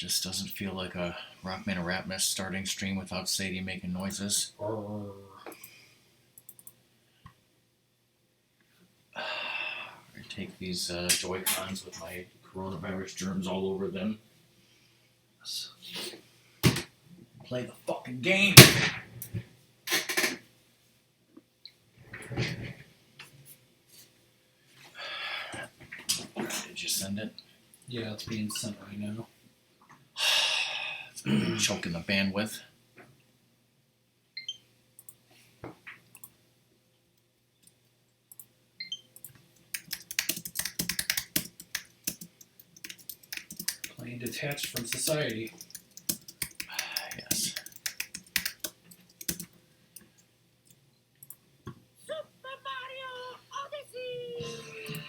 Just doesn't feel like a RockMan or Ratmus starting stream without Sadie making noises. I take these Joy-Cons with my coronavirus germs all over them. Let's play the fucking game! Did you send it? Yeah, it's being sent right now. It's gonna be choking the bandwidth. Playing detached from society. Yes. Super Mario Odyssey!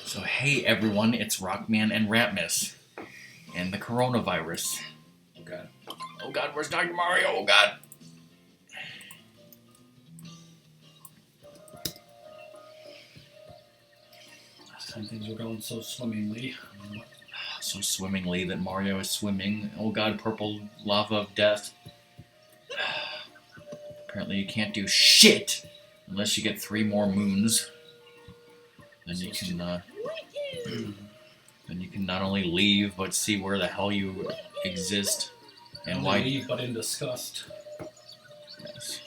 So hey everyone, it's RockMan and Ratmus. And the coronavirus. Oh god. Oh god, where's Dr. Mario? Oh god! Last time things were going so swimmingly. So swimmingly that Mario is swimming. Oh god, purple lava of death. Apparently you can't do shit unless you get 3 more moons. Then you can then you can not only leave but see where the hell you exist and Only why. leave, but in disgust. Yes.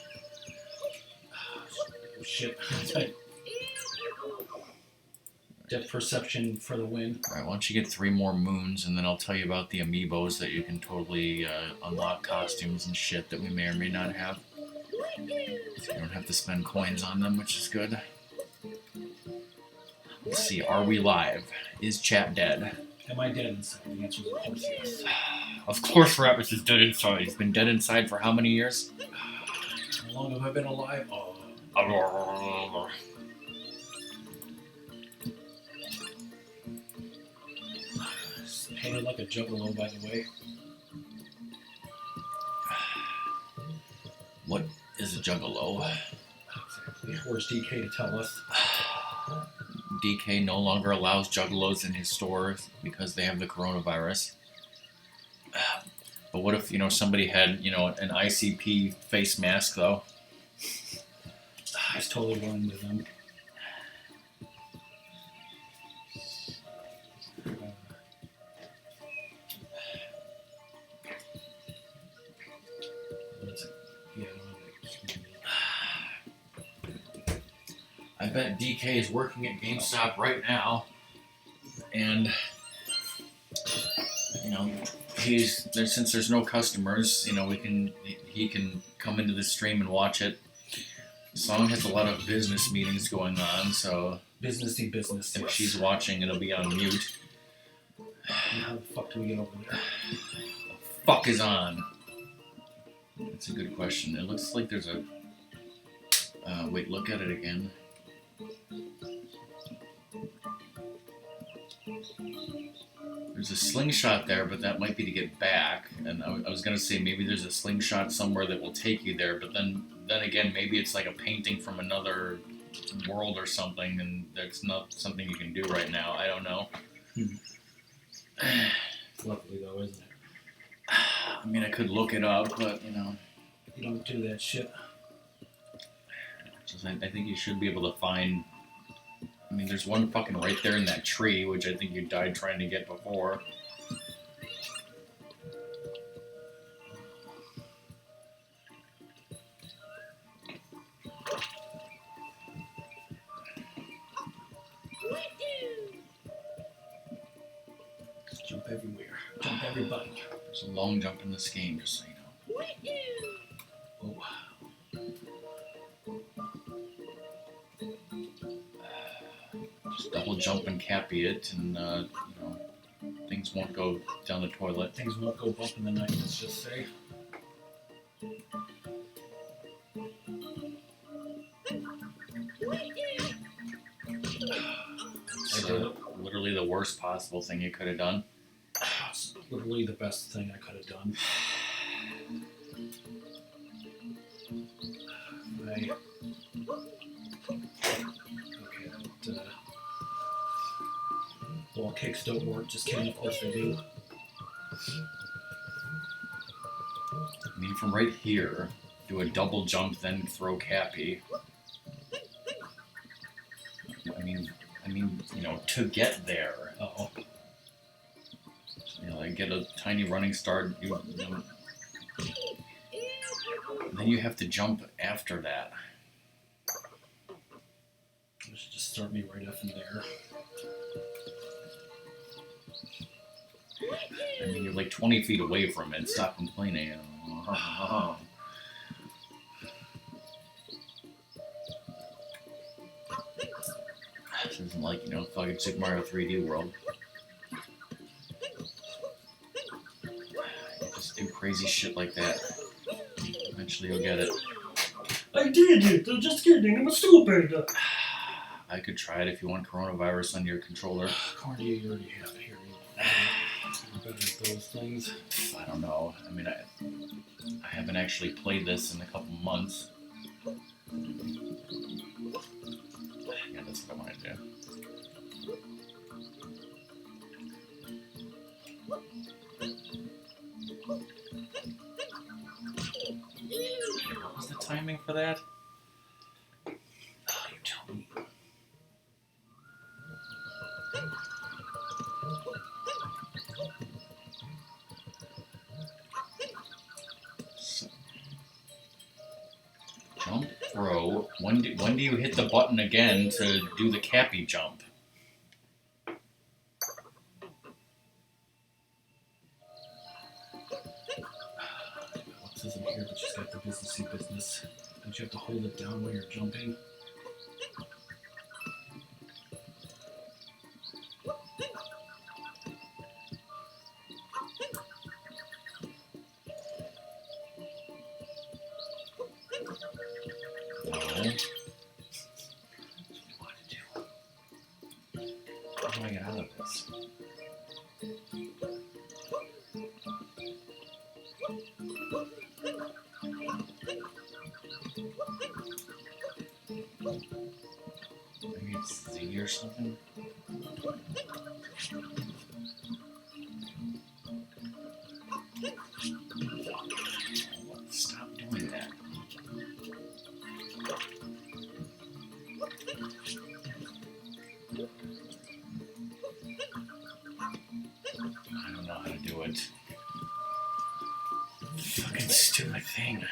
Oh, shit. Depth perception for the win. Alright, why don't you get 3 more moons and then I'll tell you about the amiibos that you can totally unlock costumes and shit that we may or may not have. So you don't have to spend coins on them, which is good. Let's see, are we live? Is chat dead? Am I dead inside? The answer is of course yes. Of course Ratmus is dead inside. He's been dead inside for how many years? How long have I been alive? It's painted like a juggalo, by the way. What is a juggalo? Exactly. Where's DK to tell us? DK no longer allows juggalos in his stores because they have the coronavirus. But what if, somebody had, an ICP face mask, though? I was totally willing with them. I bet DK is working at GameStop right now, and since there's no customers, he can come into the stream and watch it. Song has a lot of business meetings going on, so Businessy business. if she's watching, it'll be on mute. How the fuck do we get over there? Fuck is on? That's a good question. It looks like there's a. Wait, look at it again. There's a slingshot there, but that might be to get back. And I was gonna say maybe there's a slingshot somewhere that will take you there, but then again, maybe it's like a painting from another world or something, and that's not something you can do right now. I don't know. It's lovely though, isn't it? I mean, I could look it up, but You don't do that shit. I think you should be able to find. I mean, there's one fucking right there in that tree, which I think you died trying to get before. Jump everywhere. Jump everybody. There's a long jump in this game, just so you know. Oh. Just double jump and cappy it, and things won't go down the toilet. Things won't go bump in the night, let's just say. It's literally the worst possible thing you could have done. It's literally the best thing I could have done. Wall kicks don't work, just kidding, of course they do. I mean, from right here, do a double jump, then throw Cappy. I mean, you know, to get there. Uh-oh. You know, like get a tiny running start. Then you have to jump after that. You should just start me right up in there. I mean, you're like 20 feet away from it. Stop complaining. This isn't like, you know, fucking Super Mario 3D World. You just do crazy shit like that. Eventually you'll get it. I did it! I'm just kidding, I'm stupid! I could try it if you want coronavirus on your controller. Cardi, you already have it here. You're better at those things. I don't know. I mean, I haven't actually played this in a couple months. Yeah, that's what I want to do. What was the timing for that? Oh, you tell me. Jump, throw. When do you hit the button again to do the Cappy jump? What's this in here, but she's got the businessy business. Don't you have to hold it down while you're jumping? No. What to do? How do I get out of this? Maybe it's Z or something? Stop doing that. I don't know how to do it. Fucking stupid thing.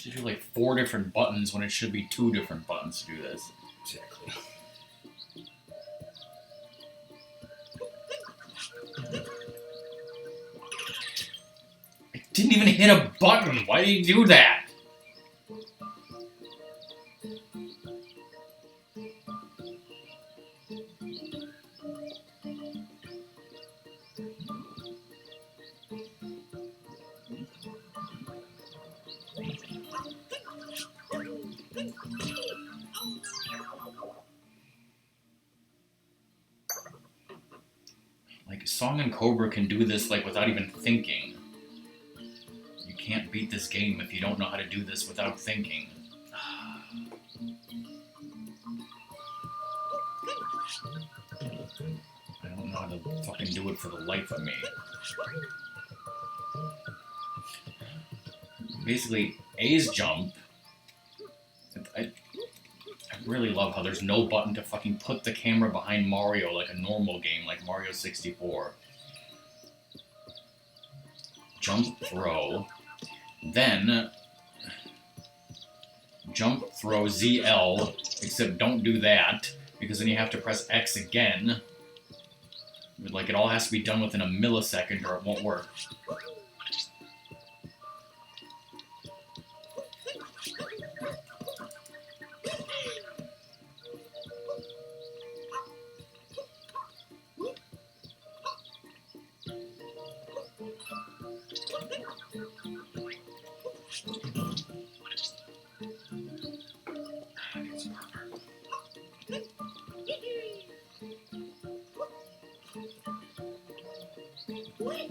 You do like 4 different buttons when it should be 2 different buttons to do this. Exactly. I didn't even hit a button. Why did you do that? Like, Song and Cobra can do this like without even thinking. You can't beat this game if you don't know how to do this without thinking. I don't know how to fucking do it for the life of me. Basically, A's jump. I really love how there's no button to fucking put the camera behind Mario like a normal game, like Mario 64. Jump, throw. Then, jump, throw, ZL, except don't do that, because then you have to press X again. Like, it all has to be done within a millisecond or it won't work. Whoops.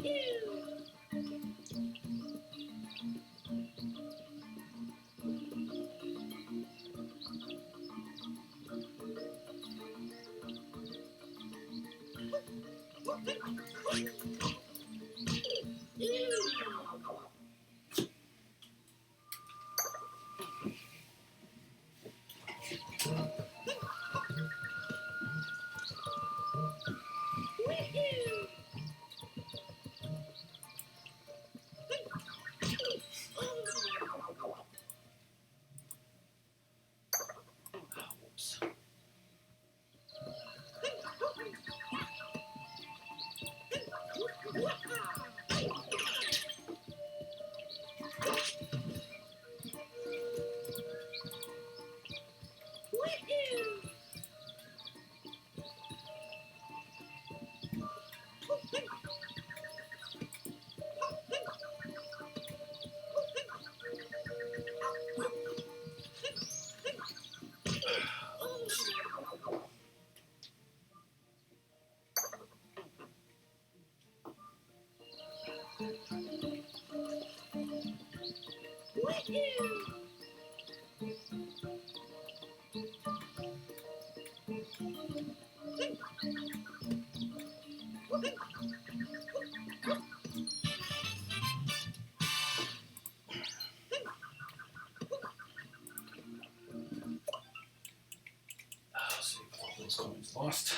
See if all those coins lost.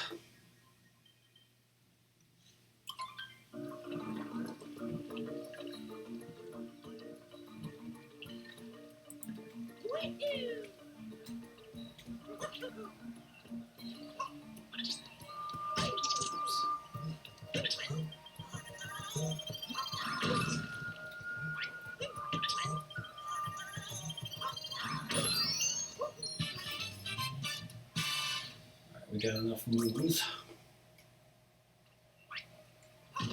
We got enough moves. I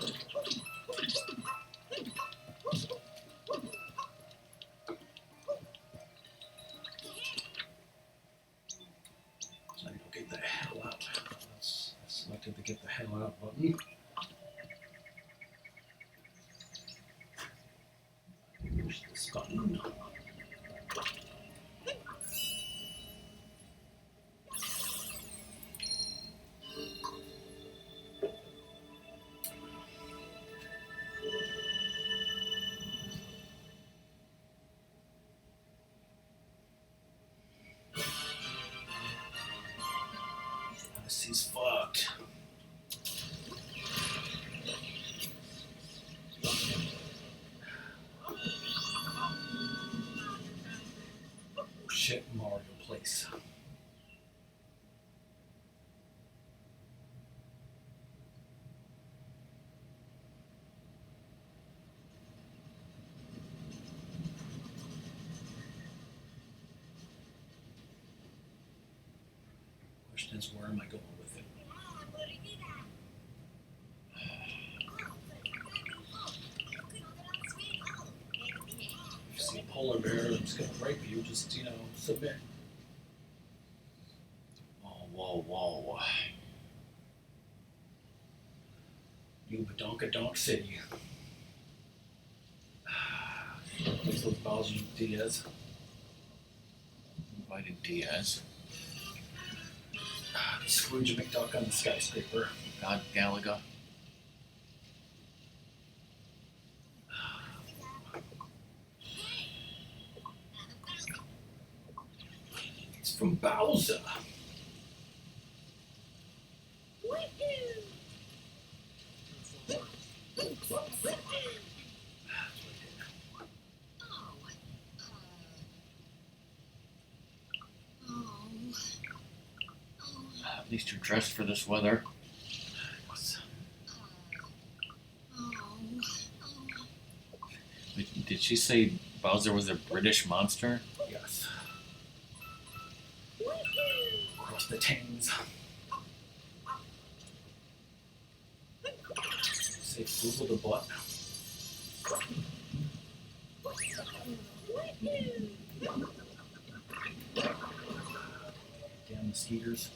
need to get the hell out. Let's select the get the hell out button. Push this button. Odyssey's fucked. Oh shit, Mario Place. Question is, where am I going with it? If you see a polar bear that's going to rape you, just, submit. Whoa. You Badonkadonk City. These those Bowser Diaz. Invited Diaz. Scrooge McDuck on the skyscraper. God Galaga. It's from Bowser. At least you're dressed for this weather. Did she say Bowser was a British monster? Yes. Across the Thames. Say Google the butt. Damn mosquitoes.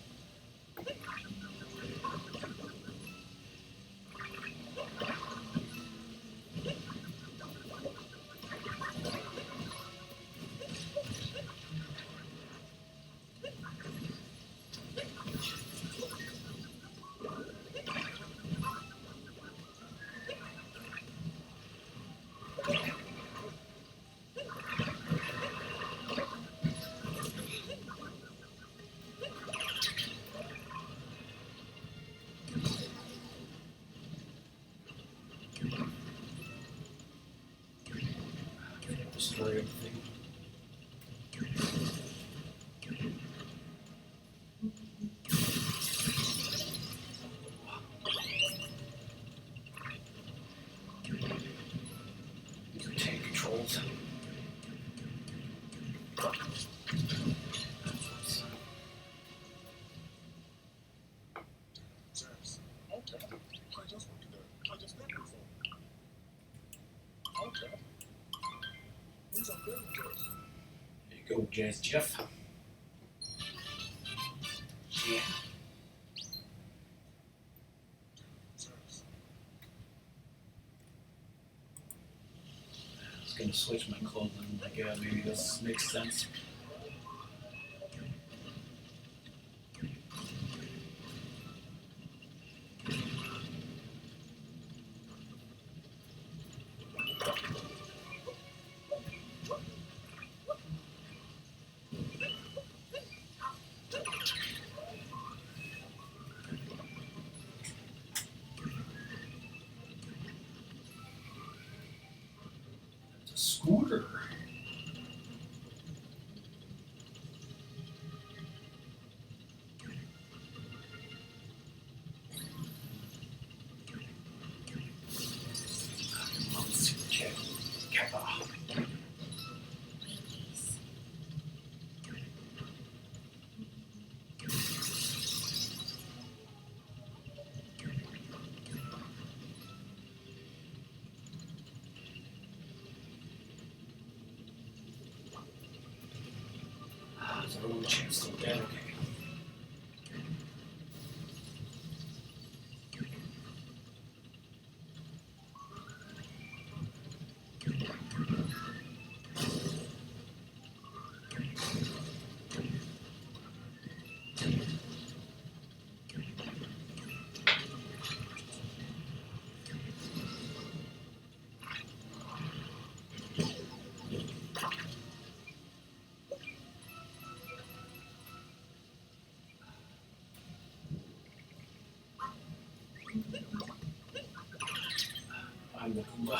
aquarium thing. These are tank controls. There you go, Jazz Jeff. Yeah. I was gonna switch my clothing, like, yeah, maybe this makes sense. It's a scooter. There's a little chance to get okay. I'm the Goomba.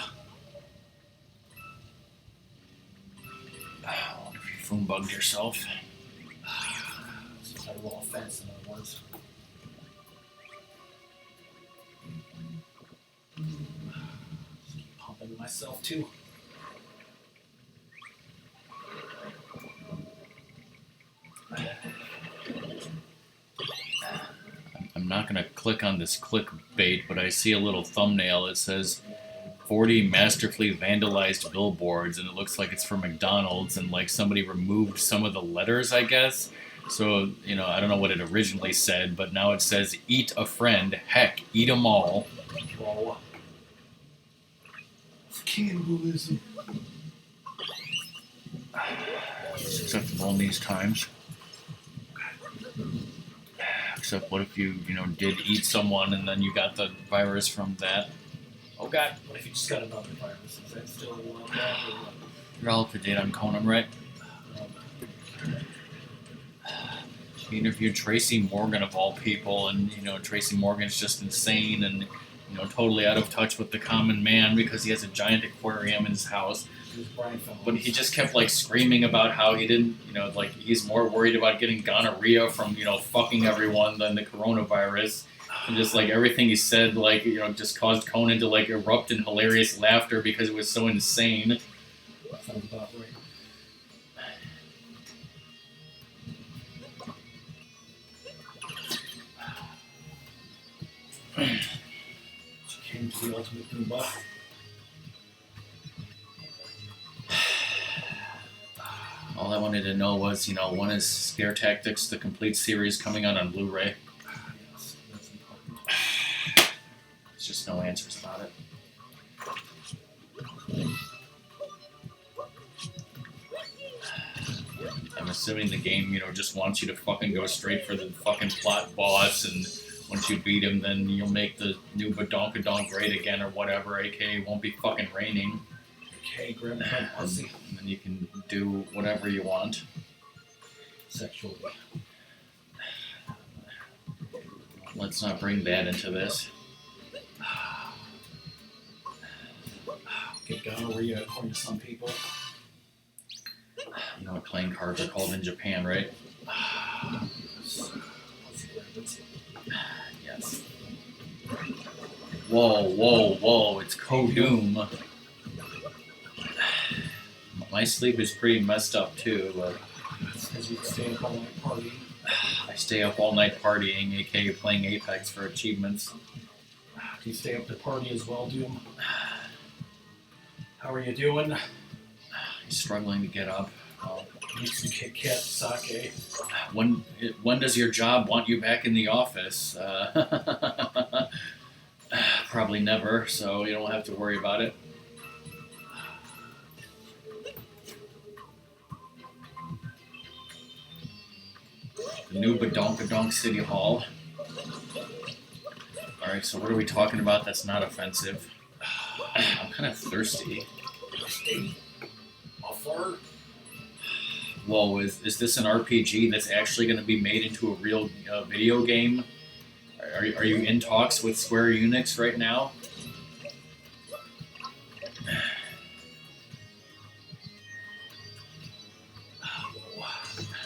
I wonder if you phone bugged yourself. Some kind of wall fence, in other words. Keep pumping myself too. I'm not gonna click on this clickbait, but I see a little thumbnail that says 40 masterfully vandalized billboards, and it looks like it's for McDonald's, and like somebody removed some of the letters, I guess. So, you know, I don't know what it originally said, but now it says eat a friend, heck, eat 'em all. Whoa. It's cannibalism. It's acceptable in these times. Except what if you did eat someone and then you got the virus from that? Oh god. What if you just got another virus? Is that still bad or what? You're all up to date on Conan, right? He interviewed Tracy Morgan of all people, and Tracy Morgan's just insane and totally out of touch with the common man because he has a giant aquarium in his house. But he just kept like screaming about how he didn't, like he's more worried about getting gonorrhea from fucking everyone than the coronavirus. And just like everything he said, like just caused Conan to like erupt in hilarious laughter because it was so insane. Sounds about right. She came to the ultimate Goomba. All I wanted to know was, when is Scare Tactics, the complete series, coming out on Blu-ray? Yes, that's important. There's just no answers about it. I'm assuming the game, just wants you to fucking go straight for the fucking plot boss, and once you beat him, then you'll make the new Badonkadonk great again or whatever, aka it won't be fucking raining. Okay, grab my pussy. And then you can do whatever you want. Sexually. Let's not bring that into this. Get gonorrhea according to some people. You know what playing cards are called in Japan, right? Yes. Whoa, whoa, whoa, it's Kodoom. My sleep is pretty messed up too, but Because you stay up all night partying. I stay up all night partying, aka playing Apex for achievements. Do you stay up to party as well, Doom? How are you doing? Struggling to get up. Need some Kit Kat sake. When does your job want you back in the office? Probably never, so you don't have to worry about it. The new Badonkadonk City Hall. Alright, so what are we talking about that's not offensive? I'm kind of thirsty. Offer? Whoa, is this an RPG that's actually going to be made into a real video game? Are you in talks with Square Enix right now?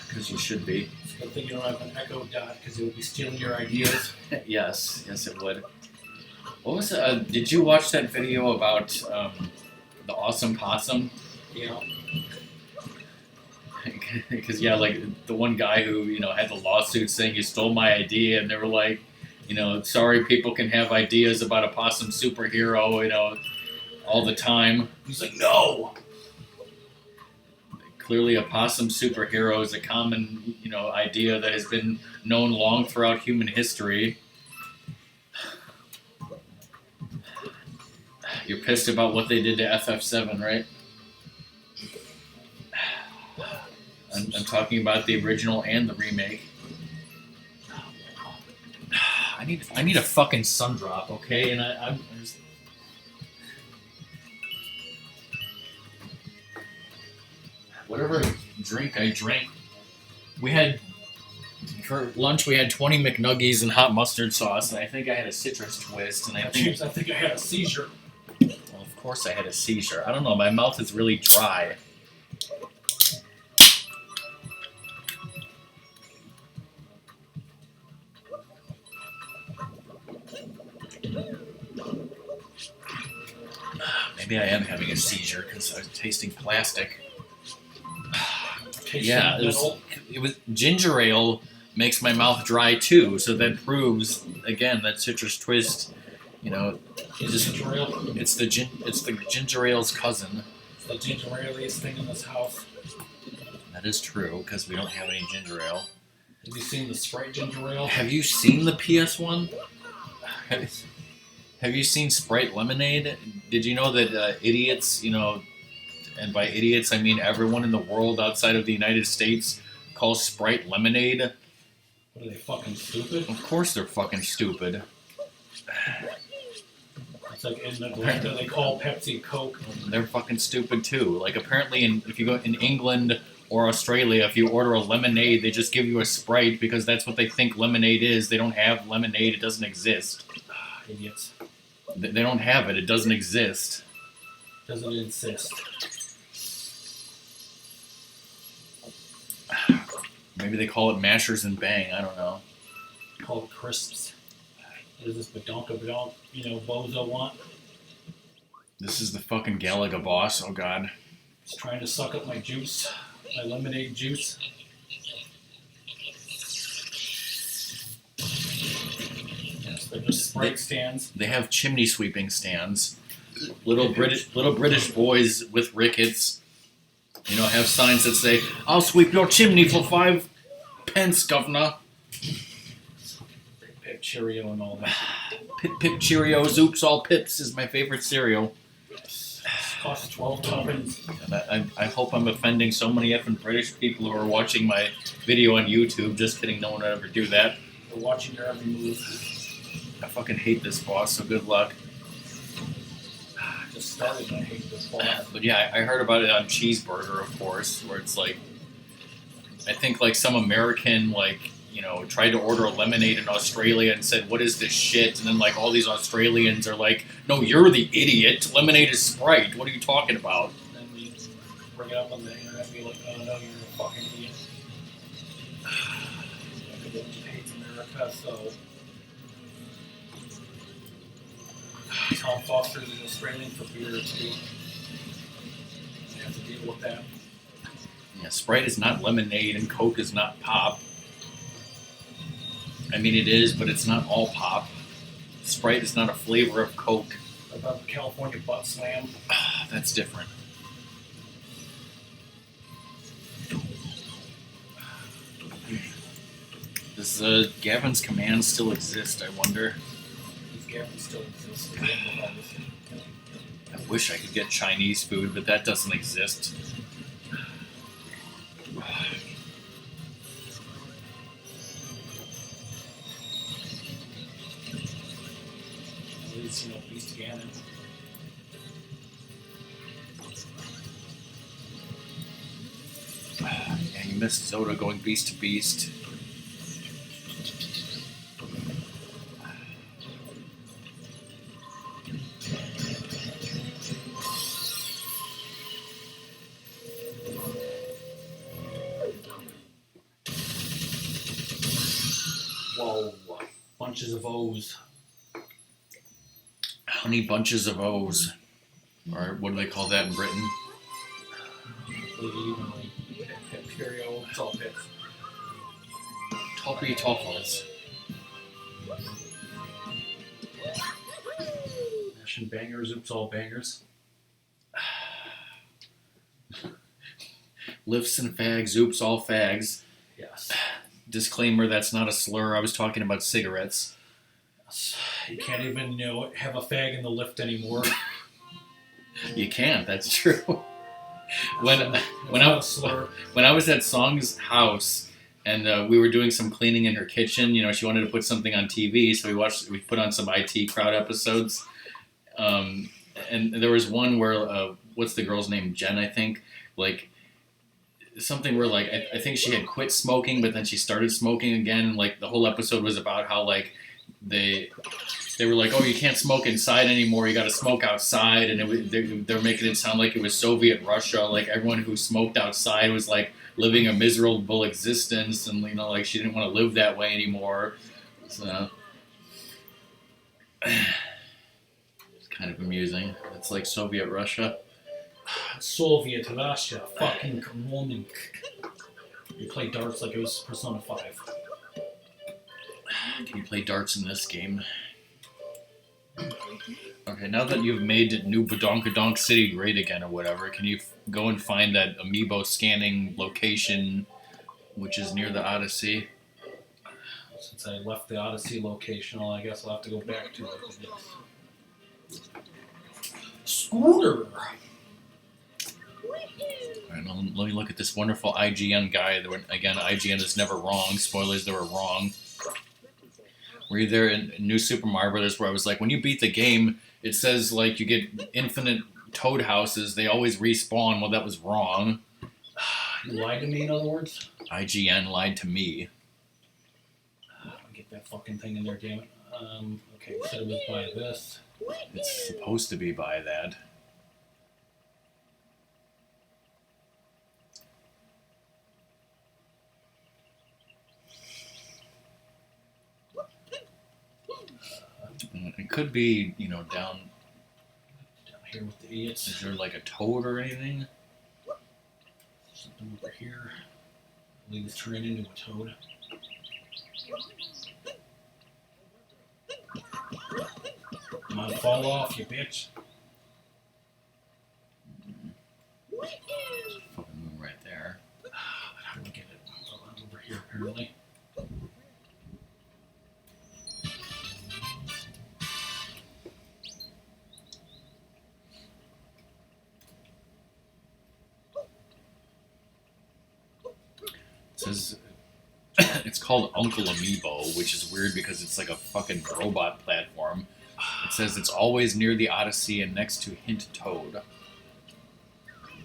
Because you should be. It's a good thing you don't have an Echo Dot because it would be stealing your ideas. Yes it would. What was did you watch that video about the awesome possum? Yeah. Because yeah, like the one guy who had the lawsuit saying you stole my idea, and they were like, sorry, people can have ideas about a possum superhero, all the time. He's like, no. Clearly, a possum superhero is a common, idea that has been known long throughout human history. You're pissed about what they did to FF7, right? I'm talking about the original and the remake. I need a fucking sun drop, okay? And I'm just... Whatever drink I drank, for lunch we had 20 McNuggies and hot mustard sauce, and I think I had a citrus twist, and I think I had a seizure. Well, of course I had a seizure. I don't know, my mouth is really dry. Maybe I am having a seizure because I was tasting plastic. Yeah, it was ginger ale makes my mouth dry too, so that proves again that citrus twist, Ginger ale? it's the ginger ale's cousin. It's the ginger aleest thing in this house. That is true because we don't have any ginger ale. Have you seen the Sprite ginger ale? Have you seen the PS1? Have you seen Sprite lemonade? Did you know that idiots, and by idiots I mean everyone in the world outside of the United States, calls Sprite lemonade? What are they, fucking stupid? Of course they're fucking stupid. It's like in Atlanta they call Pepsi Coke. They're fucking stupid too. Like apparently if you go in England or Australia, if you order a lemonade, they just give you a Sprite because that's what they think lemonade is. They don't have lemonade. It doesn't exist. Idiots. They don't have it. It doesn't exist. Doesn't insist. Maybe they call it mashers and bang. I don't know. Call it crisps. What is this badonka, bozo want? This is the fucking Galaga boss. Oh god. He's trying to suck up my juice. My lemonade juice. Yes, they're just Sprite stands. They have chimney sweeping stands. Little British boys with rickets, have signs that say, "I'll sweep your chimney for 5 pence, governor." Pip Cheerio and all that. Pip Cheerios, oops, all pips is my favorite cereal. Costs 12 tuppence. And I hope I'm offending so many effing British people who are watching my video on YouTube. Just kidding, no one would ever do that. They're watching your every move. I fucking hate this boss, so good luck. Just started and I hate this boss. But yeah, I heard about it on Cheeseburger, of course, where it's like, I think like some American, tried to order a lemonade in Australia and said, "What is this shit?" And then like all these Australians are like, "No, you're the idiot. Lemonade is Sprite. What are you talking about?" And bring it up on the internet and be like, oh no, you're a fucking idiot. Everyone hates America, so Tom Foster's an Australian for beer too. You have to deal with that. Yeah, Sprite is not lemonade and Coke is not pop. I mean, it is, but it's not all pop. Sprite is not a flavor of Coke. What about the California Butt Slam? That's different. Does Gavin's Command still exist, I wonder? These Gavin still exists. I wish I could get Chinese food, but that doesn't exist. At least, Beast Ganon. Yeah, you missed Zoda going beast to beast. Whoa. Bunches of O's. How many bunches of O's? Or what do they call that in Britain? Imperial, it's all pits. Toppy toffles. Nation bangers, oops, all bangers. Lifts and fags, oops, all fags. Yes. Disclaimer, that's not a slur. I was talking about cigarettes. Yes. You can't even, have a fag in the lift anymore. You can't, that's true. When I was at Song's house and we were doing some cleaning in her kitchen, she wanted to put something on TV, so we put on some IT Crowd episodes. And there was one where what's the girl's name? Jen, I think. Like something where I think she had quit smoking, but then she started smoking again. And the whole episode was about how they were like, oh, you can't smoke inside anymore. You got to smoke outside, and they're making it sound like it was Soviet Russia. Like everyone who smoked outside was living a miserable existence, and she didn't want to live that way anymore. So it's kind of amusing. It's like Soviet Russia. Soviet Russia, fucking Roman. You play darts like it was Persona 5. Can you play darts in this game? Okay, now that you've made New Badonkadonk City great again or whatever, can you go and find that amiibo scanning location which is near the Odyssey? Since I left the Odyssey location, I guess I'll have to go back to it. Scooter! Alright, let me look at this wonderful IGN guy. Again, IGN is never wrong. Spoilers, they were wrong. Were you there in New Super Mario Brothers where I was like, when you beat the game, it says you get infinite Toad houses. They always respawn. Well, that was wrong. You lied to me, in other words? IGN lied to me. Get that fucking thing in there, damn it. Okay, you said it was by this. It's supposed to be by that. It could be, down here with the idiots. Is there a toad or anything? Something over here. I believe it's turning into a toad. Come on, fall off, you bitch. Fucking moon right there. How do we get it? Oh, I'm over here, apparently. It's called Uncle Amiibo, which is weird because it's like a fucking robot platform. It says it's always near the Odyssey and next to Hint Toad.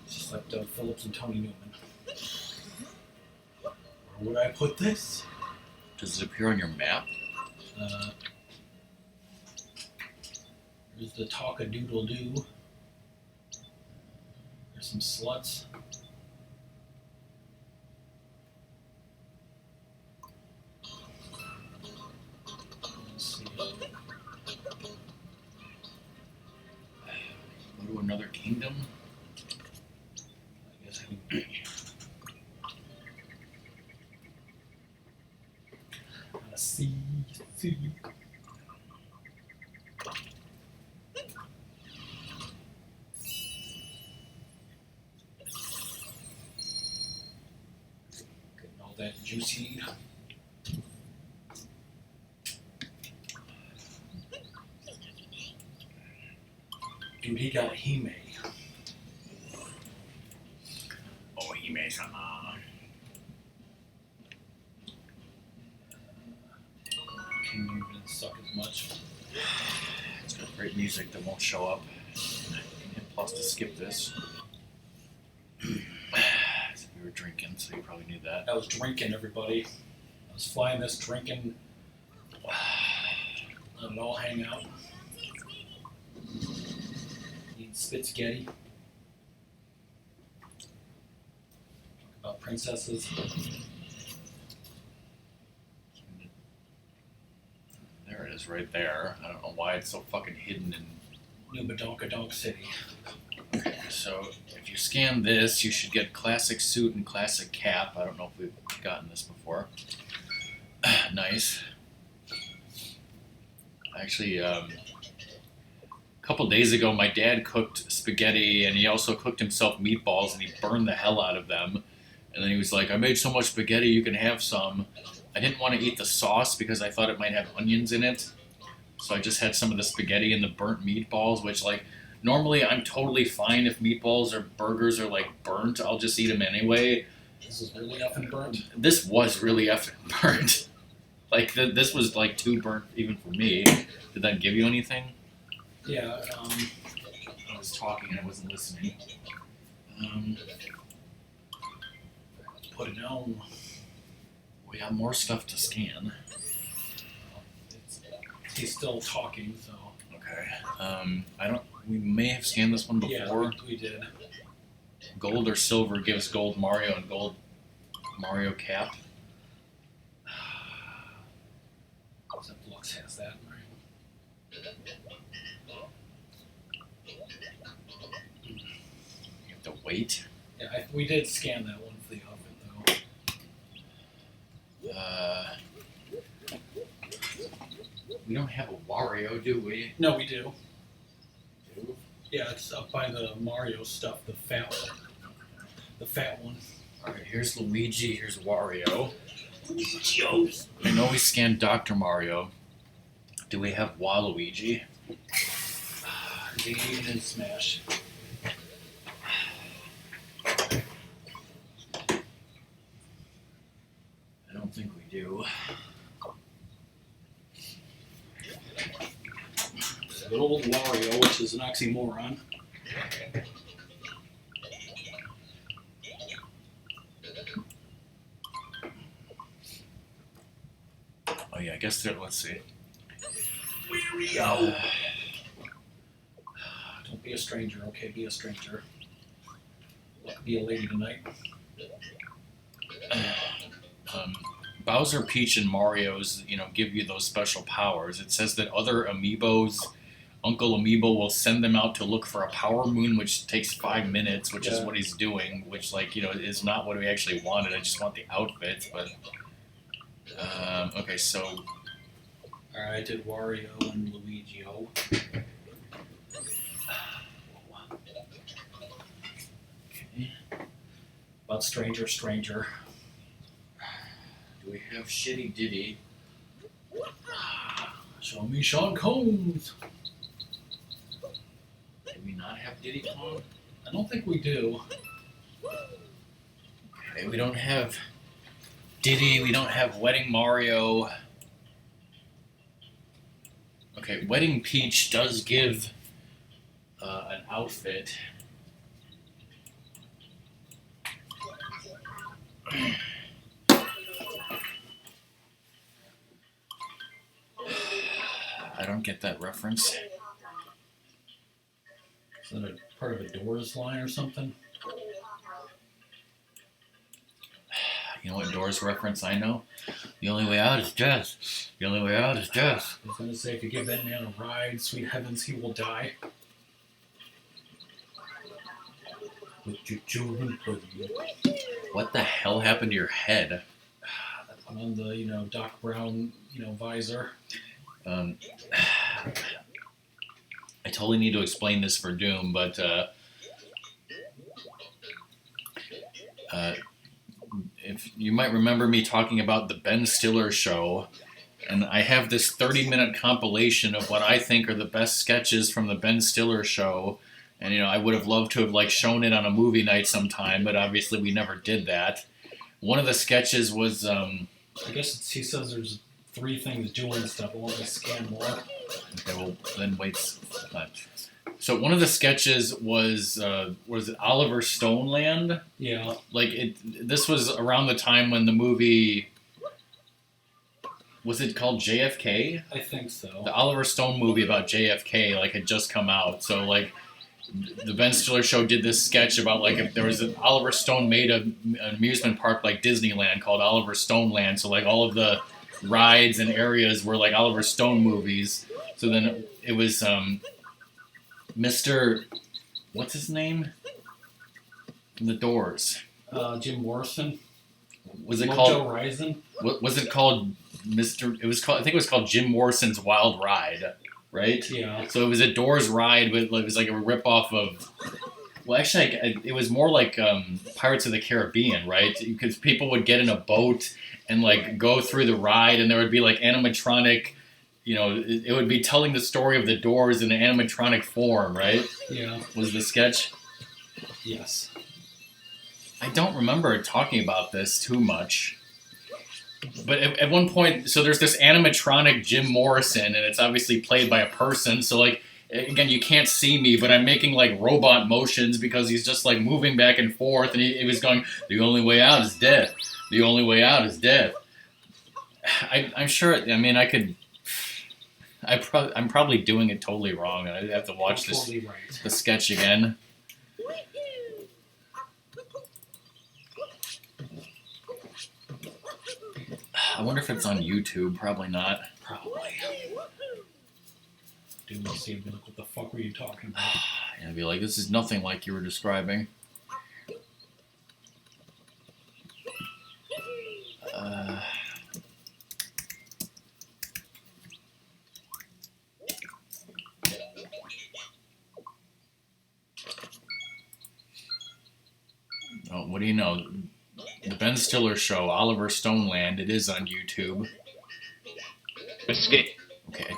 It's just like Doug Phillips and Tony Newman. Where would I put this? Does it appear on your map? There's the Talk-a-Doodle-Doo. There's some sluts. another kingdom? I guess I can. See. Getting all that juicy. Dude, he got Hime. Oh, he made some. Kingdom didn't suck as much. It's got great music that won't show up. And plus to skip this. So we were drinking, so you probably knew that. I was drinking, everybody. I was flying this drinking. Let it all hang out. Eating spaghetti. Talk about princesses. There it is, right there. I don't know why it's so fucking hidden in. New Badonkadonk City. Okay, so if you scan this, you should get classic suit and classic cap. I don't know if we've gotten this before. Nice. Actually, a couple days ago, my dad cooked spaghetti, and he also cooked himself meatballs, and he burned the hell out of them. And then he was like, I made so much spaghetti, you can have some. I didn't want to eat the sauce because I thought it might have onions in it. So I just had some of the spaghetti and the burnt meatballs, which, like, normally I'm totally fine if meatballs or burgers are, like, burnt. I'll just eat them anyway. This is really effing burnt. This was really effing burnt. Like, this was, like, too burnt even for me. Did that give you anything? Yeah, I was talking and I wasn't listening. put it on. We have more stuff to scan. He's still talking, so. Okay. We may have scanned this one before. Yeah, we did. Gold or silver gives gold Mario and gold Mario cap. Lux has that, right? You have to wait. Yeah, we did scan that one for the oven, though. We don't have a Wario, do we? No, we do. Yeah, it's up by the Mario stuff, the fat one. The fat one. Alright, here's Luigi, here's Wario. I know we scanned Dr. Mario. Do we have Waluigi? Game and Smash. I don't think we do. Good old Wario, which is an oxymoron. Oh yeah, I guess there, let's see. Wario! Don't be a stranger, okay? Be a stranger. Be a lady tonight. Bowser, Peach, and Mario's, give you those special powers. It says that other amiibos, Uncle Amiibo will send them out to look for a power moon, which takes 5 minutes, which is what he's doing, which, is not what we actually wanted. I just want the outfits, but... okay, so... Alright, I did Wario and Luigi. Okay. About Stranger. Do we have Shitty Diddy? Show me Sean Combs. Do we not have Diddy Kong? I don't think we do. Okay, we don't have Diddy, we don't have Wedding Mario. Okay, Wedding Peach does give an outfit. I don't get that reference. Is that a part of a Doors line or something? You know what Doors reference I know? The only way out is death. The only way out is death. I was going to say, if you give that man a ride, sweet heavens, he will die. with juju and pudding. What the hell happened to your head? On the Doc Brown visor. I totally need to explain this for Doom, but if you might remember me talking about the Ben Stiller show, and I have this 30-minute compilation of what I think are the best sketches from the Ben Stiller show, and I would have loved to have shown it on a movie night sometime, but obviously we never did that. One of the sketches was I guess he says there's 3 things doing stuff. I want to scan more. okay, well then wait. So one of the sketches was it Oliver Stone Land? Yeah. This was around the time when the movie, was it called JFK? I think so. The Oliver Stone movie about JFK had just come out. So the Ben Stiller show did this sketch about if there was Oliver Stone made an amusement park like Disneyland called Oliver Stone Land. So all of the rides and areas were like Oliver Stone movies. So then it was Mr. What's his name? From The Doors. Jim Morrison. Was it Mojo called? Horizon? Was it called Mr.? It was called. I think it was called Jim Morrison's Wild Ride, right? Yeah. So it was a Doors ride, but it was like a ripoff of. Well, actually, it was more like Pirates of the Caribbean, right? Because people would get in a boat and go through the ride, and there would be animatronic. It would be telling the story of the Doors in an animatronic form, right? Yeah. Was the sketch? Yes. I don't remember talking about this too much. But at one point, so there's this animatronic Jim Morrison, and it's obviously played by a person. So, again, you can't see me, but I'm making, robot motions because he's just, moving back and forth. And he was going, the only way out is death. The only way out is death. I'm sure, I could... I'm probably doing it totally wrong. I have to watch Totally right. the sketch again. I wonder if it's on YouTube. Probably not. Probably. Dude, we'll see and be like, what the fuck were you talking about? And I'd be like, this is nothing like you were describing. Oh, what do you know? The Ben Stiller show, Oliver Stone Land, it is on YouTube. Escape. Okay.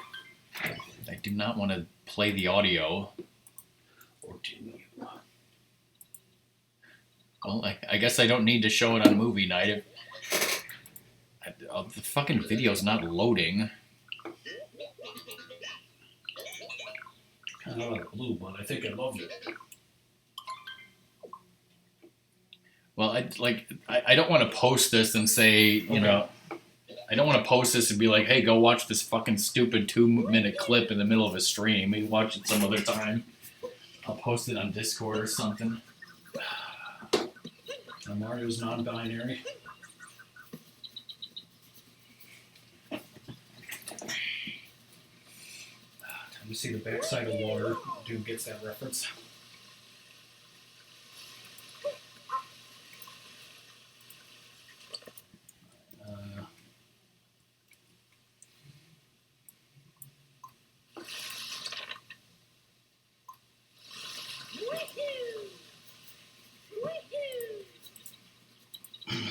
I do not want to play the audio. Or do you? Well, I guess I don't need to show it on movie night. The fucking video's not loading. Kind of out of the blue, but I think I love it. Well, I don't want to post this and say, I don't want to post this and be like, hey, go watch this fucking stupid 2-minute clip in the middle of a stream. Maybe watch it some other time. I'll post it on Discord or something. Mario's non-binary. Time to see the backside of water. Dude gets that reference.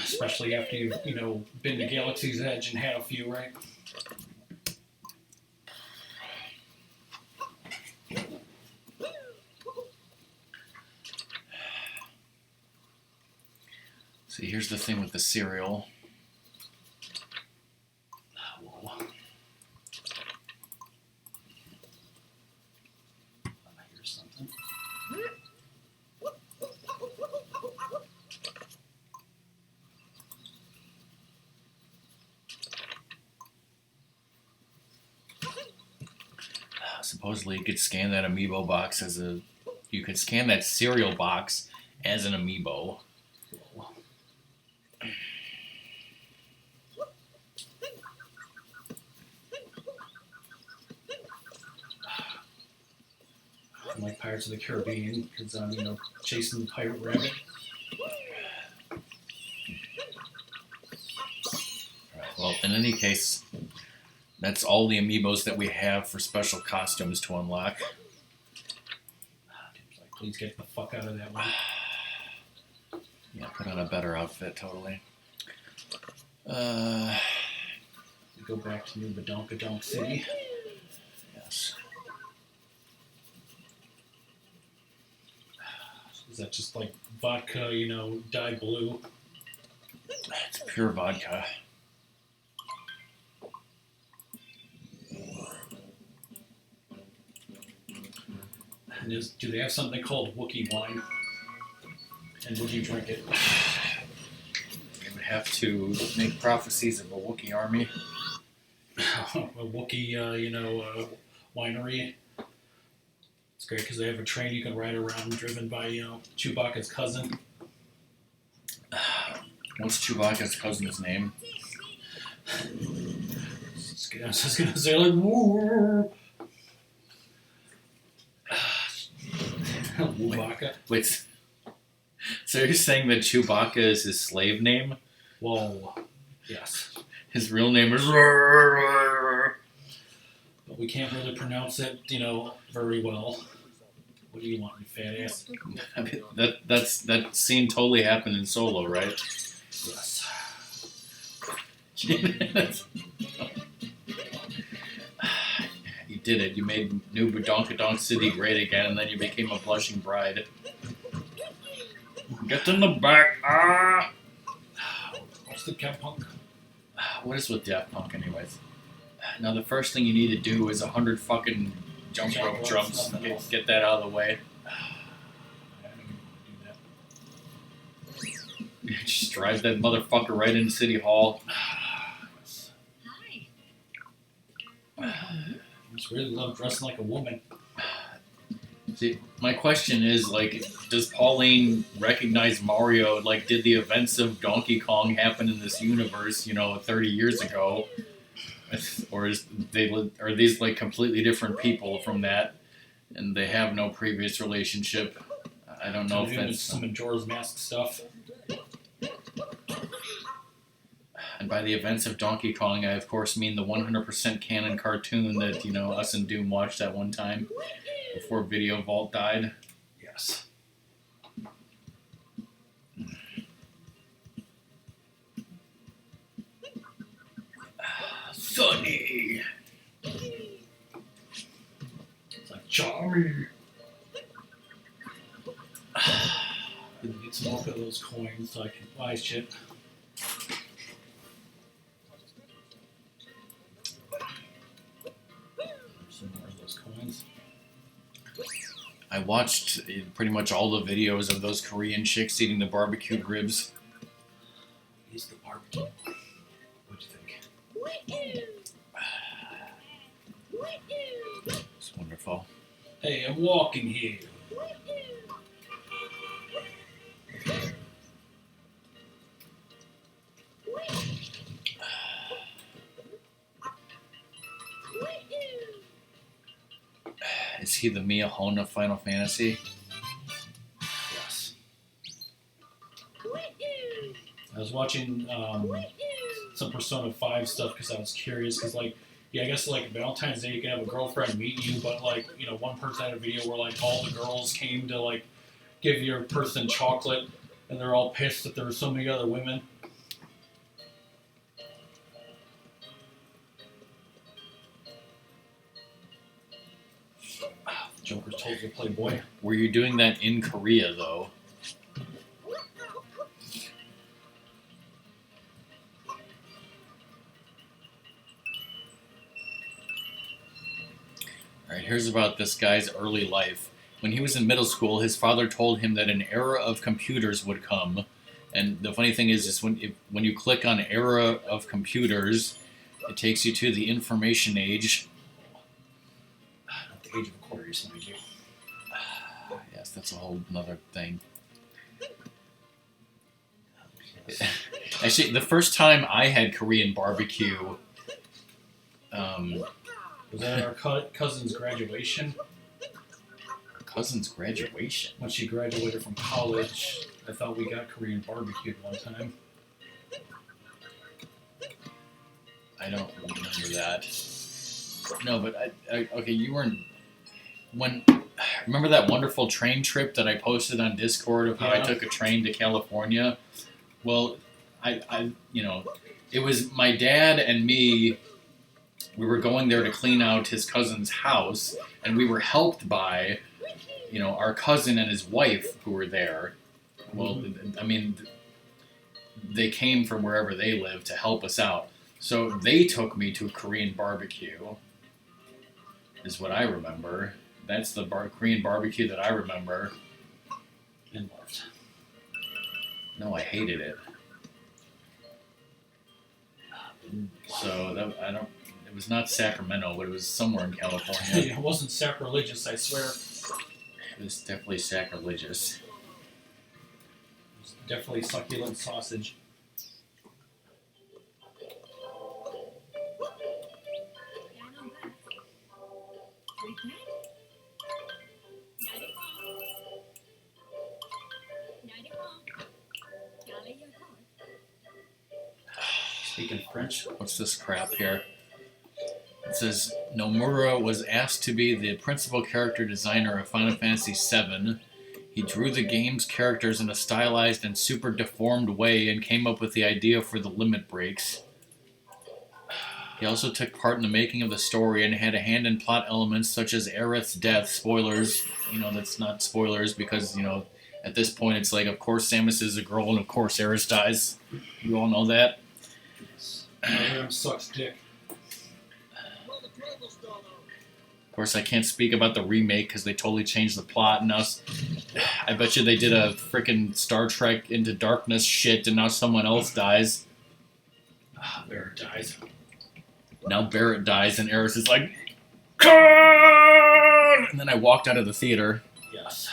Especially after you've, been to Galaxy's Edge and had a few, right? See, here's the thing with the cereal. Whoa. Here's something. Supposedly you could scan that amiibo box you could scan that cereal box as an amiibo. fucking like Pirates of the Caribbean because I'm, chasing the pirate rabbit. Well, in any case, that's all the amiibos that we have for special costumes to unlock. Like, please get the fuck out of that one. Yeah, put on a better outfit, totally. We go back to New Badonkadonk City. Yes. Is that just like vodka, dyed blue? It's pure vodka. And do they have something called Wookiee wine? And would you drink it? We would have to make prophecies of a Wookiee army. A Wookiee, winery. It's great because they have a train you can ride around driven by, Chewbacca's cousin. What's Chewbacca's cousin's name? I was just gonna say like, woo. Chewbacca. Wait, so you're saying that Chewbacca is his slave name? Whoa. Yes. His real name is... But we can't really pronounce it, very well. What do you want, you fat ass? I mean, that scene totally happened in Solo, right? Yes. You did it. You made New Badonkadonk City great again, and then you became a blushing bride. Get in the back! Ah! What's the Cat Punk? What is with Daft Punk, anyways? Now, the first thing you need to do is 100 fucking jump rope jumps. Get that out of the way. I don't even do that. Just drive that motherfucker right into City Hall. Hi. I just really love dressing like a woman. See, my question is, does Pauline recognize Mario? Did the events of Donkey Kong happen in this universe, 30 years ago? Or are these, completely different people from that, and they have no previous relationship? I don't know if that's... some Majora's Mask stuff. And by the events of Donkey Kong, I, of course, mean the 100% canon cartoon that, us and Doom watched at one time before Video Vault died. Yes. Sonny! It's like, Charmy! Get some more of those coins so I can buy shit. Some more of those coins. I watched pretty much all the videos of those Korean chicks eating the barbecued ribs. Here's the barbecue. What'd you think? It's wonderful. Hey, I'm walking here. Is he the Miyahone of Final Fantasy? Yes. I was watching some Persona 5 stuff because I was curious because, I guess, Valentine's Day you can have a girlfriend meet you, but, one person had a video where, all the girls came to, give your person chocolate and they're all pissed that there were so many other women. Joker's totally a playboy. Were you doing that in Korea, though? Alright, here's about this guy's early life. When he was in middle school, his father told him that an era of computers would come. And the funny thing is when you click on era of computers, it takes you to the information age. Not the age of Aquarius, mind you. Yes, that's a whole another thing. Actually, the first time I had Korean barbecue, was that at our cousin's graduation? cousin's graduation. When she graduated from college, I thought we got Korean barbecue one time. I don't remember that. No, but okay, you weren't. Remember that wonderful train trip that I posted on Discord of how I took a train to California? Well, it was my dad and me. We were going there to clean out his cousin's house, and we were helped by, our cousin and his wife who were there. Well, I mean, they came from wherever they lived to help us out. So they took me to a Korean barbecue, is what I remember. That's the Korean barbecue that I remember. And left. No, I hated it. So it was not Sacramento, but it was somewhere in California. It wasn't sacrilegious, I swear. It was definitely sacrilegious. It was definitely succulent sausage. Speaking French, what's this crap here? It says, Nomura was asked to be the principal character designer of Final Fantasy VII. He drew the game's characters in a stylized and super deformed way and came up with the idea for the limit breaks. He also took part in the making of the story and had a hand in plot elements such as Aerith's death. Spoilers, that's not spoilers because, at this point it's like, of course Samus is a girl and of course Aerith dies. You all know that. Sucks dick. Of course, I can't speak about the remake because they totally changed the plot. And now, I bet you they did a freaking Star Trek Into Darkness shit, and now someone else dies. Barrett dies. Now Barrett dies, and Aerith is like, "Come!" And then I walked out of the theater. Yes.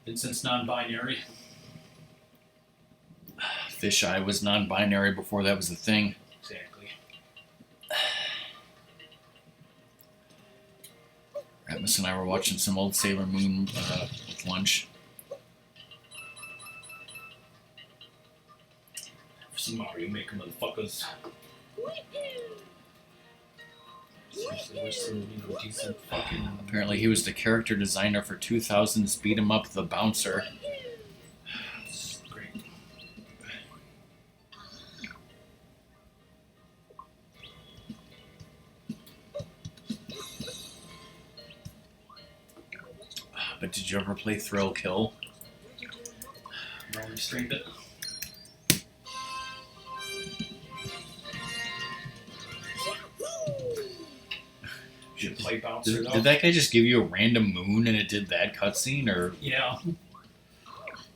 Vincent's non-binary. Fisheye was non-binary before that was a thing. Exactly. Ratmus and I were watching some old Sailor Moon with lunch. Some Mario Maker motherfuckers. Seriously, wish some decent fucking. Apparently, he was the character designer for 2000's Beat 'em Up The Bouncer. Great. But did you ever play Thrill Kill? No, we streamed it. Should play Bouncer. Did that guy just give you a random moon and it did that cutscene, or Yeah.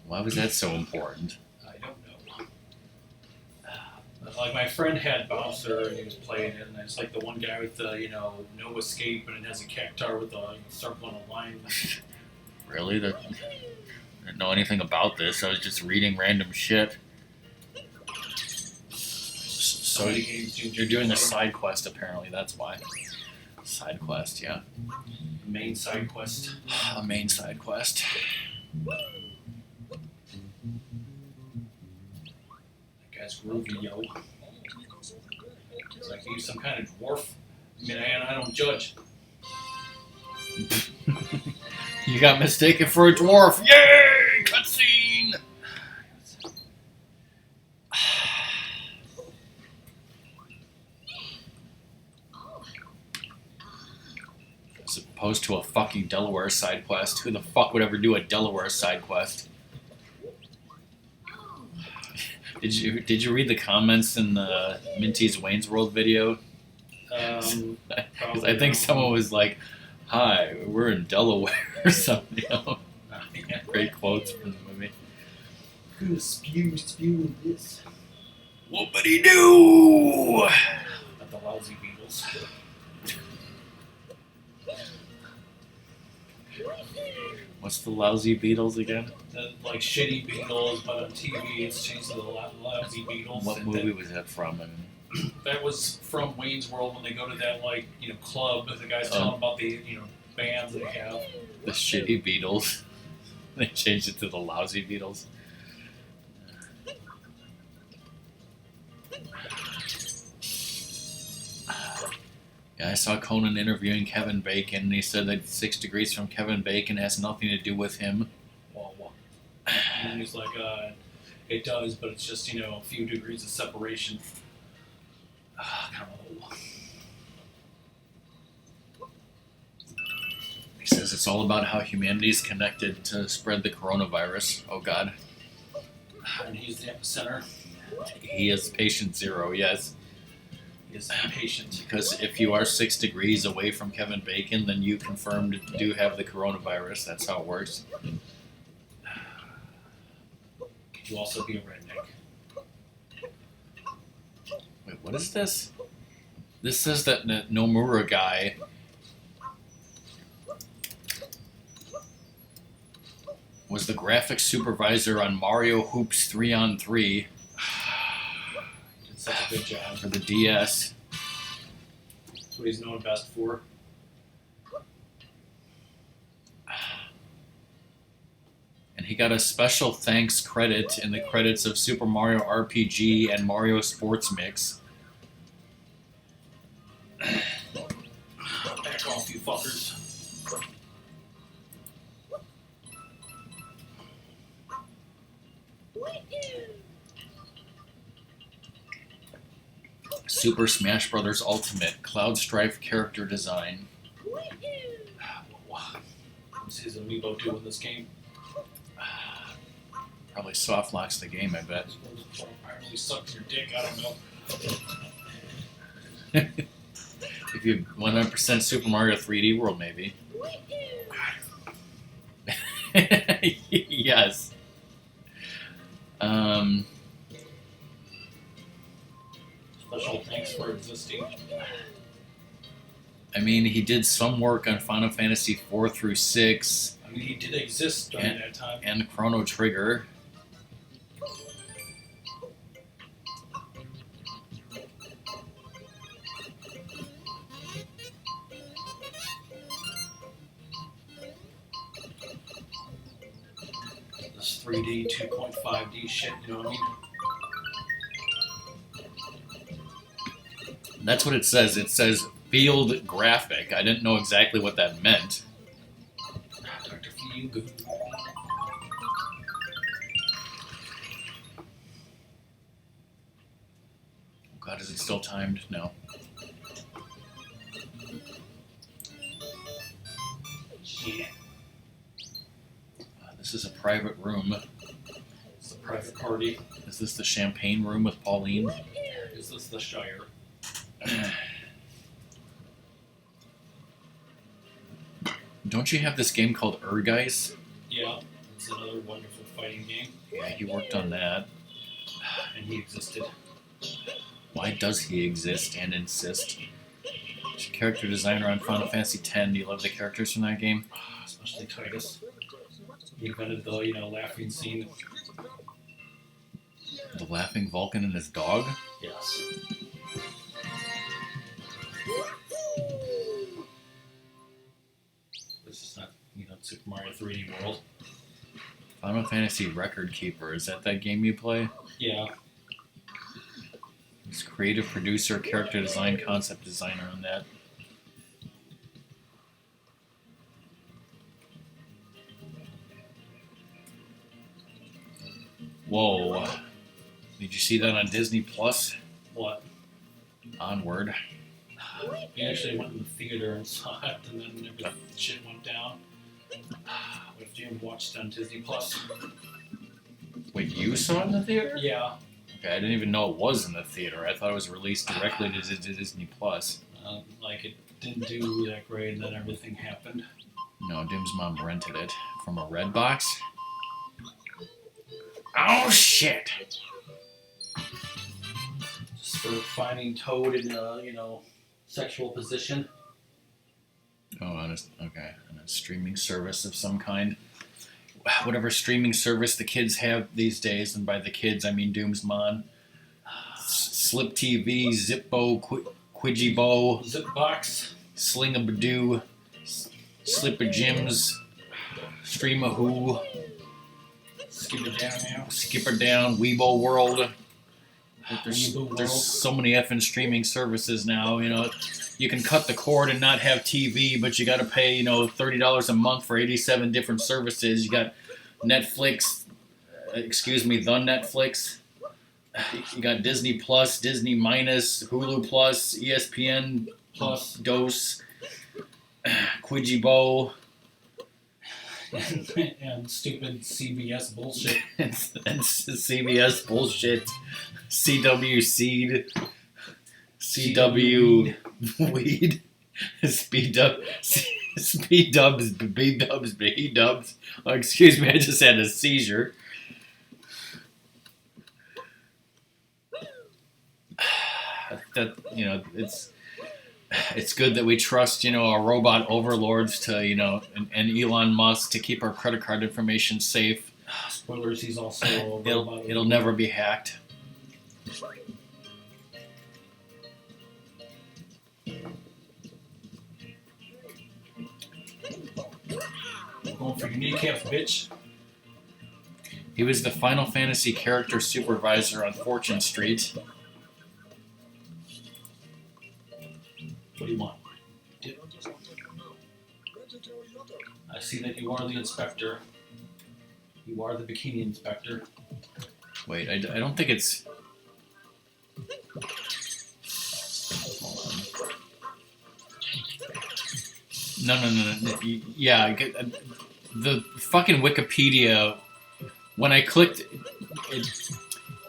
why was that so important? I don't know. Like my friend had Bouncer and he was playing it, and it's like the one guy with the no escape, and it has a cactar with a circle and a line. Really? I didn't know anything about this. I was just reading random shit. So many games you're doing a side quest apparently. That's why. Side quest, yeah. Main side quest. A main side quest. That guy's groovy, yo. It's like he's some kind of dwarf. I mean, I don't judge. You got mistaken for a dwarf. Yay! Cutscene! As opposed to a fucking Delaware side quest. Who the fuck would ever do a Delaware side quest? Did you read the comments in the Minty's Wayne's World video? Because I think someone was like, "Hi, we're in Delaware," or something. Great quotes from the movie. Gonna spew this. Whoopity doo! At the lousy Beatles. What's the lousy Beatles again? The, shitty Beatles, but on TV it's changed to the lousy Beatles. What movie was that from? that was from Wayne's World when they go to that club. The guy's telling about the bands they have. The shitty Beatles. They changed it to the lousy Beatles. Yeah, I saw Conan interviewing Kevin Bacon, and he said that 6 Degrees from Kevin Bacon has nothing to do with him. Well, and he's like, it does, but it's just a few degrees of separation. Come on. He says it's all about how humanity is connected to spread the coronavirus. Oh, God. And he's the epicenter. He is patient zero, yes. He is patient. Because if you are 6 degrees away from Kevin Bacon, then you confirmed do have the coronavirus. That's how it works. Could you also be a redneck? Wait, what is this? This says that Nomura guy was the graphics supervisor on Mario Hoops 3-on-3 Did such a good job. for the DS. That's what he's known best for. And he got a special thanks credit in the credits of Super Mario RPG and Mario Sports Mix. Back off, you fuckers. Super Smash Bros. Ultimate Cloud Strife character design. What's his amiibo do in this game? Probably soft locks the game, I bet. Apparently sucks your dick, I don't know. If you 100% Super Mario 3D World, maybe. Yes. Special thanks for existing. I mean, he did some work on Final Fantasy 4 through 6 I mean, he did exist during that time. and Chrono Trigger. This 3D, 2.5D shit, you know what I mean? That's what it says. It says field graphic. I didn't know exactly what that meant. Dr. Feelgood. Oh God, is it still timed? No. Yeah. This is a private room. It's a private party. Is this the champagne room with Pauline? Is this the Shire? Don't you have this game called Urgeist? Yeah, it's another wonderful fighting game. Yeah, he worked on that. And he existed. Why does he exist and insist? He's a character designer on Final Fantasy X. Do you love the characters from that game? Especially Titus. He invented the, laughing scene. The laughing Vulcan and his dog? Yes. This is not, Super Mario 3D World. Final Fantasy Record Keeper. Is that game you play? Yeah. He's creative producer, character design, concept designer on that. Whoa. Did you see that on Disney Plus? What? Onward. We actually went in the theater and saw it, and then everything shit went down. What if Jim watched it on Disney Plus? Wait, you saw it in the theater? Yeah. Okay, I didn't even know it was in the theater. I thought it was released directly to Disney Plus. It didn't do that great, and then everything happened. No, Dim's mom rented it from a red box. Oh shit! Just for finding Toad in a, sexual position. Oh, on a streaming service of some kind. Whatever streaming service the kids have these days, and by the kids I mean Doom's mom. Slip TV, Zippo, Quidgibo, Zipbox. Sling-a-Badoo, Slipper Jims, Stream-a-Hoo, Skip it down now. Skipper Down, Weebo World. Weebo There's World. so many effing streaming services now. You know, you can cut the cord and not have TV, but you got to pay $30 a month for 87 different services. You got Netflix, the Netflix. You got Disney Plus, Disney Minus, Hulu Plus, ESPN Plus. Dose, Quidgibo, and stupid CBS bullshit. and CBS bullshit, CW Seed, CW Weed, Speed Dubs, B Dubs. Oh, excuse me, I just had a seizure. That it's good that we trust our robot overlords to and Elon Musk to keep our credit card information safe. Spoilers, he's also a robot. It'll never be hacked. Going for your kneecaps, bitch. He was the Final Fantasy character supervisor on Fortune Street. What do you want? I see that you are the inspector. You are the bikini inspector. Wait, I don't think it's... Hold on. No. Yeah, the fucking Wikipedia, when I clicked...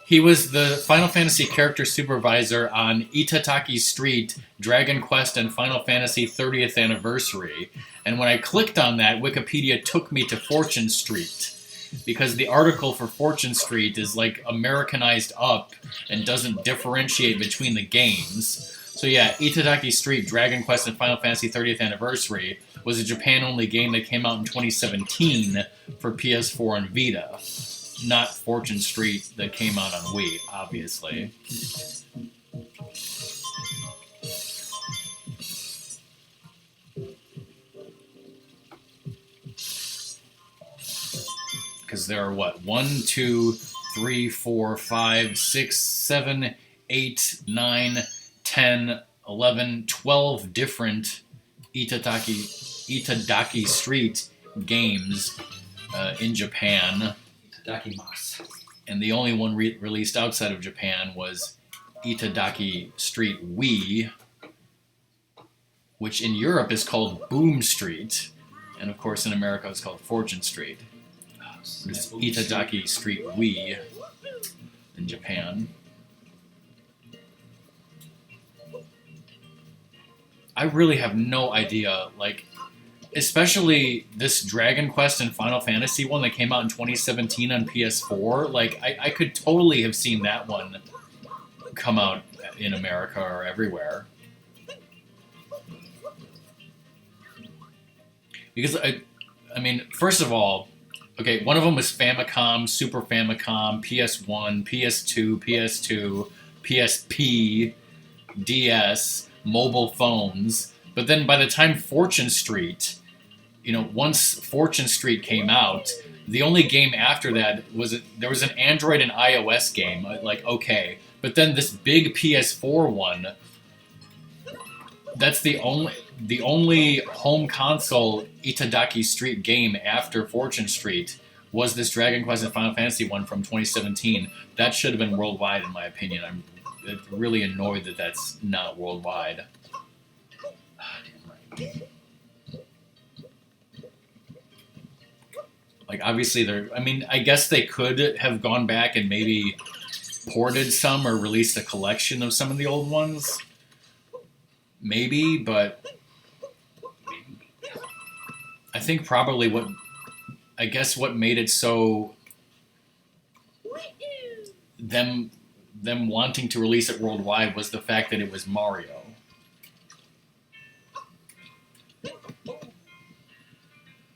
He was the Final Fantasy character supervisor on Itataki Street, Dragon Quest, and Final Fantasy 30th Anniversary. And when I clicked on that, Wikipedia took me to Fortune Street. Because the article for Fortune Street is like Americanized up and doesn't differentiate between the games. So yeah, Itataki Street, Dragon Quest, and Final Fantasy 30th Anniversary was a Japan-only game that came out in 2017 for PS4 and Vita. Not Fortune Street that came out on Wii, obviously. Because there are 1, 2, 3, 4, 5, 6, 7, 8, 9, 10, 11, 12 different Itadaki Street games in Japan. Itadakimasu. And the only one released outside of Japan was Itadaki Street Wii, which in Europe is called Boom Street, and of course in America it's called Fortune Street. It's Itadaki Street Wii in Japan. I really have no idea, especially this Dragon Quest and Final Fantasy one that came out in 2017 on PS4. I could totally have seen that one come out in America or everywhere. Because, I mean, first of all, okay, one of them was Famicom, Super Famicom, PS1, PS2, PSP, DS, mobile phones. But then by the time Fortune Street, once Fortune Street came out, the only game after that there was an Android and iOS game. Okay. But then this big PS4 one, that's the only home console Itadaki Street game after Fortune Street was this Dragon Quest and Final Fantasy one from 2017. That should have been worldwide, in my opinion. I'm really annoyed that that's not worldwide. Obviously, I guess they could have gone back and maybe ported some or released a collection of some of the old ones. Maybe, but I think probably what made it so them wanting to release it worldwide was the fact that it was Mario.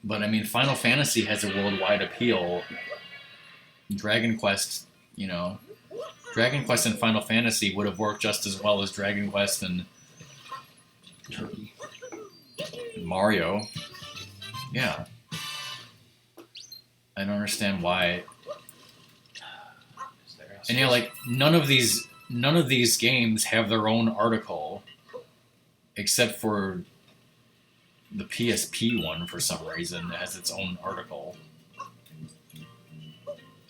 But I mean, Final Fantasy has a worldwide appeal. Dragon Quest, Dragon Quest and Final Fantasy would have worked just as well as Dragon Quest and Turkey. Mario. Yeah. I don't understand why. And you know, like none of these games have their own article, except for the PSP one for some reason has its own article.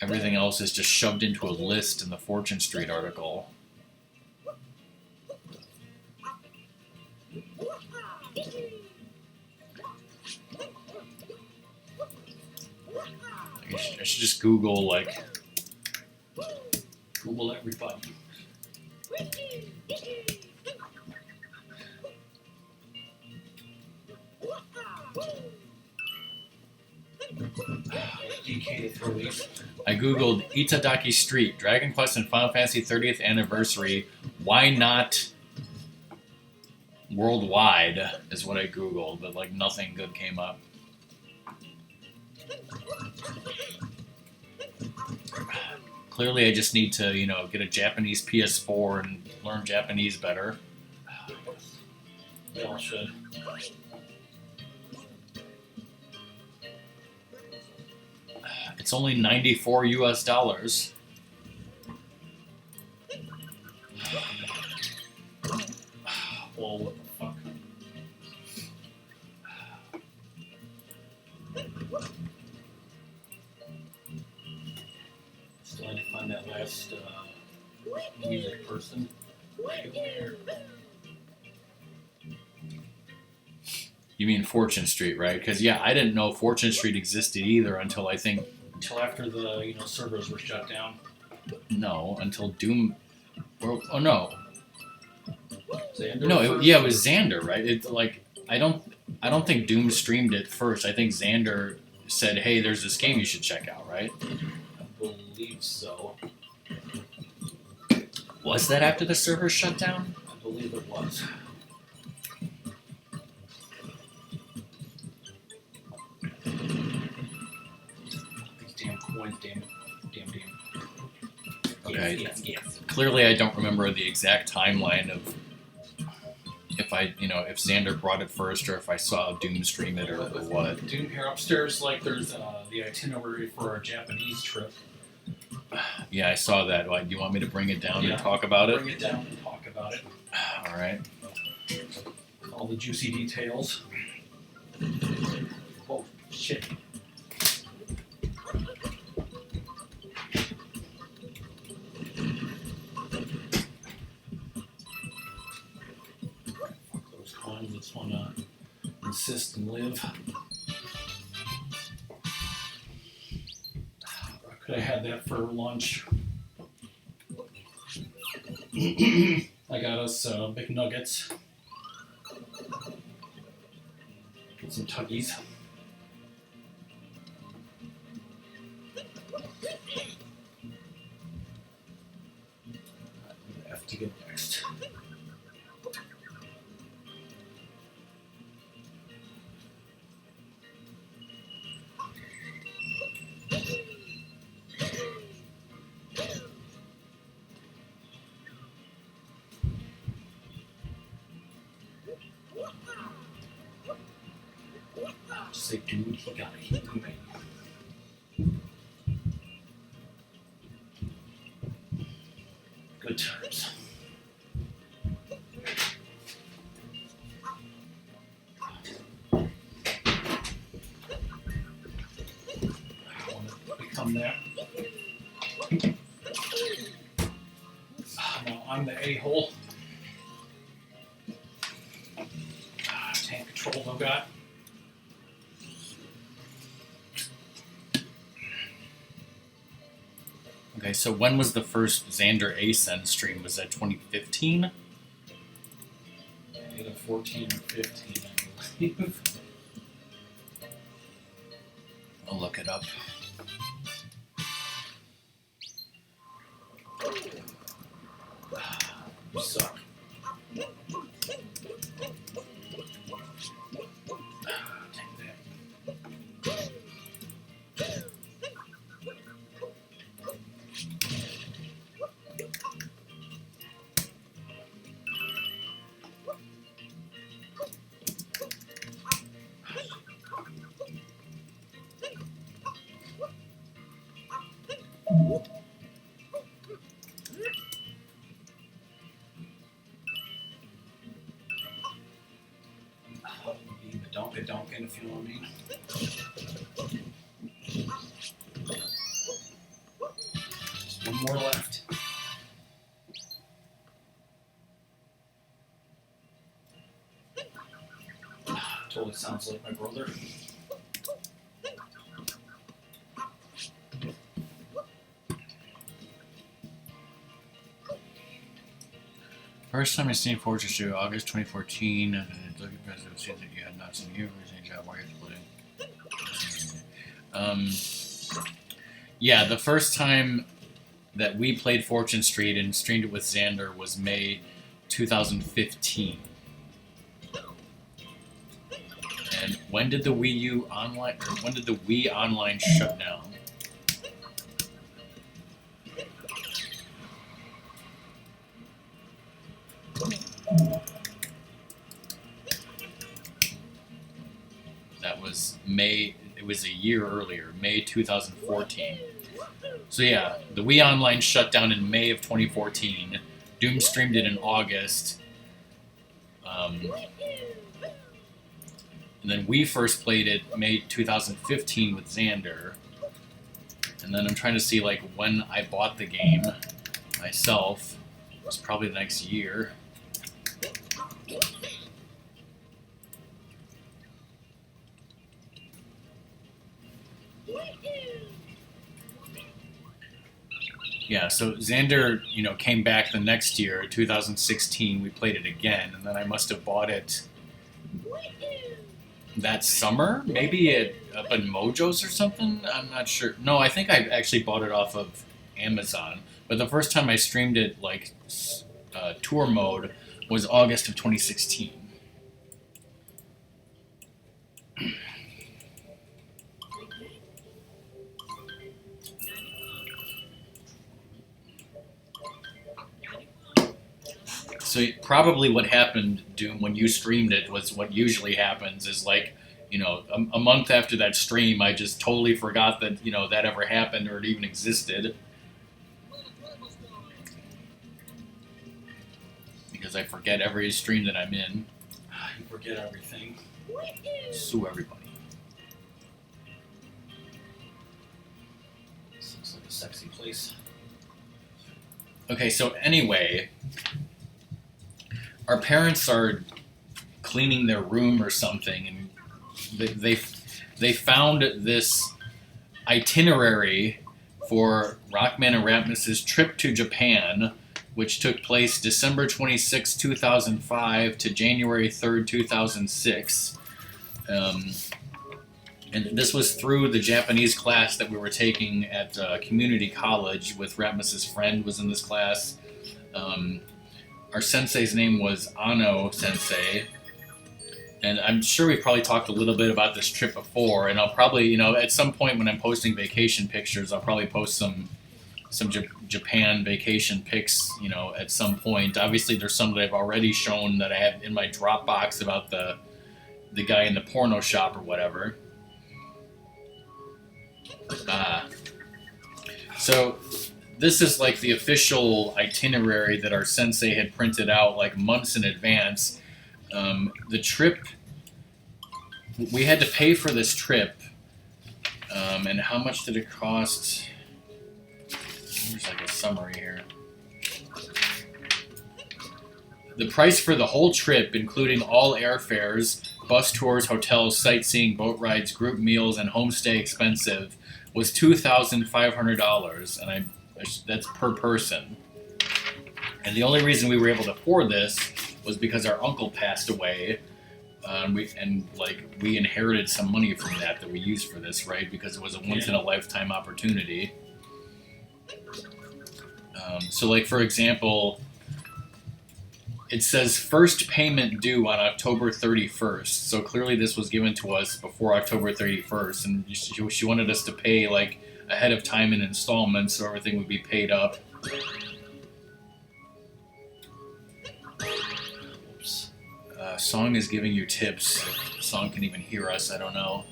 Everything else is just shoved into a list in the Fortune Street article. I should just Google, like... Google everybody. DK release. I googled Itadaki Street, Dragon Quest and Final Fantasy 30th Anniversary. Why not worldwide is what I googled, but like nothing good came up. Clearly I just need to, get a Japanese PS4 and learn Japanese better. They all should. It's only $94 US. Well, what the fuck? Still had to find that last music person. You mean Fortune Street, right? Because yeah, I didn't know Fortune Street existed either until I think after the servers were shut down. No, until Doom. Oh no. Xander No, it was Xander, right? It's like I don't think Doom streamed it first. I think Xander said, "Hey, there's this game you should check out," right? I believe so. Was that after the servers shut down? I believe it was. These damn coins, damn. Okay. Yes. Clearly, I don't remember the exact timeline of if Xander brought it first or if I saw Doom stream it or what. Doom here upstairs, like there's the itinerary for our Japanese trip. Yeah, I saw that. Do you want me to bring it down Yeah. and talk about it? Bring it down and talk about it. All right. All the juicy details. Oh, shit. Fuck those coins. Just want to insist and live. Could have had that for lunch. I got us big nuggets. Get some tuggies. I have to get next. Just say, dude, he got hit me. Good times. I want to become that. No, I'm the a-hole. Tank controls I've got. Okay, so when was the first Xander Ascend stream? Was that 2015? Either 14 or 15, I believe. I'll look it up. You suck. Take that. Donka Donkin, if you know what I mean. Just one more left. Totally sounds like my brother. First time I seen Fortress 2, August 2014, and looking for the scenes that you had not seen here, any job where you're splitting. Yeah, the first time that we played Fortune Street and streamed it with Xander was May 2015. And when did the Wii U online, or when did the Wii Online shut down? That was May, it was a year earlier, May 2014. So yeah, the Wii Online shut down in May of 2014. Doom streamed it in August. And then we first played it May 2015 with Xander. And then I'm trying to see like when I bought the game myself. It was probably the next year. Yeah, so Xander, you know, came back the next year, 2016. We played it again, and then I must have bought it that summer, maybe up in Mojo's or something. I'm not sure. No, I think I actually bought it off of Amazon. But the first time I streamed it, like tour mode, was August of 2016. So probably what happened, Doom, when you streamed it was what usually happens is like, you know, a month after that stream, I just totally forgot that, you know, that ever happened or it even existed. Because I forget every stream that I'm in. You forget everything. Sue everybody. This looks like a sexy place. Okay, so anyway, our parents are cleaning their room or something, and they found this itinerary for RockMan and Ratmus' trip to Japan, which took place December 26, 2005 to January 3rd, 2006. And this was through the Japanese class that we were taking at community college with Ratmus' friend was in this class. Our sensei's name was Ano Sensei. And I'm sure we've probably talked a little bit about this trip before, and I'll probably, you know, at some point when I'm posting vacation pictures, I'll probably post some Japan vacation pics, you know, at some point. Obviously, there's some that I've already shown that I have in my Dropbox about the guy in the porno shop or whatever. So this is like the official itinerary that our sensei had printed out like months in advance. The trip, we had to pay for this trip, and how much did it cost? There's like a summary here. The price for the whole trip, including all airfares, bus tours, hotels, sightseeing, boat rides, group meals, and homestay expensive, was $2,500, and that's per person. And the only reason we were able to afford this was because our uncle passed away, we inherited some money from that we used for this, right? Because it was a once in a lifetime opportunity. So, like for example, it says first payment due on October 31st. So clearly, this was given to us before October 31st, and she wanted us to pay like ahead of time in installments, so everything would be paid up. Song is giving you tips. If the song can even hear us, I don't know.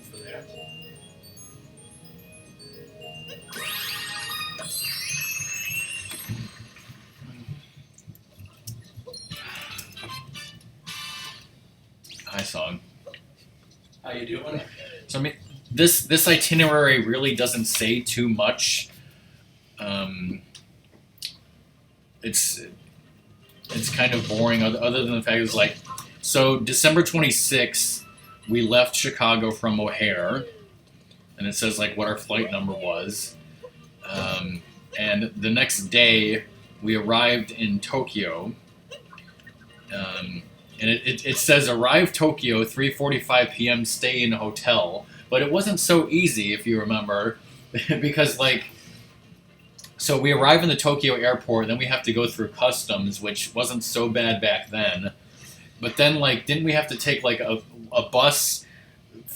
For that. song. How you doing? So I mean, this itinerary really doesn't say too much. It's kind of boring other than the fact it's like, so December 26th, we left Chicago from O'Hare, and it says like what our flight number was. And the next day, we arrived in Tokyo. And it says arrive Tokyo 3:45 p.m. Stay in hotel, but it wasn't so easy if you remember, because like, so we arrive in the Tokyo airport, then we have to go through customs, which wasn't so bad back then. But then like, didn't we have to take like a bus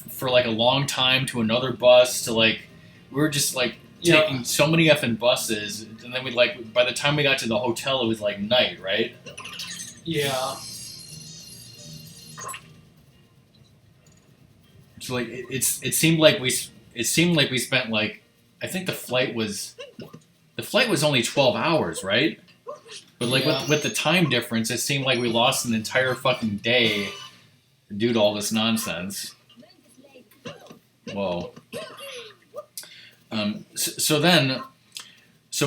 for like a long time to another bus to like, we were just like taking so many effing buses, and then we like, by the time we got to the hotel, it was like night, right? Yeah. So like it seemed like we spent like, I think the flight was only 12 hours, right? But like with the time difference, it seemed like we lost an entire fucking day due to all this nonsense. Whoa. So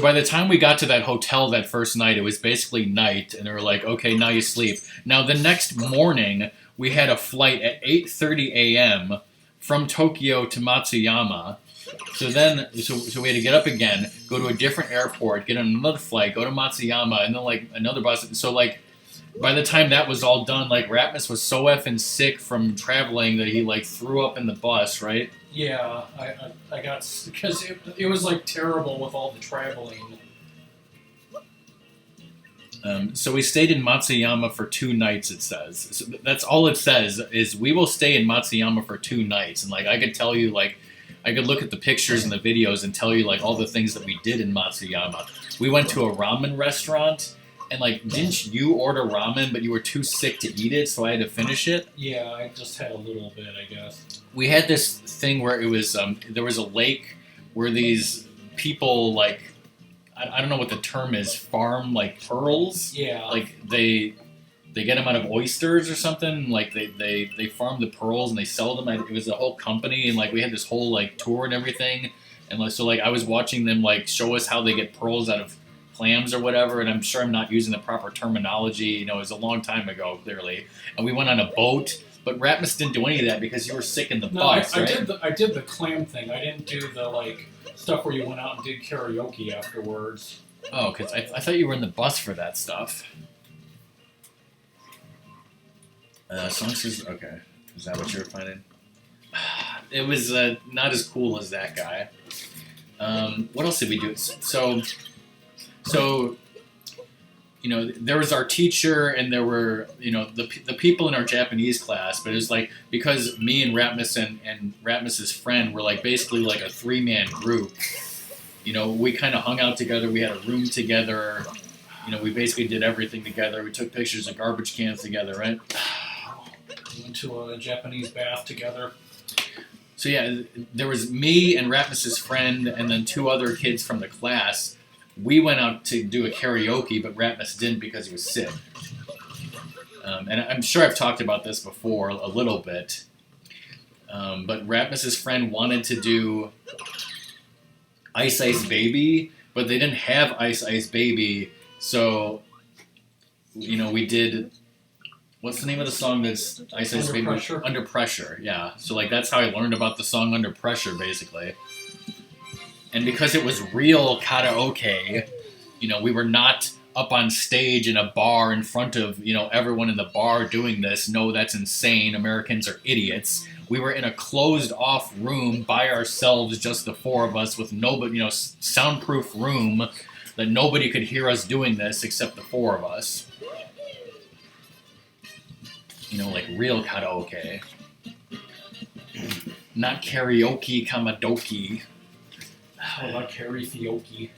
by the time we got to that hotel that first night, it was basically night, and they were like, okay, now you sleep. Now the next morning, we had a flight at 8:30 a.m. from Tokyo to Matsuyama. So we had to get up again, go to a different airport, get on another flight, go to Matsuyama, and then like another bus. So like, by the time that was all done, like Ratmus was so effing sick from traveling that he like threw up in the bus, right? Yeah, I got, because it was like terrible with all the traveling. So we stayed in Matsuyama for 2 nights, it says. So that's all it says, is we will stay in Matsuyama for 2 nights. And like, I could tell you, like, I could look at the pictures and the videos and tell you like all the things that we did in Matsuyama. We went to a ramen restaurant, and like, didn't you order ramen, but you were too sick to eat it, so I had to finish it? Yeah, I just had a little bit, I guess. We had this thing where it was, there was a lake where these people, like, I don't know what the term is, farm like pearls. Yeah. Like they get them out of oysters or something. Like they farm the pearls and they sell them. It was a whole company, and like we had this whole like tour and everything. And like, so like I was watching them like show us how they get pearls out of clams or whatever. And I'm sure I'm not using the proper terminology. You know, it was a long time ago, clearly. And we went on a boat. But Ratmus didn't do any of that because you were sick in the bus, right? I did the clam thing. I didn't do the like stuff where you went out and did karaoke afterwards. Oh, because I thought you were in the bus for that stuff. Songsters, okay. Is that what you were finding? It was not as cool as that guy. What else did we do? So, you know, there was our teacher, and there were, you know, the people in our Japanese class, but it was like, because me and Ratmus and Ratmus's friend were like basically like a 3-man group, you know, we kind of hung out together, we had a room together, you know, we basically did everything together, we took pictures of garbage cans together, right? We went to a Japanese bath together. So yeah, there was me and Ratmus's friend, and then 2 other kids from the class. We went out to do a karaoke, but Ratmus didn't because he was sick. And I'm sure I've talked about this before a little bit. But Ratmus's friend wanted to do Ice Ice Baby, but they didn't have Ice Ice Baby. So, you know, we did... What's the name of the song that's Ice Ice Baby? Pressure. Under Pressure, yeah. So, like, that's how I learned about the song Under Pressure, basically. And because it was real karaoke, you know, we were not up on stage in a bar in front of, you know, everyone in the bar doing this. No, that's insane. Americans are idiots. We were in a closed-off room by ourselves, just the 4 of us, with nobody, you know, soundproof room that nobody could hear us doing this except the 4 of us. You know, like real karaoke. Not karaoke kamadoki. How about karaoke?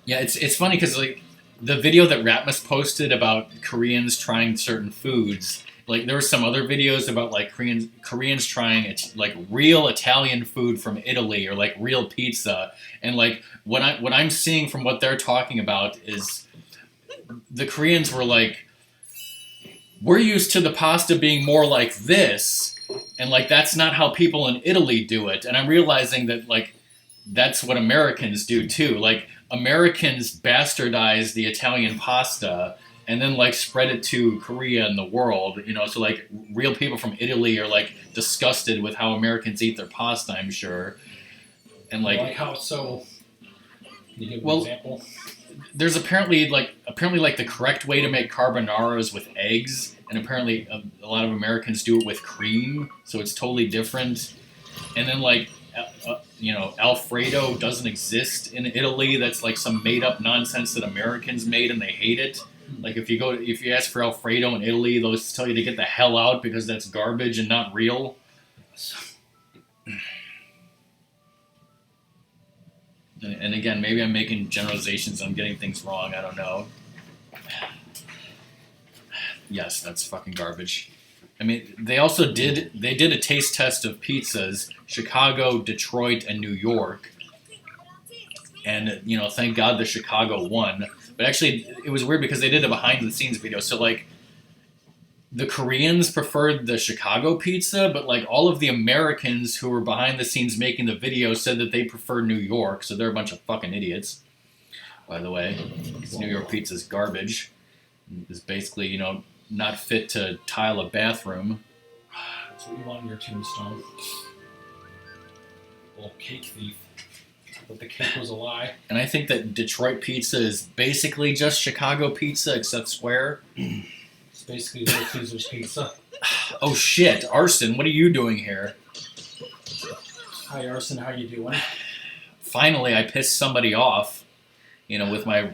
Yeah, it's funny because like the video that Ratmus posted about Koreans trying certain foods, like there were some other videos about like Koreans trying like real Italian food from Italy, or like real pizza, and like what I'm seeing from what they're talking about is the Koreans were like, we're used to the pasta being more like this, and like that's not how people in Italy do it. And I'm realizing that like that's what Americans do too. Like Americans bastardize the Italian pasta and then like spread it to Korea and the world, you know. So like real people from Italy are like disgusted with how Americans eat their pasta, I'm sure. And like how so. Can you give an Well, example? there's apparently the correct way to make carbonara is with eggs, and apparently a lot of Americans do it with cream, so it's totally different. And then like Alfredo doesn't exist in Italy. That's like some made up nonsense that Americans made and they hate it. Like if you ask for Alfredo in Italy, they'll tell you to get the hell out because that's garbage and not real. And again, maybe I'm making generalizations. I'm getting things wrong. I don't know. Yes, that's fucking garbage. I mean, they did a taste test of pizzas, Chicago, Detroit, and New York. And, thank God the Chicago won. But actually, it was weird because they did a behind-the-scenes video. So, like, the Koreans preferred the Chicago pizza, but, like, all of the Americans who were behind the scenes making the video said that they preferred New York. So they're a bunch of fucking idiots, by the way. Because New York pizza's garbage. It's basically, not fit to tile a bathroom. That's what you want in your tombstone. Little cake thief. But the cake was a lie. And I think that Detroit pizza is basically just Chicago pizza except square. It's basically Little Caesar's pizza. Oh shit, Arson, what are you doing here? Hi Arson, how you doing? Finally, I pissed somebody off, with my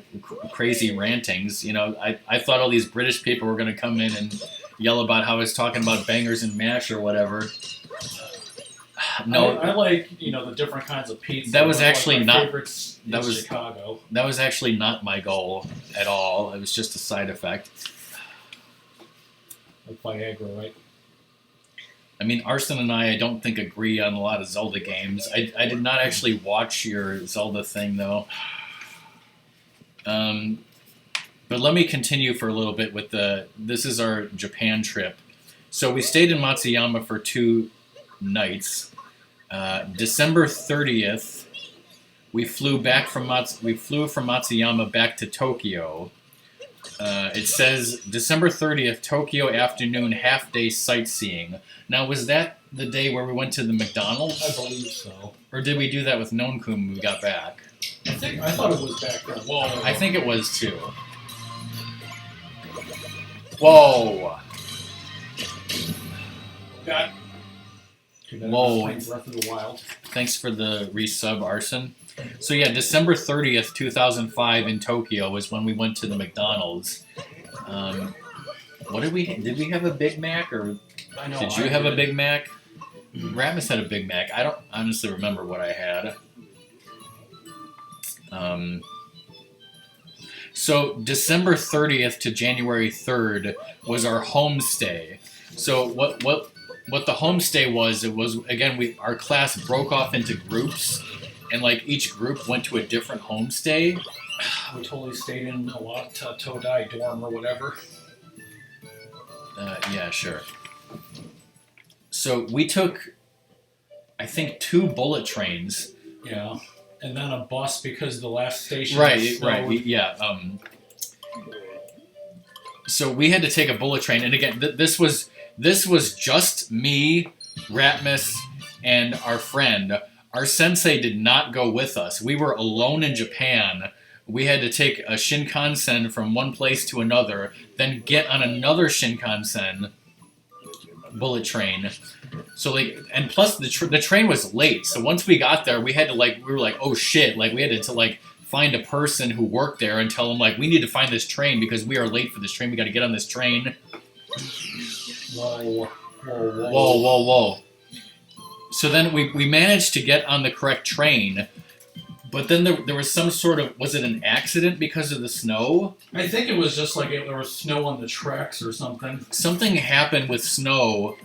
crazy rantings. I thought all these British people were going to come in and yell about how I was talking about bangers and mash or whatever. No, I like the different kinds of pizza. That was actually my not. favorites That in was Chicago. That was actually not my goal at all. It was just a side effect. Like Viagra, right? I mean, Arson and I don't think agree on a lot of Zelda games. I did not actually watch your Zelda thing though. But let me continue for a little bit with this is our Japan trip. So we stayed in Matsuyama for 2 nights. December 30th, we flew from Matsuyama back to Tokyo. It says December 30th, Tokyo afternoon half-day sightseeing. Now, was that the day where we went to the McDonald's? I believe so. Or did we do that with Nonkum when we got back? I thought it was back then. Whoa. I think it was too. Whoa! God. Whoa. Breath of the Wild. Thanks for the resub, Arson. So yeah, December 30th, 2005 in Tokyo was when we went to the McDonald's. What did we have a Big Mac or I know, did you have a Big Mac? Ratmus had a Big Mac. I don't honestly remember what I had. So December 30th to January 3rd was our homestay. So what the homestay was, it was, again, our class broke off into groups, and like each group went to a different homestay. We totally stayed in a lot Todai dorm or whatever. Yeah, sure. So we took, I think, 2 bullet trains. Yeah, and then a bus because the last station. Right. Yeah. So we had to take a bullet train, and again, this was just me, Ratmus, and our friend. Our sensei did not go with us. We were alone in Japan. We had to take a Shinkansen from one place to another, then get on another Shinkansen bullet train. So and plus the train was late. So once we got there, we were like, oh shit! Like we had to find a person who worked there and tell them we need to find this train because we are late for this train. We got to get on this train. Whoa. So then we managed to get on the correct train, but then there was some sort of, was it an accident because of the snow? I think it was just there was snow on the tracks or something. Something happened with snow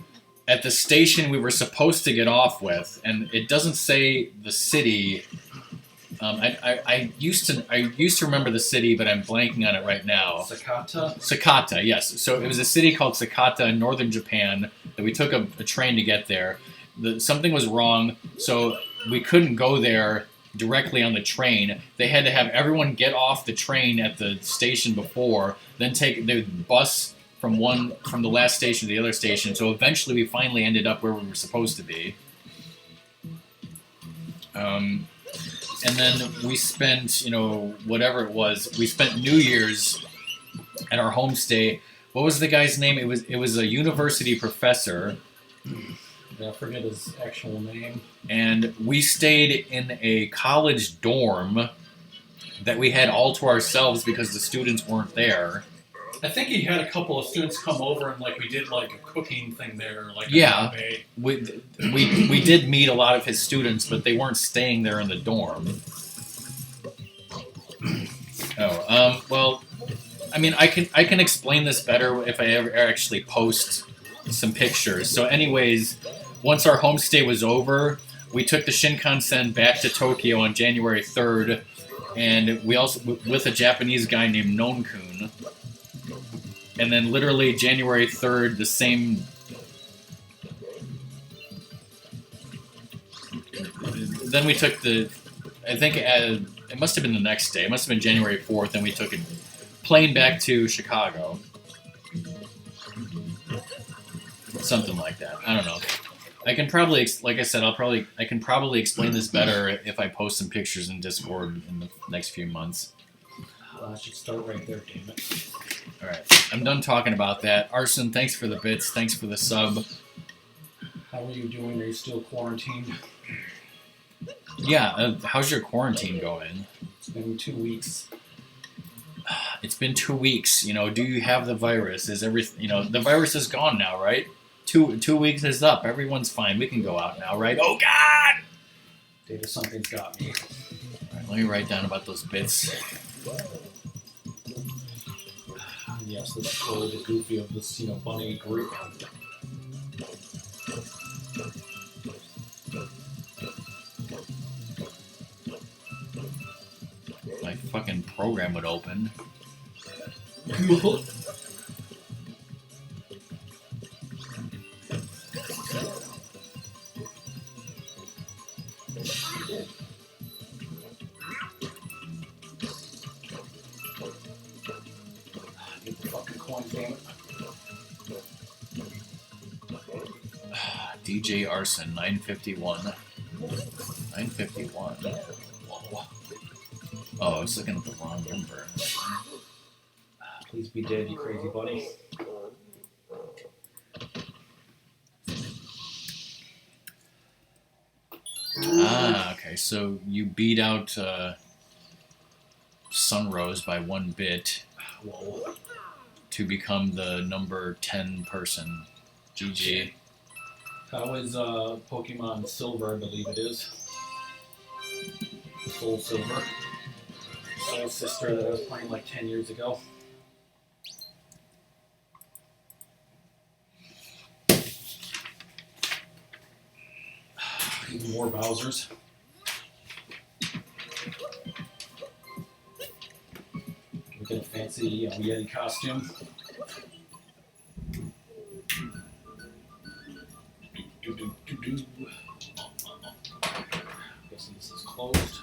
at the station we were supposed to get off with, and it doesn't say the city I used to remember the city, but I'm blanking on it right now. Sakata? Sakata, yes. So it was a city called Sakata in northern Japan that we took a train to get there. Something was wrong, so we couldn't go there directly on the train. They had to have everyone get off the train at the station before, then take the bus from the last station to the other station. So eventually we finally ended up where we were supposed to be. And then we spent, whatever it was, we spent New Year's at our homestay. What was the guy's name? It was a university professor. I forget his actual name. And we stayed in a college dorm that we had all to ourselves because the students weren't there. I think he had a couple of students come over and we did a cooking thing there, yeah. We did meet a lot of his students, but they weren't staying there in the dorm. Well, I mean, I can explain this better if I ever actually post some pictures. So, anyways, once our homestay was over, we took the Shinkansen back to Tokyo on January 3rd, and we also with a Japanese guy named Nonkun. And then literally January 3rd, the same... Then we took I think it must have been the next day. It must have been January 4th, and we took a plane back to Chicago. Something like that. I don't know. I can probably, like I said, I can probably explain this better if I post some pictures in Discord in the next few months. Well, I should start right there, damn it. Alright, I'm done talking about that. Arson, thanks for the bits. Thanks for the sub. How are you doing? Are you still quarantined? Yeah, how's your quarantine going? It's been 2 weeks. It's been 2 weeks. Do you have the virus? Is everything? The virus is gone now, right? 2 weeks is up. Everyone's fine. We can go out now, right? Oh God! Data, something's got me. Alright, let me write down about those bits. Yes, this is totally the goofy of this, bunny group. My fucking program would open. DJ Arson, 951. 951. Whoa. Oh, I was looking at the wrong number. Please be dead, you crazy bunny. Okay, so you beat out Sunrose by 1 bit. Whoa. To become the number 10 person. GG. How is Pokemon Silver, I believe it is? Soul Silver. Soul Sister that I was playing 10 years ago. Even more Bowsers. We get a fancy Yeti costume. Guessing this is closed.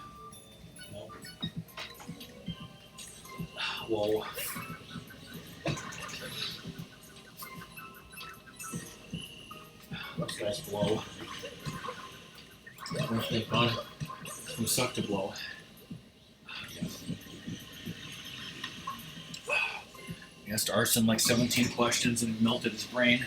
No. Whoa. Those guys blow. Birthday fun. You suck to blow. He asked Arson 17 questions and melted his brain.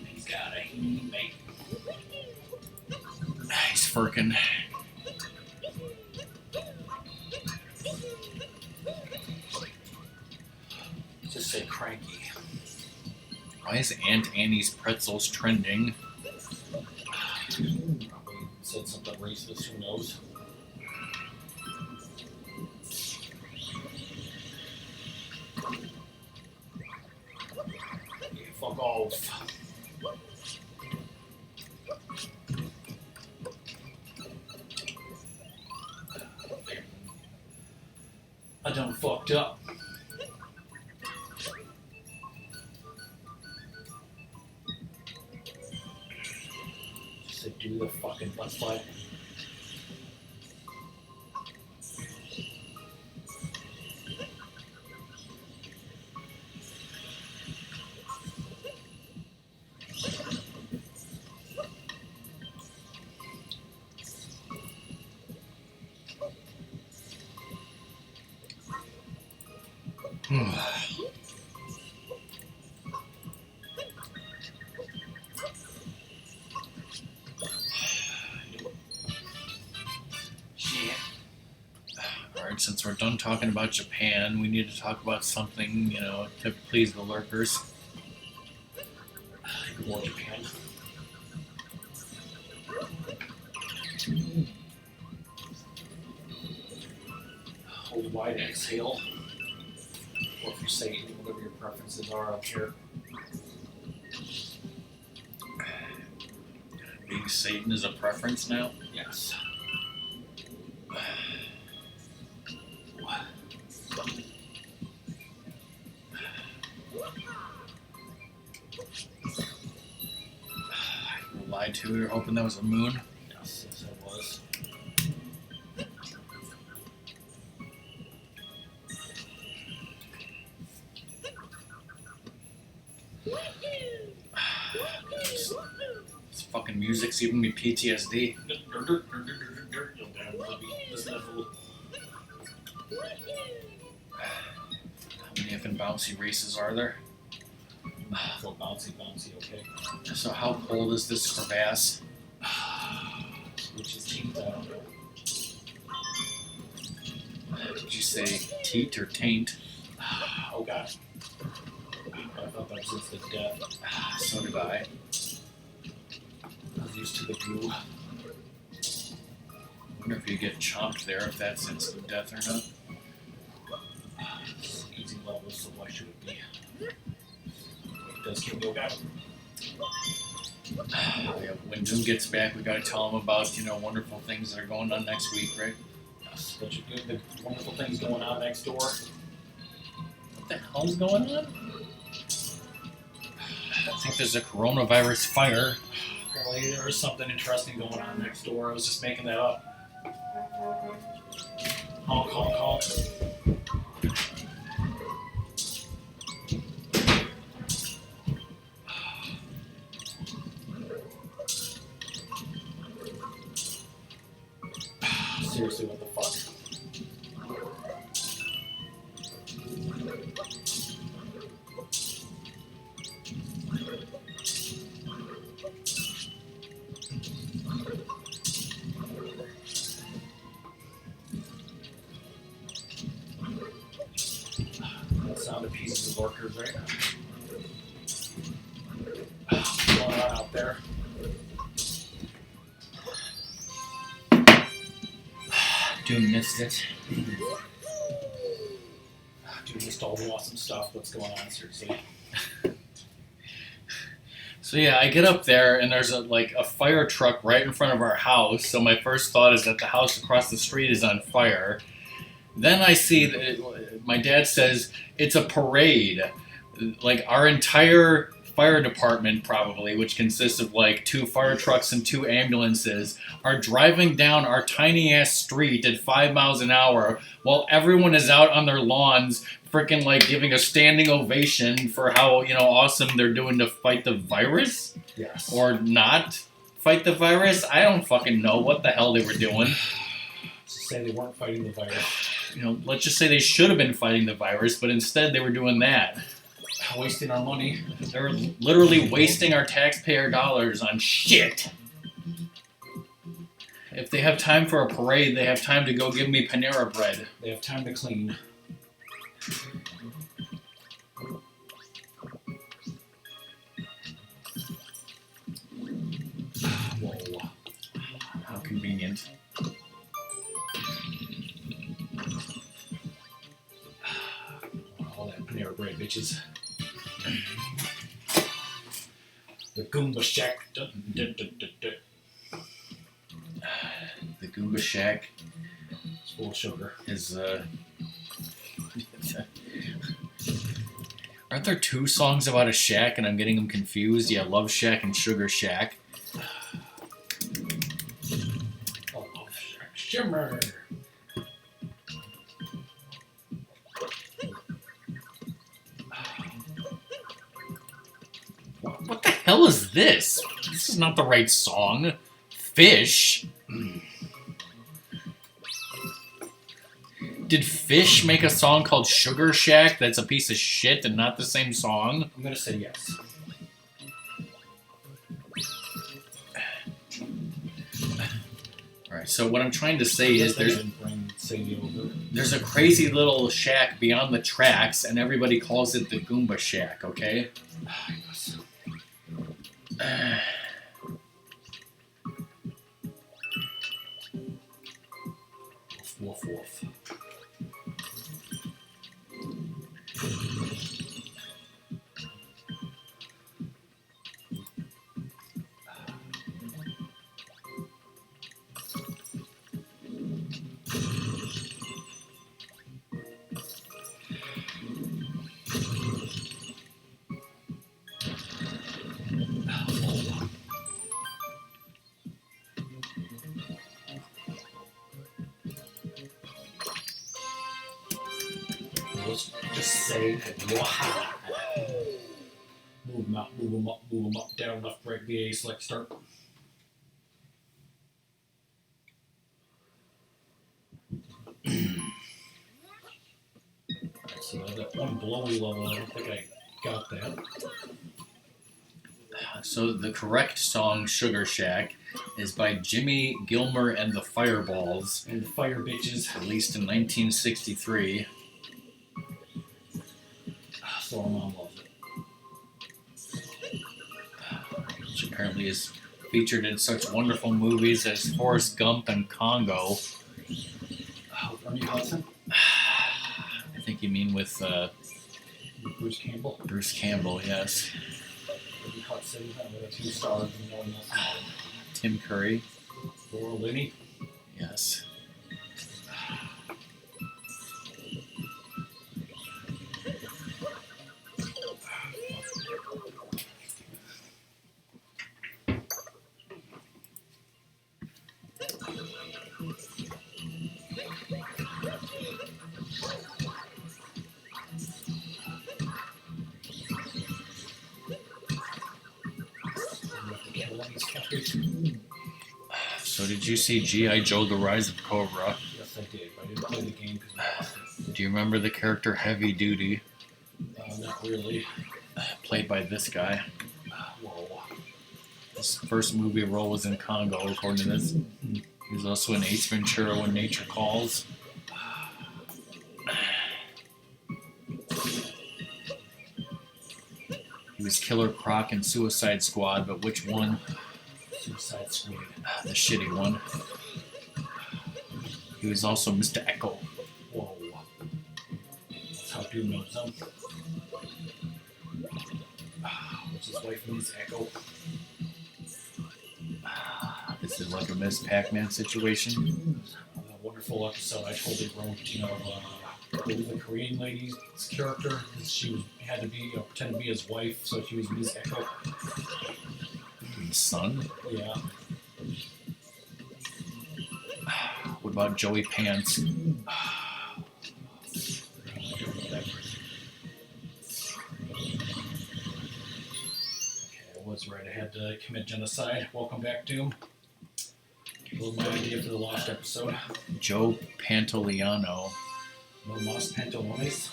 He's got a mate. He's furkin'. Just say cranky. Why is Aunt Annie's pretzels trending? Probably said something racist, who knows? fucked up. Just say, do the fucking butt slide. Alright, since we're done talking about Japan, we need to talk about something, to please the lurkers. More Japan. Hold wide, exhale. Or if you say whatever your preferences are up here. Being Satan is a preference now? Yes. I lied to you, hoping that was a moon. Yes, it was. This fucking music's giving me PTSD. How many effing bouncy races are there? So bouncy, okay. So how cold is this crevasse? Which is teeth, I don't know. Did you say teat or taint? Oh god. I thought that was instant death. So did I. I was used to the goo. I wonder if you get chomped there, if that's instant death or not. It's easy levels, so why should it be? It does kill me, oh god. Yeah, when Doom gets back, we gotta tell him about, wonderful things that are going on next week, right? Yes, bunch of good, wonderful things going on next door. What the hell's going on? I think there's a coronavirus fire. Apparently there is something interesting going on next door. I was just making that up. Honk, honk, honk. Seriously, what the fuck? That sound of pieces of lurkers right now. What's going on out there? Doom missed it. Dude, missed all the awesome stuff. What's going on, seriously? So yeah, I get up there and there's a fire truck right in front of our house. So my first thought is that the house across the street is on fire. Then I see that my dad says it's a parade. Like our entire fire department probably, which consists of 2 fire trucks and 2 ambulances, are driving down our tiny ass street at 5 miles an hour while everyone is out on their lawns freaking giving a standing ovation for how, awesome they're doing to fight the virus? Yes. Or not fight the virus? I don't fucking know what the hell they were doing. Say they weren't fighting the virus. Let's just say they should have been fighting the virus, but instead they were doing that. Wasting our money. They're literally wasting our taxpayer dollars on shit. If they have time for a parade, they have time to go give me Panera bread. They have time to clean. Whoa. How convenient. All that Panera bread, bitches. The Goomba Shack. The Goomba Shack It's full of sugar. is Aren't there 2 songs about a shack and I'm getting them confused? Yeah, Love Shack and Sugar Shack. Oh, Love Shack. Shimmer. What the hell is this? This is not the right song. Fish? Did Fish make a song called Sugar Shack that's a piece of shit and not the same song? I'm gonna say yes. Alright, so what I'm trying to say is They didn't bring Sadie over. there's a crazy little shack beyond the tracks and everybody calls it the Goomba Shack, okay? Yes. Woof, woof. Let's just say wow. Move them up, move them up, down, left, right, VA, select, start. So that one blowy level, I don't think I got that. So the correct song, Sugar Shack, is by Jimmy Gilmer and the Fireballs, And the fire bitches. released in 1963. So our mom loves it. Which apparently is featured in such wonderful movies as Forrest Gump and Congo. Ernie Hudson, I think you mean with Bruce Campbell. Bruce Campbell, yes. Ernie Hudson, with 2 stars and no one else. Tim Curry, Laura Linney. yes. So did you see G.I. Joe: The Rise of Cobra? Yes, I did. I didn't play the game because I lost it. Do you remember the character Heavy Duty, Not really. played by this guy? Whoa. His first movie role was in Congo, according to this. He was also in Ace Ventura: When Nature Calls. He was Killer Croc in Suicide Squad, but which one? Suicide Squad. The shitty one. He was also Mr. Echo. Whoa. That's how Doom knows him. What's his wife means Echo? This is like a Miss Pac-Man situation. Wonderful episode. I totally wrote, I believe the Korean lady's character. She had to be, pretend to be his wife, so she was Ms. Echo. Son? Yeah. What about Joey Pants? I was right. I had to commit genocide. Welcome back, Doom. A little my idea for the last episode. Joe Pantoliano. No Los Pantalones.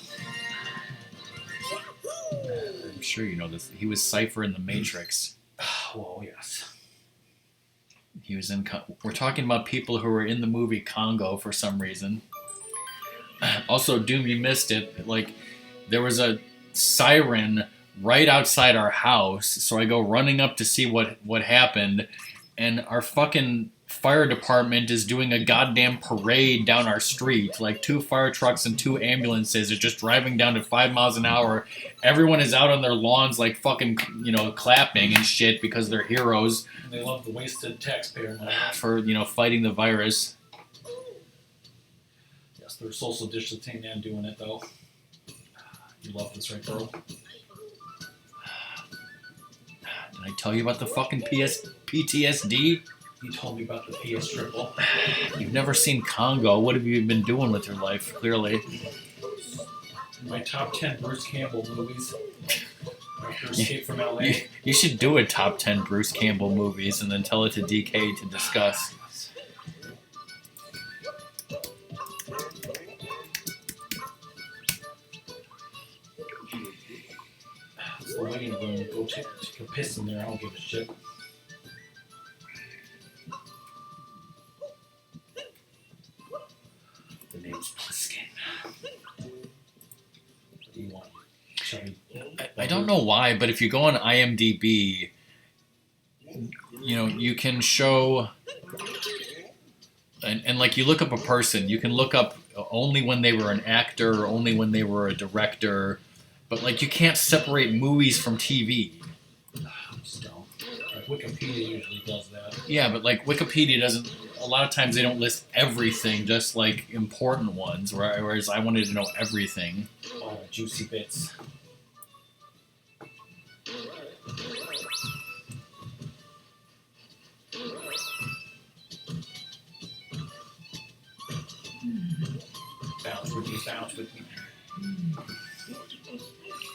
I'm sure you know this. He was Cypher in The Matrix. Well, yes. He was in. We're talking about people who were in the movie Congo for some reason. Also, Doom, you missed it. Like, there was a siren right outside our house, so I go running up to see what happened, and our fucking fire department is doing a goddamn parade down our street. Like 2 fire trucks and 2 ambulances are just driving down at 5 miles an hour. Everyone is out on their lawns like fucking, clapping and shit because they're heroes. And they love the wasted taxpayer money. For, fighting the virus. Yes, they're social distancing and doing it, though. You love this, right, bro? Did I tell you about the fucking PTSD? You told me about the PS Triple. You've never seen Congo. What have you been doing with your life, clearly? My top 10 Bruce Campbell movies. After Escape from LA. You should do a top 10 Bruce Campbell movies and then tell it to DK to discuss. It's the waiting room. Go take a piss in there. I don't give a shit. The name's Pliskin. What do you want? I don't know why, but if you go on IMDb, you know, you can show, and like you look up a person, you can look up only when they were an actor, or only when they were a director, but like you can't separate movies from TV. Still, like Wikipedia usually does that. Yeah, but like Wikipedia doesn't, a lot of times they don't list everything, just like important ones, whereas I wanted to know everything. All the juicy bits. Bounce with me, bounce with me.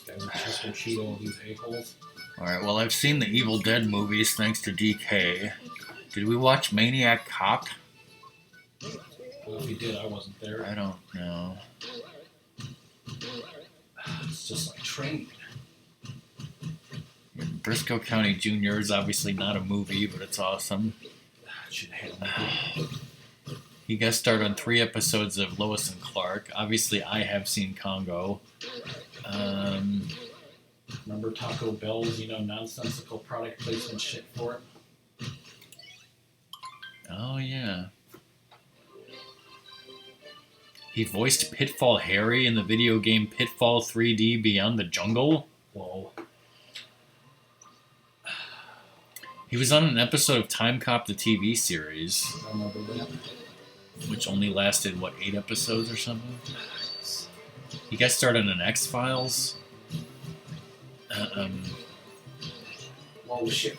Guys are Chester Cheeto, these a-holes. Alright, well I've seen the Evil Dead movies thanks to DK. Did we watch Maniac Cop? Well, if you did, I wasn't there. I don't know. It's just like training. Briscoe County Jr. is obviously not a movie, but it's awesome. It should have a movie. He guest starred on 3 episodes of Lois and Clark. Obviously, I have seen Congo. Remember Taco Bell's, nonsensical product placement shit for it? Oh, yeah. He voiced Pitfall Harry in the video game Pitfall 3D Beyond the Jungle. Whoa. He was on an episode of Time Cop, the TV series, I remember that. which only lasted, 8 episodes or something? He guest starred on an X-Files. Whoa, shit.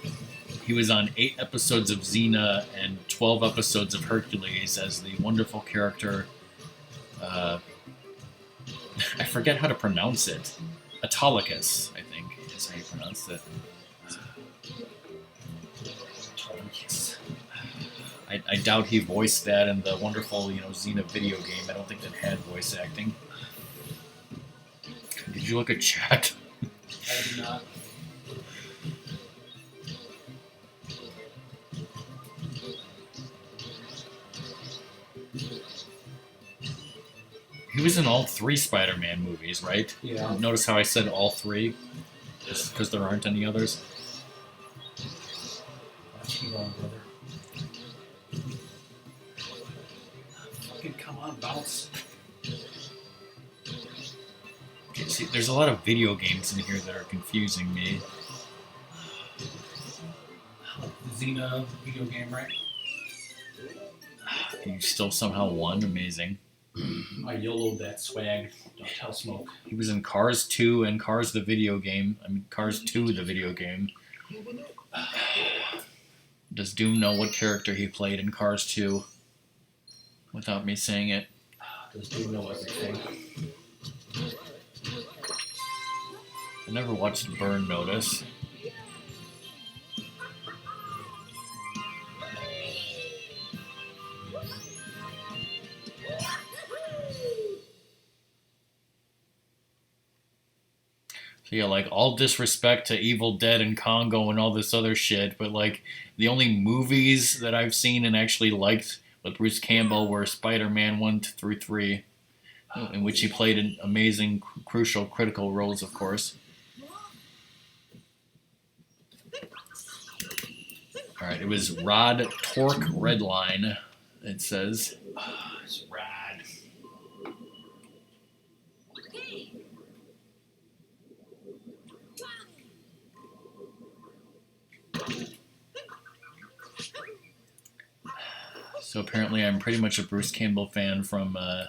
He was on 8 episodes of Xena and 12 episodes of Hercules as the wonderful character. I forget how to pronounce it. Autolycus, I think, is how you pronounce it. I doubt he voiced that in the wonderful, Xena video game. I don't think that had voice acting. Did you look at chat? I did not. He was in all 3 Spider-Man movies, right? Yeah. Notice how I said all 3? Just because there aren't any others? Keep on, brother. Fucking come on, bounce. Okay, see, there's a lot of video games in here that are confusing me. Xena video game, right? You still somehow won? Amazing. I YOLO'd that swag. Don't tell Smoke. He was in Cars 2 and Cars the video game. I mean, Cars 2 the video game. Does Doom know what character he played in Cars 2? Without me saying it. Does Doom know everything? I never watched Burn Notice. So yeah, like, all disrespect to Evil Dead and Congo and all this other shit, but like, the only movies that I've seen and actually liked with Bruce Campbell were Spider-Man 1 through 3, in which he played an amazing, crucial, critical roles, of course. Alright, it was Rod Torque Redline, it says. It's rad. So apparently I'm pretty much a Bruce Campbell fan from, I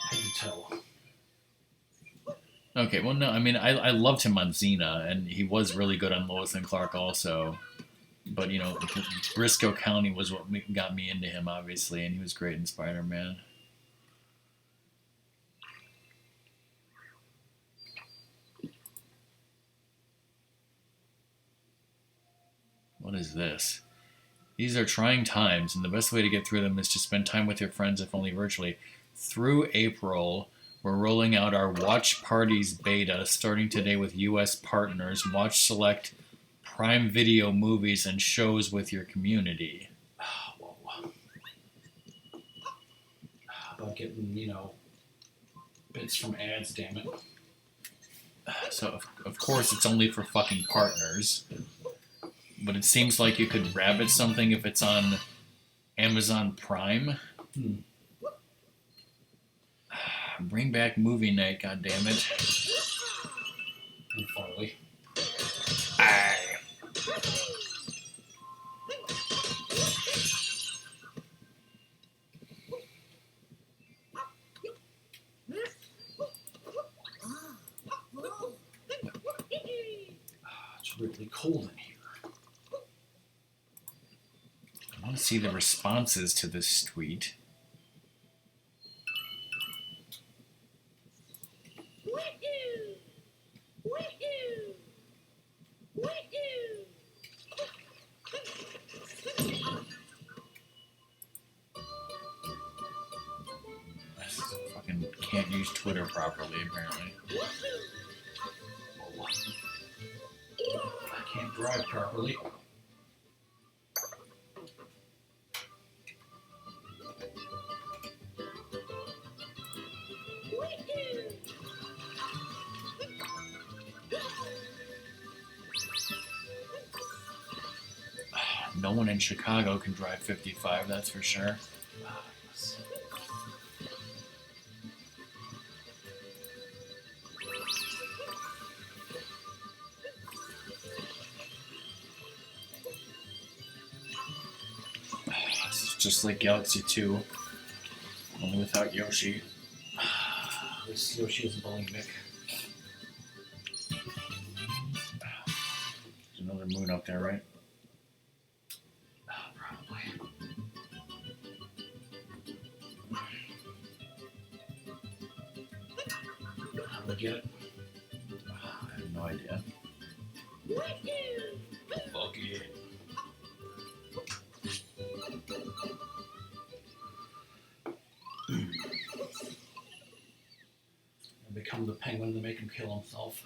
can tell. Okay, well, no, I mean, I loved him on Xena, and he was really good on Lois and Clark also. But, you know, Briscoe County was what got me into him, obviously, and he was great in Spider-Man. What is this? These are trying times, and the best way to get through them is to spend time with your friends, if only virtually. Through April, we're rolling out our Watch Parties beta, starting today with U.S. partners. Watch select Prime Video movies and shows with your community. Whoa. About getting, you know, bits from ads, damn it. So, of course, it's only for fucking partners. But it seems like you could rabbit something if it's on Amazon Prime. Bring back movie night, goddammit. And Farley. Aye. It's really cold in here. I want to see the responses to this tweet. Fucking can't use Twitter properly, apparently. I can't drive properly. No one in Chicago can drive 55, that's for sure. It's just like Galaxy 2, only without Yoshi. At least Yoshi isn't bullying Mick. There's another moon up there, right? Probably. How do I get it? I have no idea. Fuck it. And become the penguin to make him kill himself.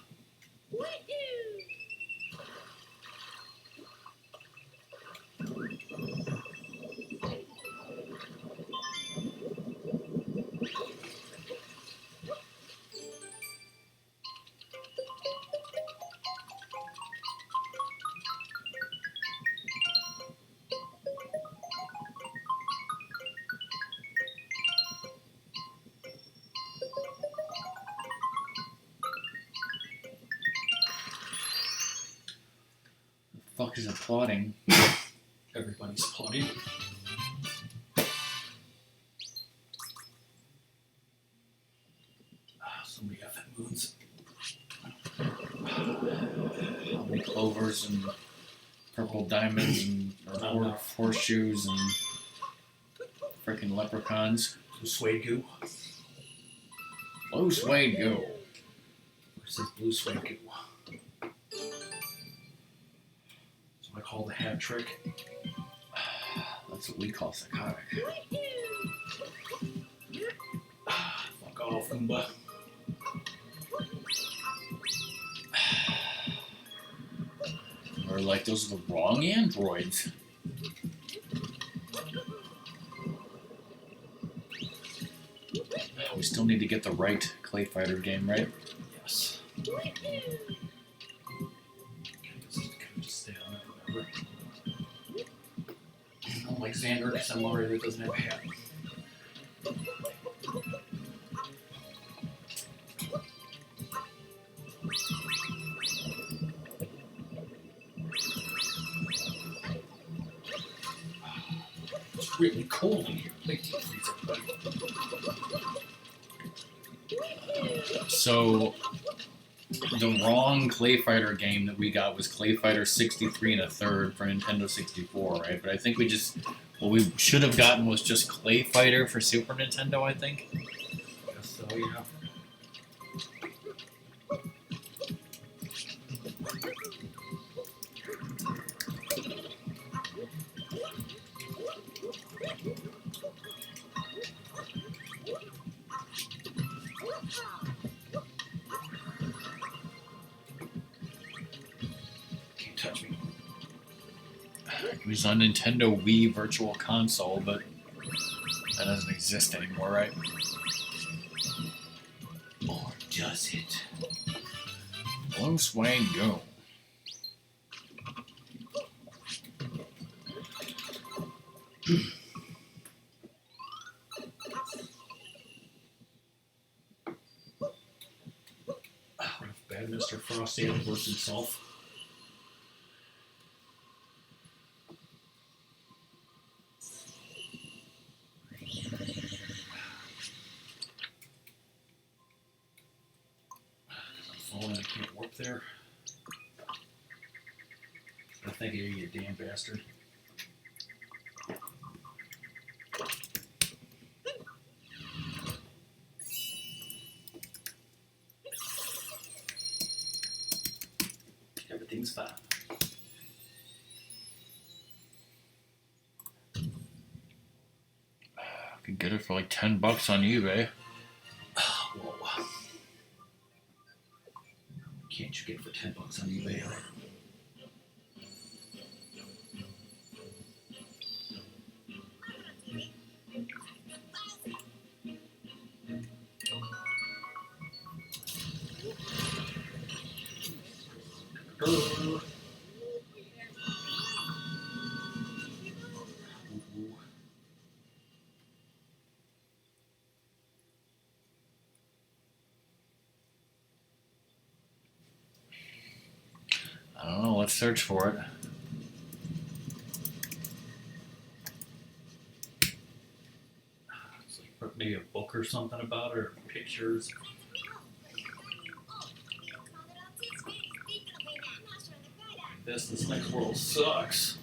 The fuck is applauding? Everybody's applauding. So many effing moons. How many clovers and purple diamonds and horseshoes and freaking leprechauns? Some suede goo. Blue suede goo. Where's this blue suede goo? That's what I call the hat trick. That's what we call psychotic. Fuck off, Goomba. Or like those are the wrong androids. We still need to get the right Clay Fighter game, right? Yes. Can I just stay on that forever? Unlike Xander, because I'm worried it doesn't have a hat. It's really cold in here. Please freeze everybody. So the wrong Clay Fighter game that we got was Clay Fighter 63 and a third for Nintendo 64, right? But I think what we should have gotten was just Clay Fighter for Super Nintendo, I think. Guess so, yeah. Can't touch me. It was on Nintendo Wii Virtual Console, but that doesn't exist anymore, right? Or does it? Blow swag go. What if bad Mr. Frosty had worked himself? I'm falling, I can't warp there. I think of you damn bastard. Everything's fine. I could get it for like $10 on eBay. Whoa. Can't you get it for $10 on eBay? Ooh. I don't know, let's search for it. It's like maybe a book or something about it, or pictures. This next world sucks.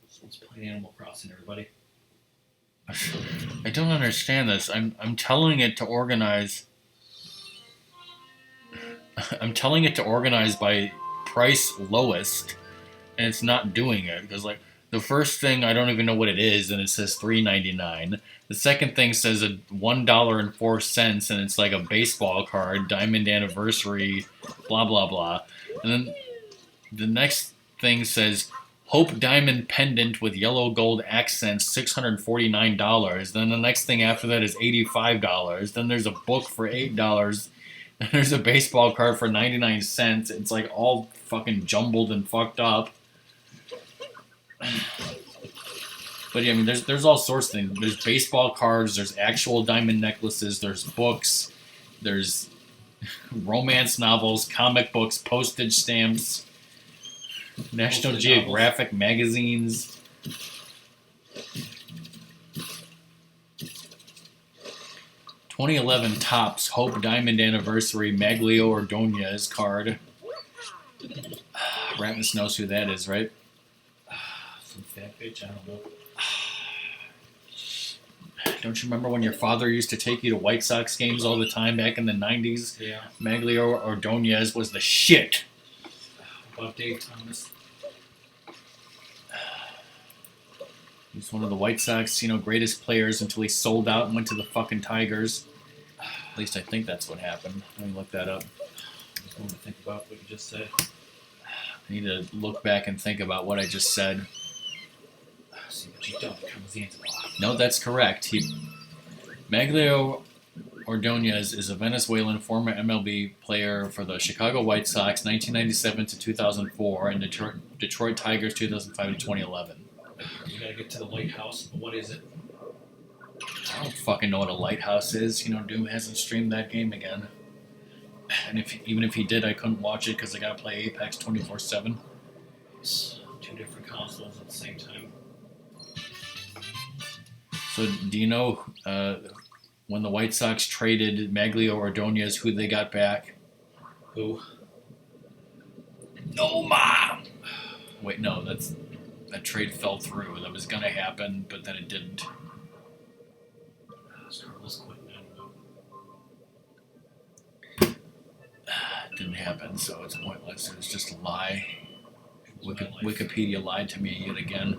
So let's play Animal Crossing, everybody. I don't understand this. I'm telling it to organize. I'm telling it to organize by price lowest, and it's not doing it because like the first thing I don't even know what it is, and it says $3.99. The second thing says a $1.04, and it's like a baseball card, Diamond Anniversary, blah blah blah, and then the next thing says Hope Diamond Pendant with yellow gold accents, $649. Then the next thing after that is $85. Then there's a book for $8. Then there's a baseball card for 99 cents. It's like all fucking jumbled and fucked up. But yeah, I mean, there's all sorts of things. There's baseball cards, there's actual diamond necklaces, there's books, there's romance novels, comic books, postage stamps, National Geographic magazines. "2011 Topps Hope Diamond Anniversary Maglio Ordonez card." Ratmus knows who that is, right? Some fat bitch, I don't know. Don't you remember when your father used to take you to White Sox games all the time back in the 90s? Yeah. Maglio Ordonez was the shit. About Dave Thomas. He's one of the White Sox, greatest players until he sold out and went to the fucking Tigers. At least I think that's what happened. Let me look that up. I was going to think about what you just said. I need to look back and think about what I just said. See what you don't become the answer. No, that's correct. Maglio Ordonez is a Venezuelan former MLB player for the Chicago White Sox 1997 to 2004 and Detroit Tigers 2005 to 2011. You gotta get to the lighthouse, but what is it? I don't fucking know what a lighthouse is. Doom hasn't streamed that game again. And even if he did, I couldn't watch it because I gotta play Apex 24/7. It's two different consoles at the same time. So do you know when the White Sox traded Maglio Ordonez, who they got back? Who? No, Mom! Wait, no, that trade fell through. That was going to happen, but then it didn't. Carlos Quinton. It didn't happen, so it's pointless. It was just a lie. Wikipedia lied to me yet again.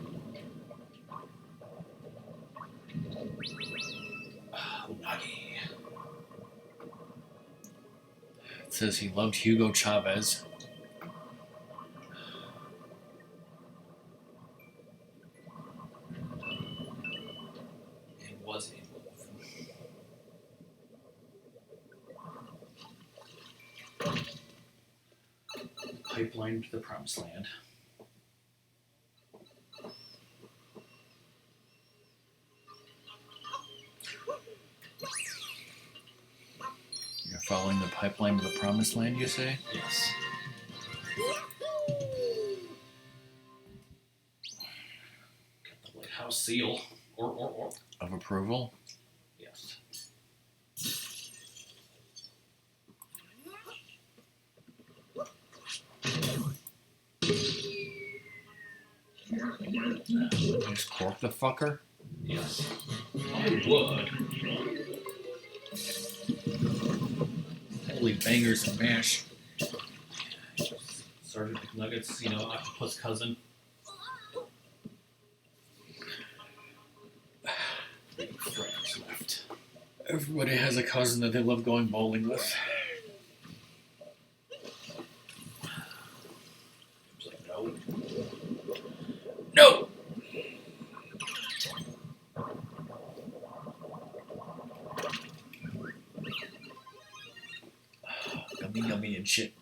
Unagi. It says he loved Hugo Chavez. And was in love with him. Pipeline to the promised land. You're following the pipeline to the promised land, you say? Yes. Got the lighthouse seal. Or. Of approval? Yes. Just cork the fucker? Yes. I would. Holy bangers and mash. Sergeant McNuggets, octopus cousin. Friends left. Everybody has a cousin that they love going bowling with. It's like, no. No! Yummy, yummy and shit.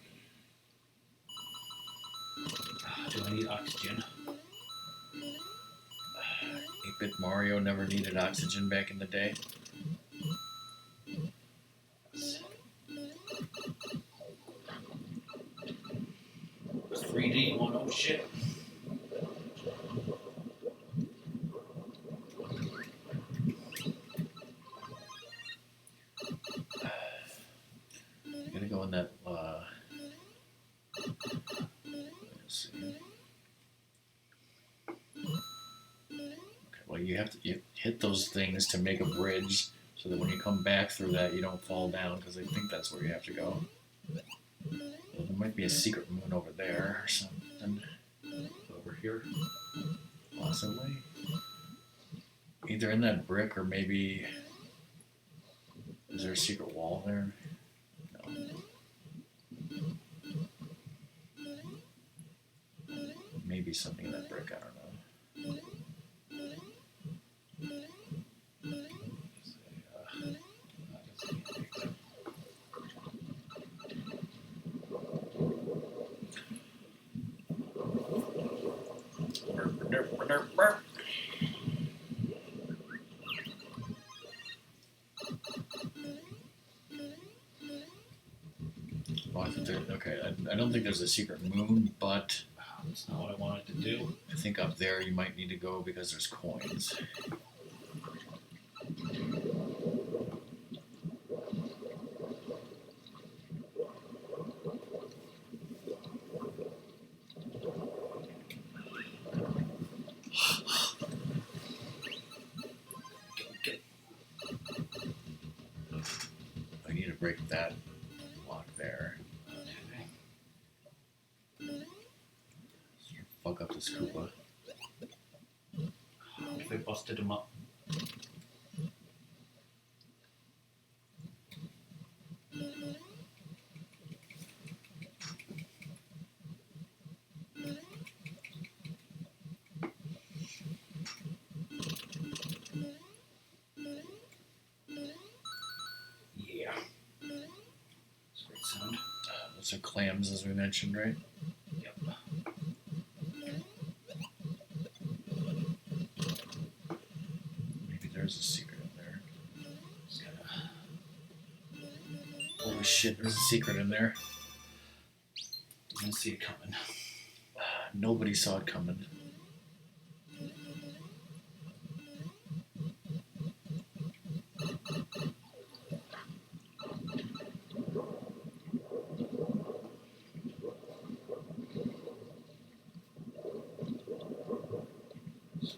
Do I need oxygen? 8-bit Mario never needed oxygen back in the day. 3D one, oh shit. Gotta go in that, let's see. Okay, well, you have to hit those things to make a bridge so that when you come back through that, you don't fall down, because I think that's where you have to go. Well, there might be a secret moon over there or something. Over here. Possibly. Either in that brick or maybe. Is there a secret wall there? No. Maybe something in that brick, I don't know. Well, I don't think there's a secret moon, but That's not what I wanted to do. I think up there you might need to go because there's coins. I need to break that lock there. Fuck up this Koopa. If they busted him up. Yeah. That's a great sound. Those are clams, as we mentioned, right? Yep. Maybe there's a secret in there. Just gotta... Holy shit, there's a secret in there. Didn't see it coming. Nobody saw it coming.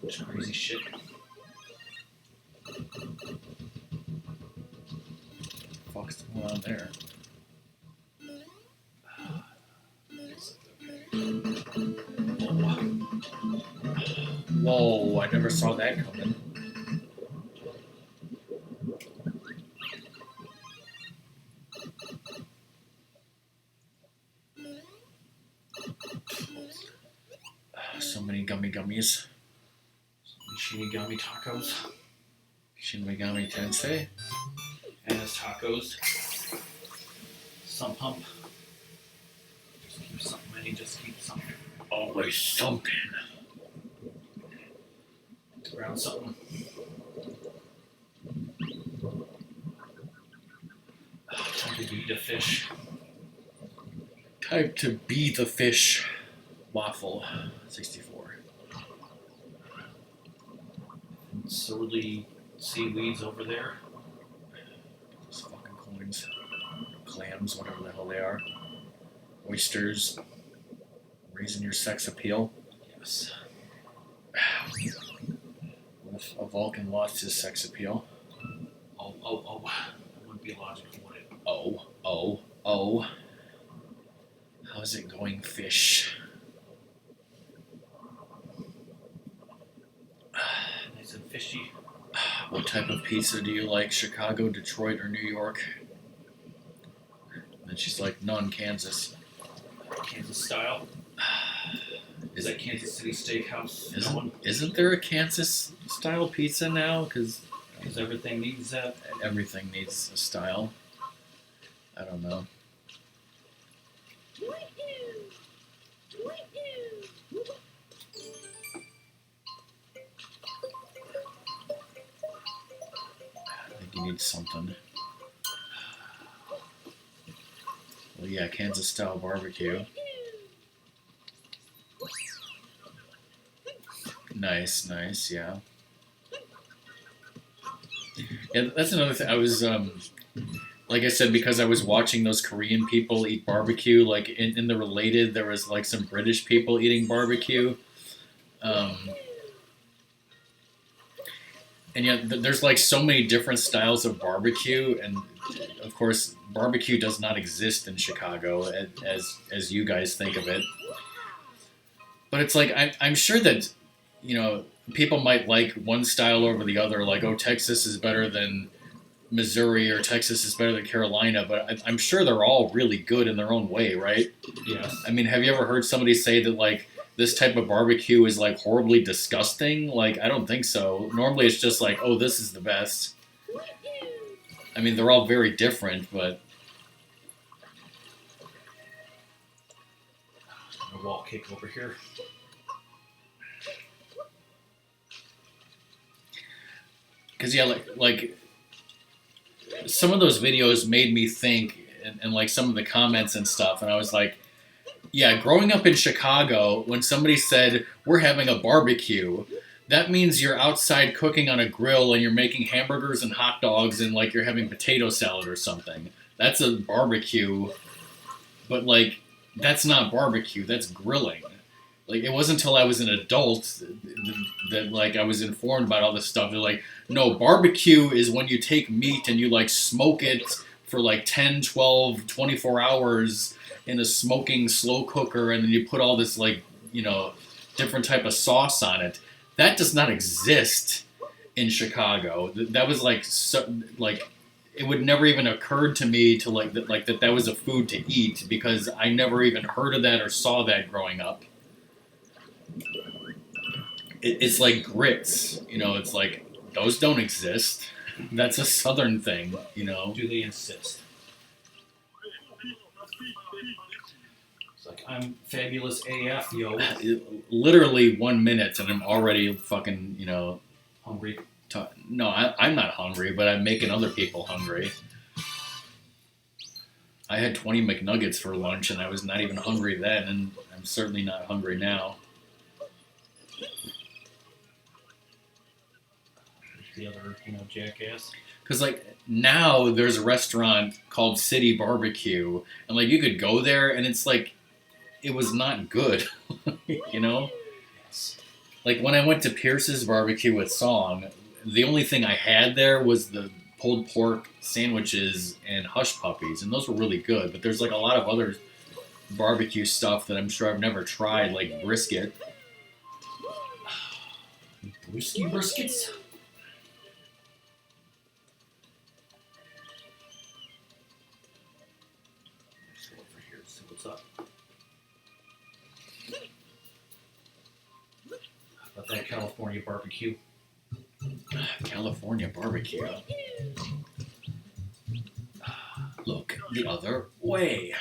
Such crazy shit. Fuck's going on there? Whoa, I never saw that coming. So many gummies. Shinigami tacos. Shinigami Tensei. Ass tacos. Some pump. Just keep something, man. Just keep something. Always something. Around something. Time to eat a fish. Time to be the fish. Waffle. 64. Surly seaweeds over there. Those fucking coins. Clams, whatever the hell they are. Oysters. Raising your sex appeal. Yes. What if a Vulcan lost his sex appeal? Oh. That wouldn't be logical, would it? Oh. How's it going, fish? Nice and fishy. What type of pizza do you like? Chicago, Detroit, or New York? And then she's like, none, Kansas. Kansas style. Is that Kansas City Steakhouse? Isn't there a Kansas style pizza now? Because everything needs that. everything needs a style. I don't know. I think you need something. Well, yeah, Kansas style barbecue. Nice, yeah. Yeah, that's another thing. I was, like I said, because I was watching those Korean people eat barbecue, like in the related, there was like some British people eating barbecue. And yet there's like so many different styles of barbecue, and of course, barbecue does not exist in Chicago as you guys think of it. But it's like, I'm sure that, you know, people might like one style over the other, like, oh, Texas is better than Missouri or Texas is better than Carolina, but I'm sure they're all really good in their own way, right? Yes. I mean, have you ever heard somebody say that, like, this type of barbecue is, like, horribly disgusting? Like, I don't think so. Normally it's just like, oh, this is the best. I mean, they're all very different, but... A wall kick over here. Because, yeah, like some of those videos made me think, and like some of the comments and stuff, and I was like, yeah, growing up in Chicago, when somebody said, we're having a barbecue, that means you're outside cooking on a grill and you're making hamburgers and hot dogs and like you're having potato salad or something. That's a barbecue, but like, that's not barbecue, that's grilling. Like, it wasn't until I was an adult that like, I was informed about all this stuff. They're like, no, barbecue is when you take meat and you like smoke it for like 10, 12, 24 hours in a smoking slow cooker, and then you put all this like, you know, different type of sauce on it. That does not exist in Chicago. That was like, so, like, it would never even occurred to me to like that was a food to eat, because I never even heard of that or saw that growing up. It's like grits, you know, it's like, those don't exist. That's a Southern thing, you know. Do they insist? It's like, I'm fabulous AF, yo. Literally 1 minute and I'm already fucking, you know, Hungry. No, I'm not hungry, but I'm making other people hungry. I had 20 McNuggets for lunch and I was not even hungry then, and I'm certainly not hungry now. The other, you know, jackass. Because, like, now there's a restaurant called City Barbecue, and, like, you could go there, and it's, like, it was not good, you know? Yes. Like when I went to Pierce's barbecue with Song, the only thing I had there was the pulled pork sandwiches and hush puppies, and those were really good. But there's like a lot of other barbecue stuff that I'm sure I've never tried, like brisket. Whiskey briskets? Let's go over here and see what's up. How about that California barbecue? California barbecue. Look the other way.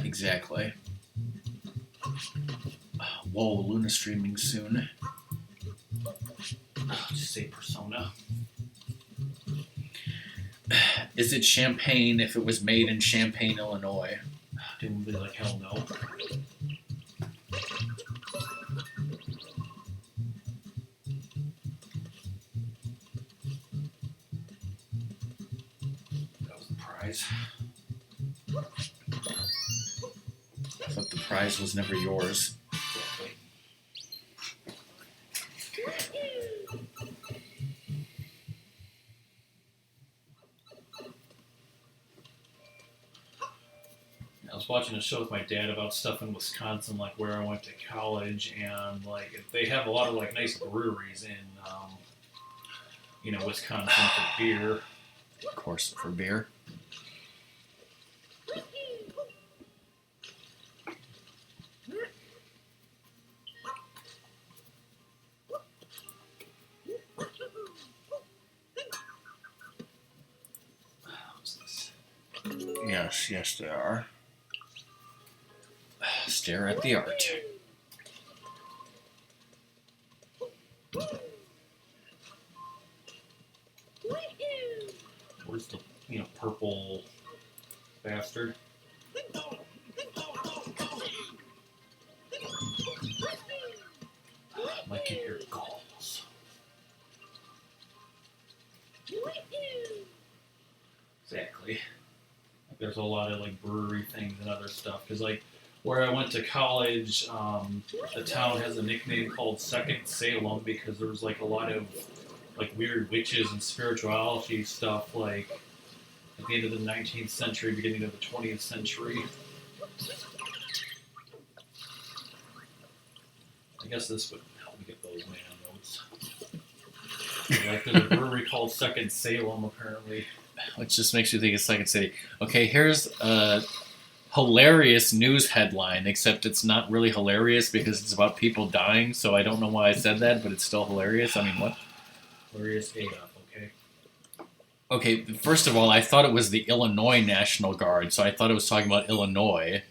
Exactly. Whoa, Luna streaming soon. Just say Persona. Is it champagne if it was made in Champaign, Illinois? Dude, be like, hell no. That was the prize. I thought the prize was never yours. Exactly. I was watching a show with my dad about stuff in Wisconsin, like where I went to college, and like they have a lot of like nice breweries in, Wisconsin for beer. Of course, for beer. What's this? Yes, they are. Stare at the art. Where's the purple bastard? I can hear calls. Exactly. Like, there's a lot of like brewery things and other stuff because like where I went to college, the town has a nickname called Second Salem because there was like a lot of like weird witches and spirituality stuff like at the end of the 19th century, beginning of the 20th century. I guess this would help me get those man notes. Like there's a brewery called Second Salem apparently. Which just makes you think of Second City. Okay, here's a hilarious news headline, except it's not really hilarious because it's about people dying, so I don't know why I said that, but it's still hilarious. I mean, what? Hilarious AF, okay. Okay, first of all, I thought it was the Illinois National Guard, so I thought it was talking about Illinois.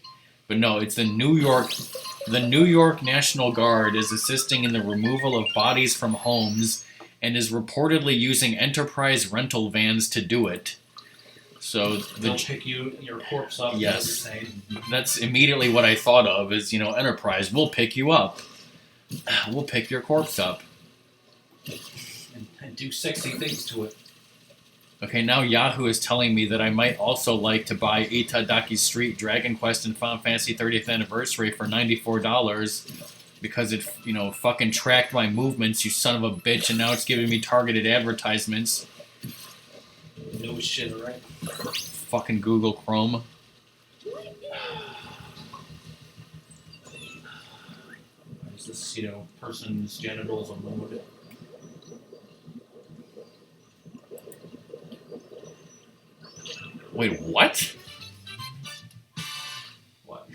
But no, it's the New York National Guard is assisting in the removal of bodies from homes and is reportedly using enterprise rental vans to do it. So They'll pick your corpse up. Yes, that's immediately what I thought of. Is Enterprise, we'll pick you up, we'll pick your corpse up, and do sexy things to it. Okay, now Yahoo is telling me that I might also like to buy Itadaki Street Dragon Quest and Final Fantasy 30th Anniversary for $94 because it fucking tracked my movements, you son of a bitch, and now it's giving me targeted advertisements. No shit, right? Fucking Google Chrome. Is this, person's genitals are moved? Wait, what? What?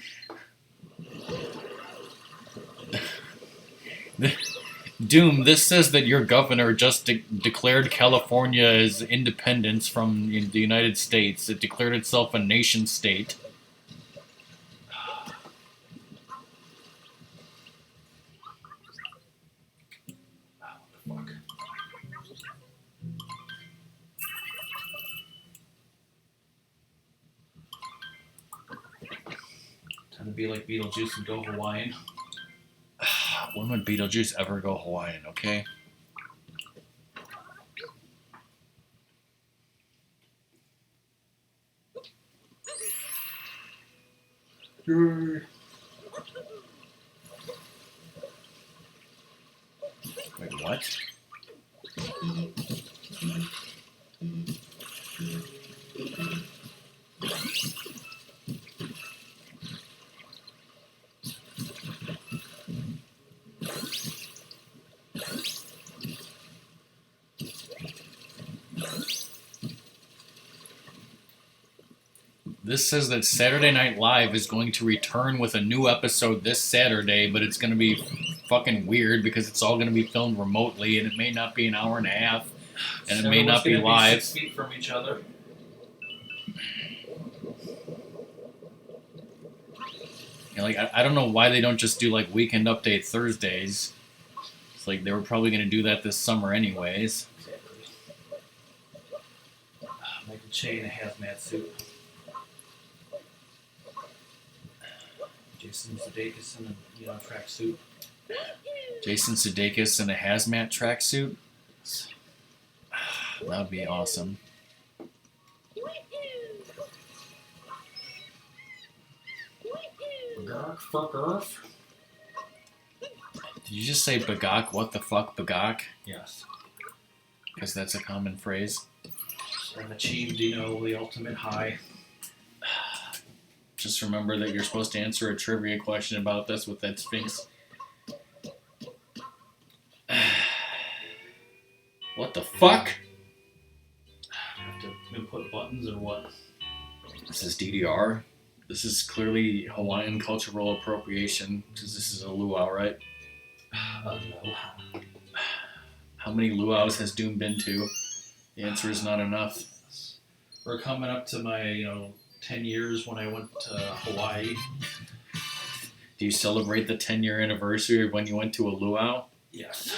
Doom, this says that your governor just declared California's independence from the United States. It declared itself a nation state. What the fuck? Time to be like Beetlejuice and go Hawaiian. When would Beetlejuice ever go Hawaiian, okay? Wait, what? This says that Saturday Night Live is going to return with a new episode this Saturday, but it's going to be fucking weird because it's all going to be filmed remotely, and it may not be an hour and a half, and it may not be live. 6 feet from each other. You know, like I don't know why they don't just do like Weekend Update Thursdays. It's like they were probably going to do that this summer anyways. Exactly. Michael Che in a hazmat suit. Jason Sudeikis in a tracksuit. Jason Sudeikis in a hazmat tracksuit. That would be awesome. Gark, fuck Earth. Did you just say bagok? What the fuck, bagok? Yes. Because that's a common phrase. I've achieved, the ultimate high. Just remember that you're supposed to answer a trivia question about this with that Sphinx. What the fuck? Have to input buttons or what? This is DDR. This is clearly Hawaiian cultural appropriation, because this is a luau, right? No. How many luaus has Doom been to? The answer is not enough. We're coming up to my, 10 years when I went to Hawaii. Do you celebrate the 10-year anniversary of when you went to a luau? Yes.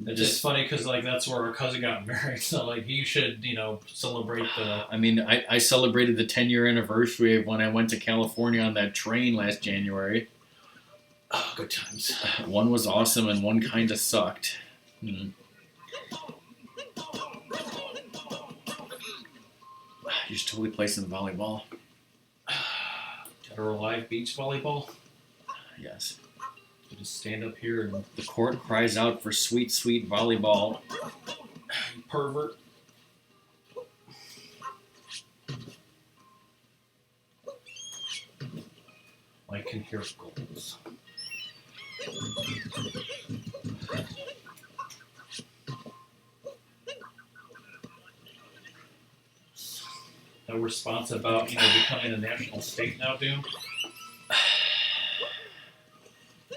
It's just funny because, that's where our cousin got married. So, you should, celebrate the... I mean, I celebrated the 10-year anniversary of when I went to California on that train last January. Oh, good times. One was awesome and one kind of sucked. You should totally play some volleyball. Dead or alive beach volleyball? Yes. You just stand up here and... The court cries out for sweet, sweet volleyball. You pervert. I can hear goals. No response about, becoming a national state now, Doom?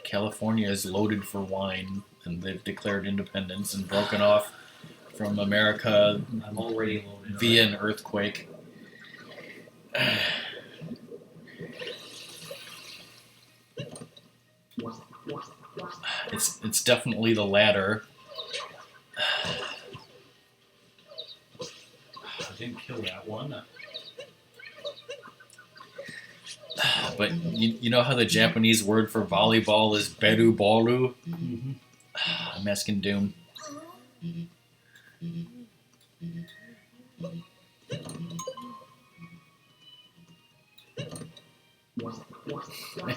California is loaded for wine, and they've declared independence and broken off from America I'm already loaded. via an earthquake. It's definitely the latter. I didn't kill that one. But you know how the Japanese word for volleyball is beru bolu? Mm-hmm. I'm asking Doom. I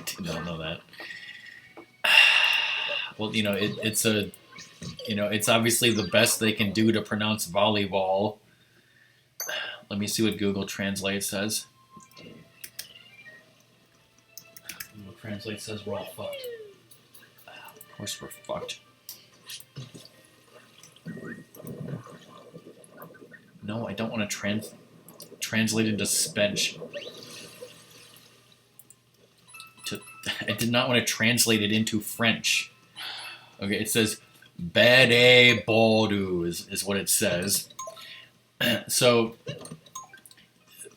did not know that. Well, it's obviously the best they can do to pronounce volleyball. Let me see what Google Translate says. Google Translate says we're all fucked. Of course we're fucked. No, I don't want to translate into Spench. I did not want to translate it into French. Okay, it says Bade Baldu is what it says. So,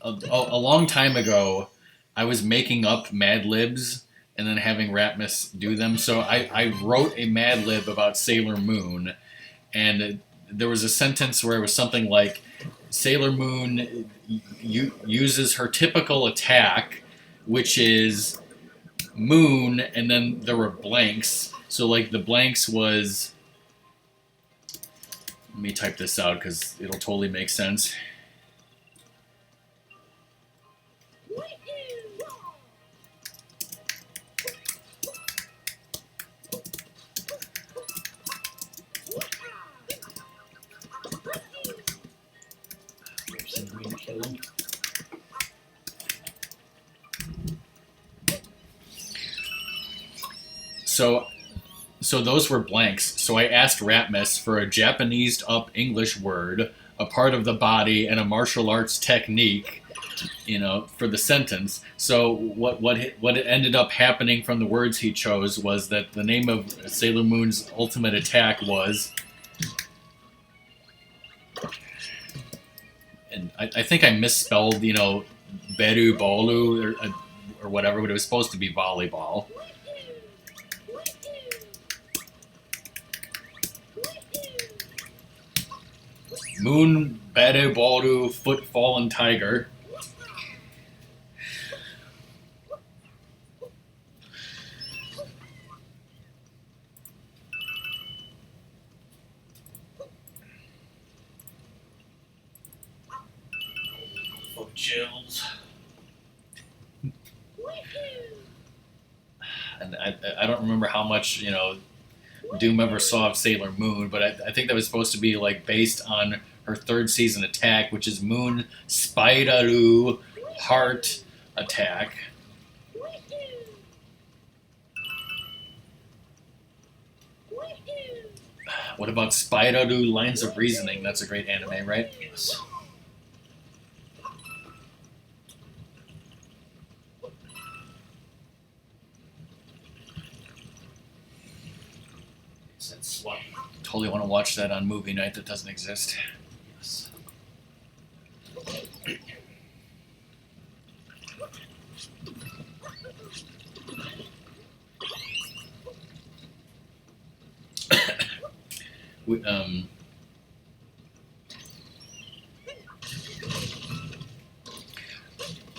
a long time ago, I was making up Mad Libs and then having Ratmus do them. So I wrote a Mad Lib about Sailor Moon, and there was a sentence where it was something like, Sailor Moon uses her typical attack, which is moon, and then there were blanks. So the blanks was... Let me type this out because it'll totally make sense. So those were blanks. So I asked Ratmus for a Japanesed up English word, a part of the body, and a martial arts technique, for the sentence. So what ended up happening from the words he chose was that the name of Sailor Moon's ultimate attack was, and I think I misspelled, Beru Bolu or whatever, but it was supposed to be volleyball. Moon Beru Bolu Foot Fallen Tiger. Fuck chills. And I don't remember how much, Doom ever saw of Sailor Moon, but I think that was supposed to be like based on her third season attack, which is Moon Spideru Heart Attack. What about Spideru Lines of Reasoning? That's a great anime, right? Yes. It's slut. Totally want to watch that on movie night that doesn't exist. Yes. We,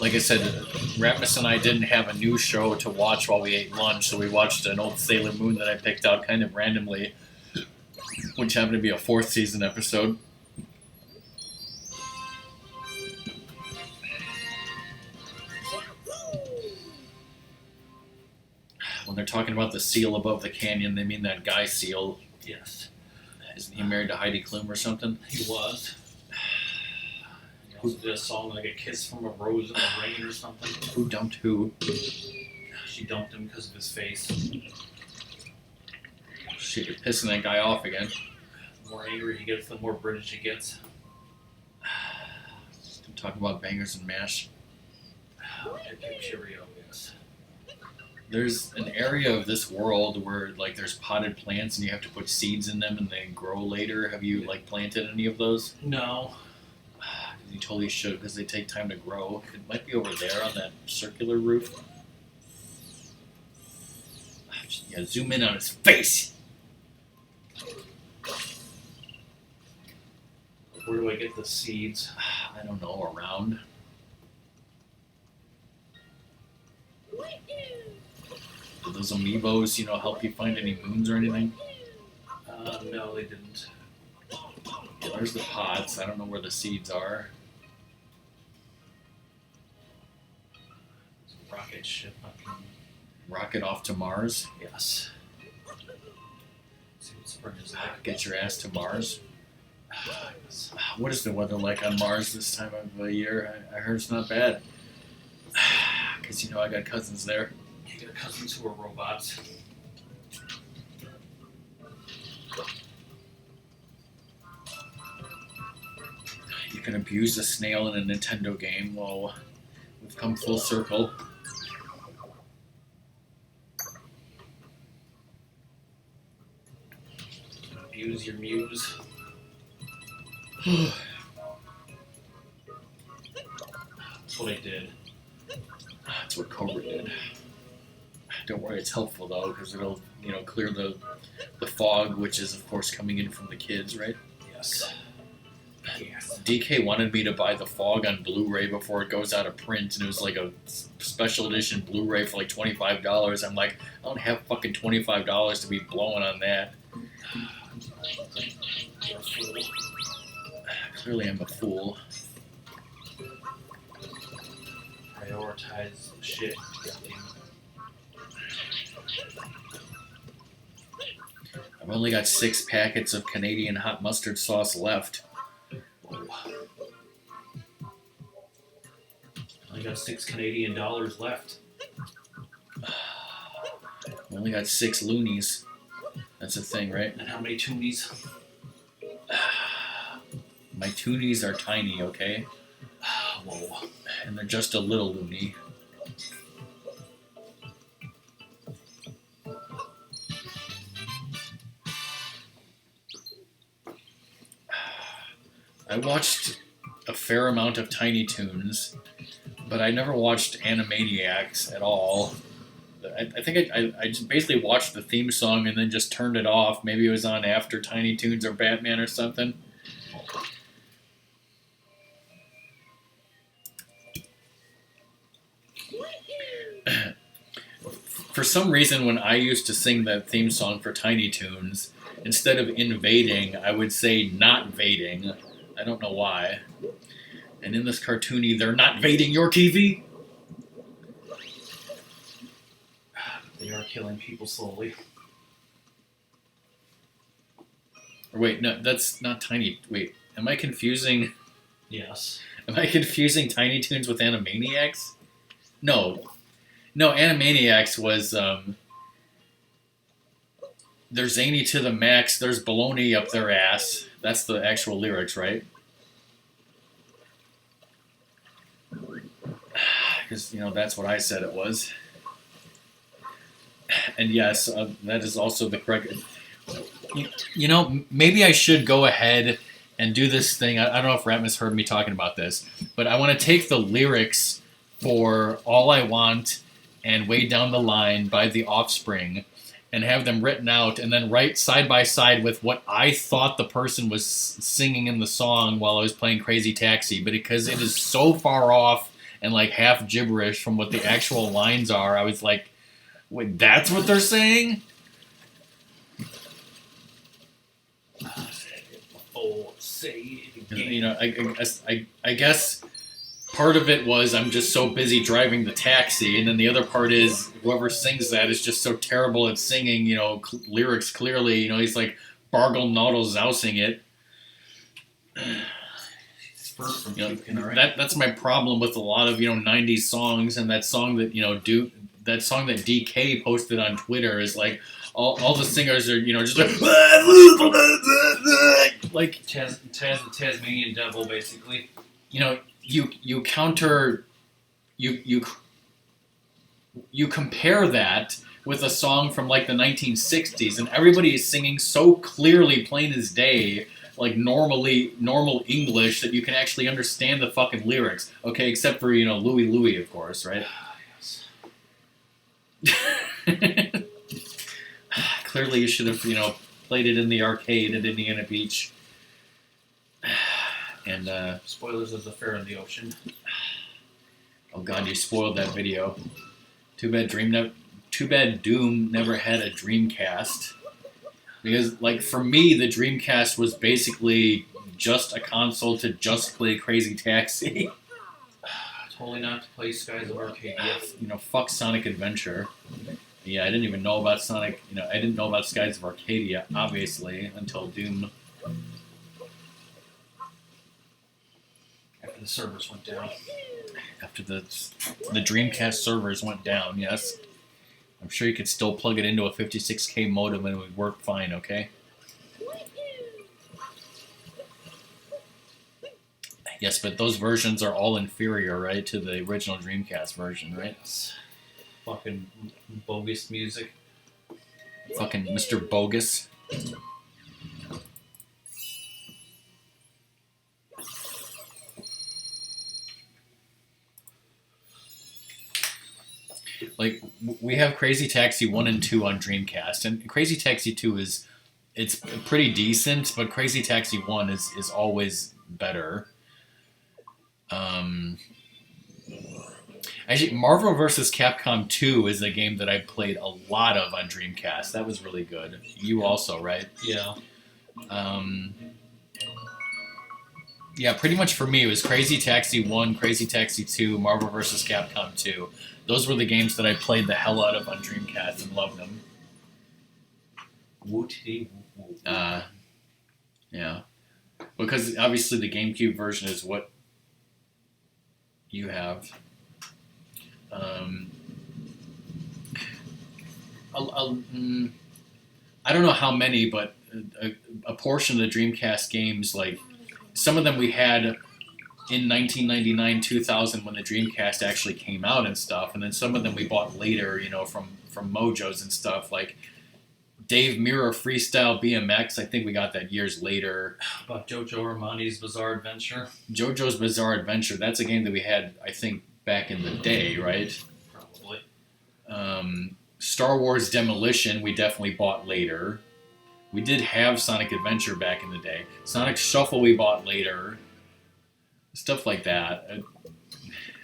like I said, Ratmus and I didn't have a new show to watch while we ate lunch, so we watched an old Sailor Moon that I picked out kind of randomly, which happened to be a fourth season episode. When they're talking about the seal above the canyon, they mean that guy seal. Yes. Isn't he married to Heidi Klum or something? He was. He also did a song like A Kiss from a Rose in the Rain or something. Who dumped who? She dumped him because of his face. Shit, you're pissing that guy off again. The more angry he gets, the more British he gets. Talk about bangers and mash. Cheerio, yes. There's an area of this world where like there's potted plants and you have to put seeds in them and they grow later. Have you like planted any of those? No. You totally should because they take time to grow. It might be over there on that circular roof. Yeah, zoom in on his face. Where do I get the seeds? I don't know, around. Do those amiibos, help you find any moons or anything? No, they didn't. Yeah, there's the pots. I don't know where the seeds are. Rocket ship. Rocket off to Mars. Yes. See what spring is like. Get your ass to Mars. What is the weather like on Mars this time of the year? I heard it's not bad. Because, I got cousins there. You got cousins who are robots. You can abuse a snail in a Nintendo game. Well, we've come full circle. Abuse your muse. That's what I did. That's what Cobra did. Don't worry, it's helpful though, because it'll, clear the fog, which is of course coming in from the kids, right? Yes. Yes. DK wanted me to buy the fog on Blu-ray before it goes out of print, and it was like a special edition Blu-ray for like $25. I'm like, I don't have fucking $25 to be blowing on that. You're a fool. Clearly, I'm a fool. Prioritize shit. I've only got 6 packets of Canadian hot mustard sauce left. I got $6 Canadian left. We only got 6 loonies. That's a thing, right? And how many toonies? My toonies are tiny, okay? Whoa. And they're just a little loony. I watched a fair amount of Tiny Toons, but I never watched Animaniacs at all. I think I just basically watched the theme song and then just turned it off. Maybe it was on after Tiny Toons or Batman or something. For some reason, when I used to sing that theme song for Tiny Toons, instead of invading, I would say not vading. I don't know why. And in this cartoony, they're not vading your TV? They are killing people slowly. Or wait, no, that's not Tiny. Wait, am I confusing? Yes. Am I confusing Tiny Toons with Animaniacs? No, Animaniacs was they're zany to the max. There's baloney up their ass. That's the actual lyrics, right? Because that's what I said it was. And yes, that is also the correct. Maybe I should go ahead and do this thing. I don't know if Ratmus heard me talking about this, but I want to take the lyrics for All I Want and Way Down the Line by The Offspring and have them written out and then write side by side with what I thought the person was singing in the song while I was playing Crazy Taxi. But because it is so far off and like half gibberish from what the actual lines are, I was like, wait, that's what they're saying? Say it again. I guess part of it was I'm just so busy driving the taxi, and then the other part is whoever sings that is just so terrible at singing, lyrics clearly. He's like Bargle Noddle Zousing it. That's my problem with a lot of 90s songs, and that song that that song that DK posted on Twitter is like all the singers are just like Taz the Tasmanian Devil, basically. You counter you compare that with a song from like the 1960s, and everybody is singing so clearly, plain as day, like normal English that you can actually understand the fucking lyrics. Okay, except for Louie Louie, of course, right? Yes. Clearly, you should have played it in the arcade at Indiana Beach. And spoilers of The Fair in the Ocean. Oh God, you spoiled that video. Too bad Doom never had a Dreamcast. Because for me, the Dreamcast was basically just a console to just play Crazy Taxi. Totally not to play Skies of Arcadia. Fuck Sonic Adventure. Yeah, I didn't even know about Sonic. I didn't know about Skies of Arcadia, obviously, until Doom. After the servers went down. After the Dreamcast servers went down, yes. I'm sure you could still plug it into a 56K modem and it would work fine, okay? Yes, but those versions are all inferior, right, to the original Dreamcast version, right? Fucking bogus music. Fucking Mr. Bogus. We have Crazy Taxi 1 and 2 on Dreamcast, and Crazy Taxi 2 it's pretty decent, but Crazy Taxi 1 is always better. Actually, Marvel vs. Capcom 2 is a game that I played a lot of on Dreamcast. That was really good. You also, right? Yeah. Yeah, pretty much for me, it was Crazy Taxi 1, Crazy Taxi 2, Marvel vs. Capcom 2. Those were the games that I played the hell out of on Dreamcast and loved them. Yeah. Because obviously the GameCube version is what you have. I don't know how many, but a portion of the Dreamcast games, like some of them we had in 1999, 2000 when the Dreamcast actually came out and stuff, and then some of them we bought later, from Mojos and stuff, like Dave Mirror Freestyle BMX. I think we got that years later. About Jojo Armandi's Bizarre Adventure. JoJo's Bizarre Adventure. That's a game that we had, I think, back in the day, right? Probably. Star Wars Demolition we definitely bought later. We did have Sonic Adventure back in the day. Sonic Shuffle we bought later. Stuff like that.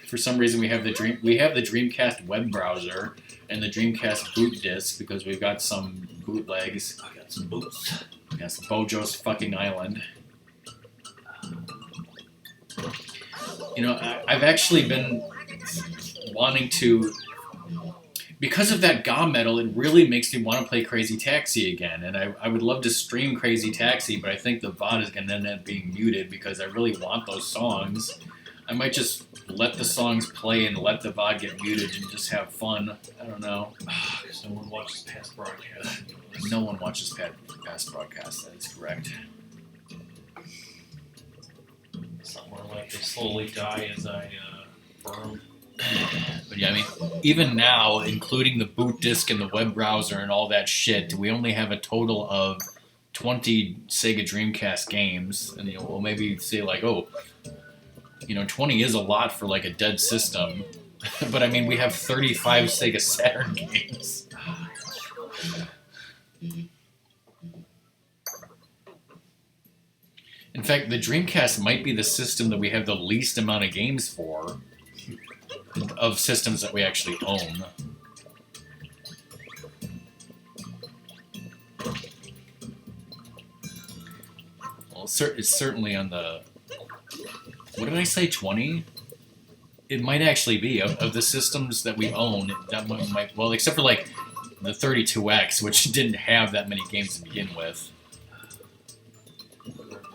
For some reason we have the Dreamcast web browser and the Dreamcast boot disc because we've got some bootlegs. I got some boots. Yes, Bojo's fucking Island. I've actually been wanting to, because of that GA medal, it really makes me want to play Crazy Taxi again, and I would love to stream Crazy Taxi, but I think the VOD is going to end up being muted because I really want those songs. I might just let the songs play and let the VOD get muted and just have fun. I don't know. Because no one watches past broadcasts. No one watches past broadcasts, that is correct. Somewhere like they slowly die as I burn. But yeah, I mean, even now, including the boot disk and the web browser and all that shit, we only have a total of 20 Sega Dreamcast games. And we'll maybe say like, 20 is a lot for like a dead system. But I mean, we have 35 Sega Saturn games. In fact, the Dreamcast might be the system that we have the least amount of games for, of systems that we actually own. Well, it's certainly on the... What did I say, 20? It might actually be. Of the systems that we own, that one might... Well, except for, like, the 32X, which didn't have that many games to begin with.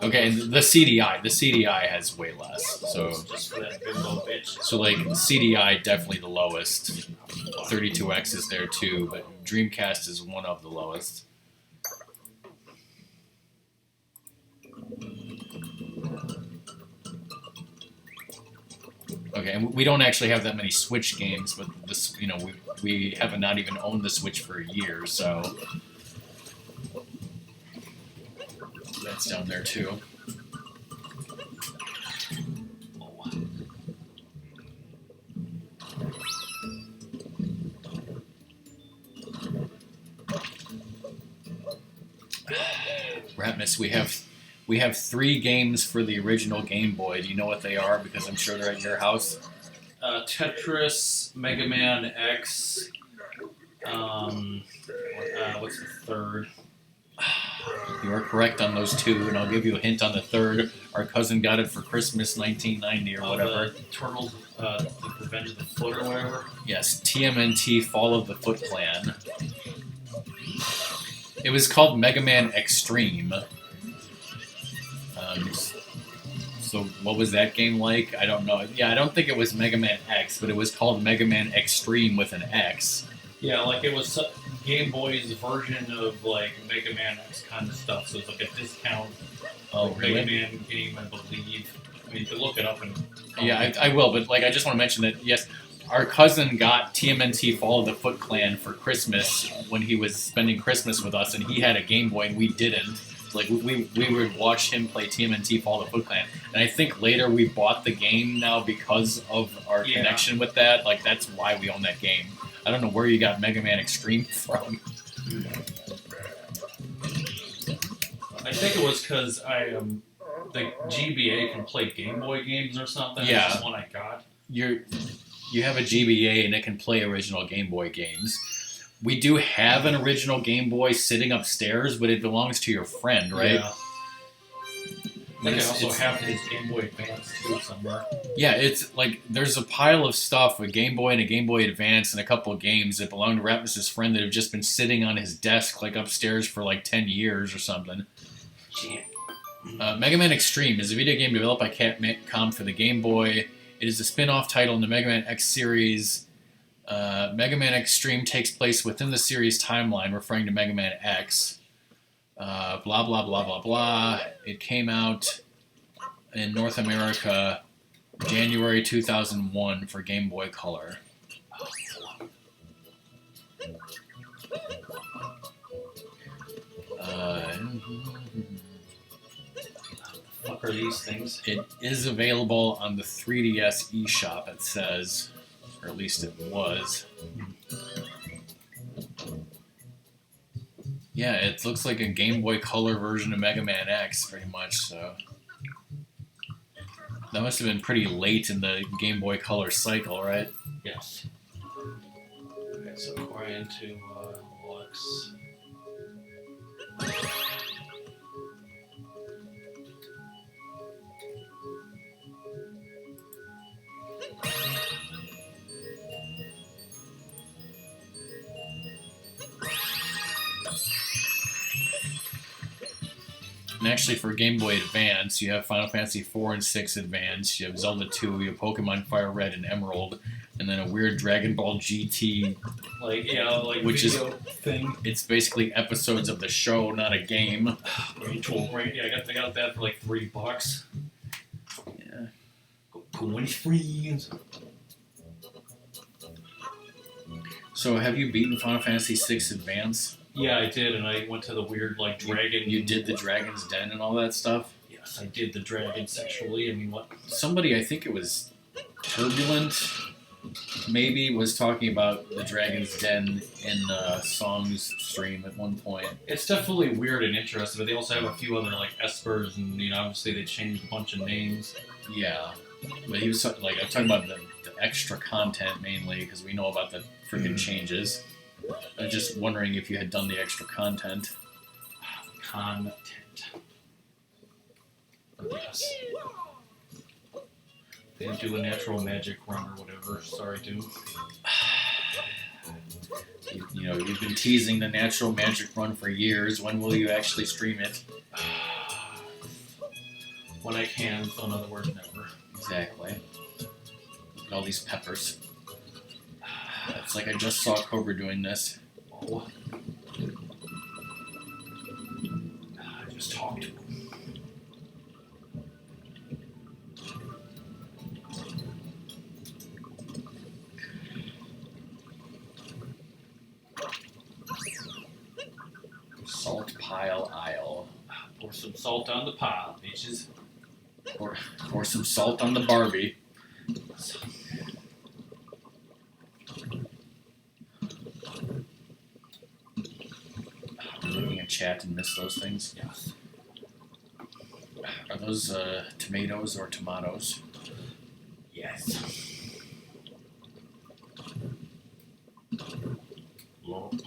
Okay, the CDI. The CDI has way less. So, just for that bimbo bitch. So like CDI definitely the lowest. 32X is there too, but Dreamcast is one of the lowest. Okay, and we don't actually have that many Switch games, but this, we haven't not even owned the Switch for a year, so that's down there too. Ratmus, we have 3 games for the original Game Boy. Do you know what they are? Because I'm sure they're at your house. Tetris, Mega Man X. What's the third? You are correct on those 2, and I'll give you a hint on the third. Our cousin got it for Christmas 1990 or whatever. The Turtles, the Revenge of the Foot or whatever? Yes, TMNT Fall of the Foot Clan. It was called Mega Man Extreme. So what was that game like? I don't know. Yeah, I don't think it was Mega Man X, but it was called Mega Man Extreme with an X. Yeah, like it was Game Boy's version of like Mega Man X kind of stuff. So it's like a discount really? Mega Man game, I believe. I mean, you can look it up and. Yeah, I will, but like I just want to mention that yes, our cousin got TMNT Fall of the Foot Clan for Christmas when he was spending Christmas with us, and he had a Game Boy and we didn't. Like we would watch him play TMNT Fall of the Foot Clan, and I think later we bought the game now because of our connection with that. Like that's why we own that game. I don't know where you got Mega Man Extreme from. I think it was because the GBA can play Game Boy games or something. Yeah. That's the one I got. You have a GBA and it can play original Game Boy games. We do have an original Game Boy sitting upstairs, but it belongs to your friend, right? Yeah. I think I also have his Game Boy Advance too somewhere. Yeah, it's like there's a pile of stuff, a Game Boy and a Game Boy Advance and a couple of games that belong to Ratmus's friend that have just been sitting on his desk like upstairs for like 10 years or something. Mega Man Extreme is a video game developed by Capcom for the Game Boy. It is a spin-off title in the Mega Man X series. Mega Man Extreme takes place within the series timeline, referring to Mega Man X. Blah, blah, blah, blah, blah. It came out in North America January 2001 for Game Boy Color. What are these things? It is available on the 3DS eShop, it says. Or at least it was. Yeah, it looks like a Game Boy Color version of Mega Man X, pretty much, so... That must have been pretty late in the Game Boy Color cycle, right? Yes. Okay, so according to Lux... And actually, for Game Boy Advance, you have Final Fantasy 4 and 6 Advance, you have Zelda 2, you have Pokemon Fire Red and Emerald, and then a weird Dragon Ball GT, which video thing. It's basically episodes of the show, not a game. Right? Yeah, I got that for like $3. Yeah. Going free. So, have you beaten Final Fantasy 6 Advance? Yeah, I did, and I went to the weird dragon. You did the Dragon's Den and all that stuff? Yes, I did the dragon sexually. I mean, what? Somebody, I think it was Turbulent, maybe, was talking about the Dragon's Den in Song's stream at one point. It's definitely weird and interesting, but they also have a few other espers, and obviously they changed a bunch of names. Yeah, but he was I'm talking about the extra content mainly because we know about the freaking changes. I was just wondering if you had done the extra content. Content. Yes. They didn't do a natural magic run or whatever. Sorry, dude. You've been teasing the natural magic run for years. When will you actually stream it? When I can, so in other words, never. Exactly. Look at all these peppers. It's like I just saw Cobra doing this. Oh. I just talked to him. Salt Pile Isle. Pour some salt on the pile, bitches. Pour some salt on the Barbie. Looking at chat and miss those things. Yes. Are those tomatoes or tomatoes? Yes. Lord.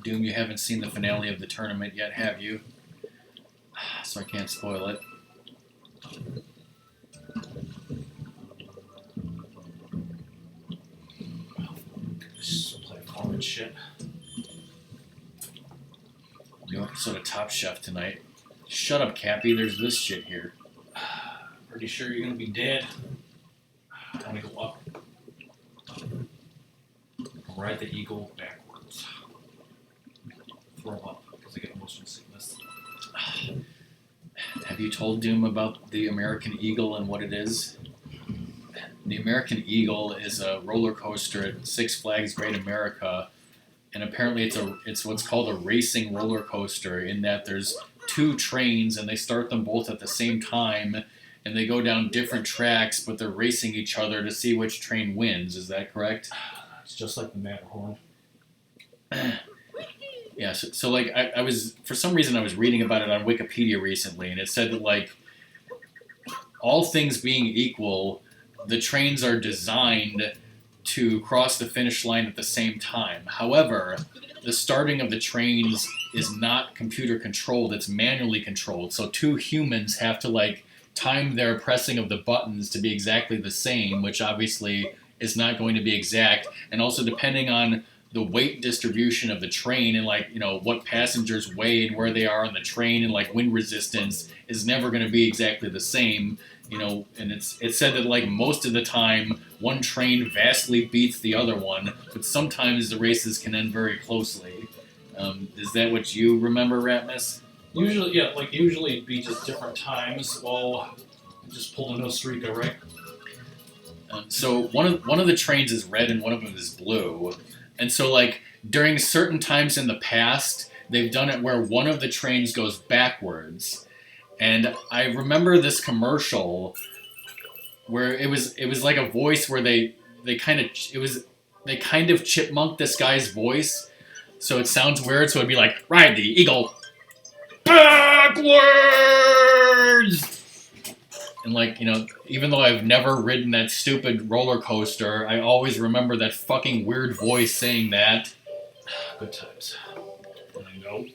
Doom, you haven't seen the finale of the tournament yet, have you? So I can't spoil it. Just play forward shit. New episode of Top Chef tonight. Shut up, Cappy. There's this shit here. Pretty sure you're gonna be dead. I wanna go up. Ride the eagle backwards. Throw up because I get motion sickness. Have you told Doom about the American Eagle and what it is? The American Eagle is a roller coaster at Six Flags Great America, and apparently it's what's called a racing roller coaster in that there's two trains and they start them both at the same time and they go down different tracks, but they're racing each other to see which train wins. Is that correct? It's just like the Matterhorn. Yeah, so I was, for some reason I was reading about it on Wikipedia recently, and it said that all things being equal, the trains are designed to cross the finish line at the same time. However, the starting of the trains is not computer controlled, it's manually controlled. So two humans have to time their pressing of the buttons to be exactly the same, which obviously is not going to be exact. And also depending on the weight distribution of the train and like, you know, what passengers weigh and where they are on the train and like wind resistance is never going to be exactly the same, you know, and it's said that like most of the time one train vastly beats the other one, but sometimes the races can end very closely. Is that what you remember, Ratmus? Usually, yeah, like usually it'd be just different times. Well, just pulled a no streaker, right? So one of the trains is red and one of them is blue. And so, like, during certain times in the past, they've done it where one of the trains goes backwards. And I remember this commercial where it was like a voice where they kind of chipmunked this guy's voice, so it sounds weird. So it'd be like, "Ride the eagle backwards." And like, you know, even though I've never ridden that stupid roller coaster, I always remember that fucking weird voice saying that. Good times. I know.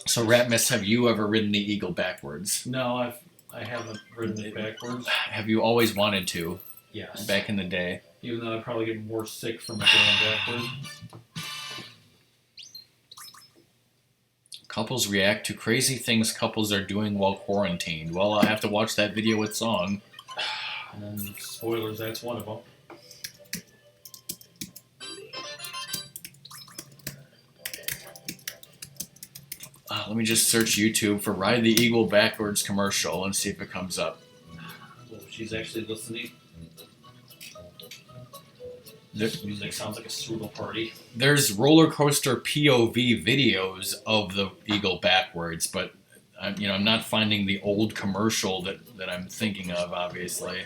So, Ratmus, have you ever ridden the eagle backwards? No, I haven't ridden it backwards. Have you always wanted to? Yes. Back in the day. Even though I'd probably get more sick from it going backwards. Couples react to crazy things couples are doing while quarantined. Well, I'll have to watch that video with song. And then, spoilers, that's one of them. Let me just search YouTube for Ride the Eagle Backwards commercial and see if it comes up. Well, she's actually listening. This music sounds like a strudel party. There's roller coaster POV videos of the eagle backwards, but I'm not finding the old commercial that I'm thinking of, obviously.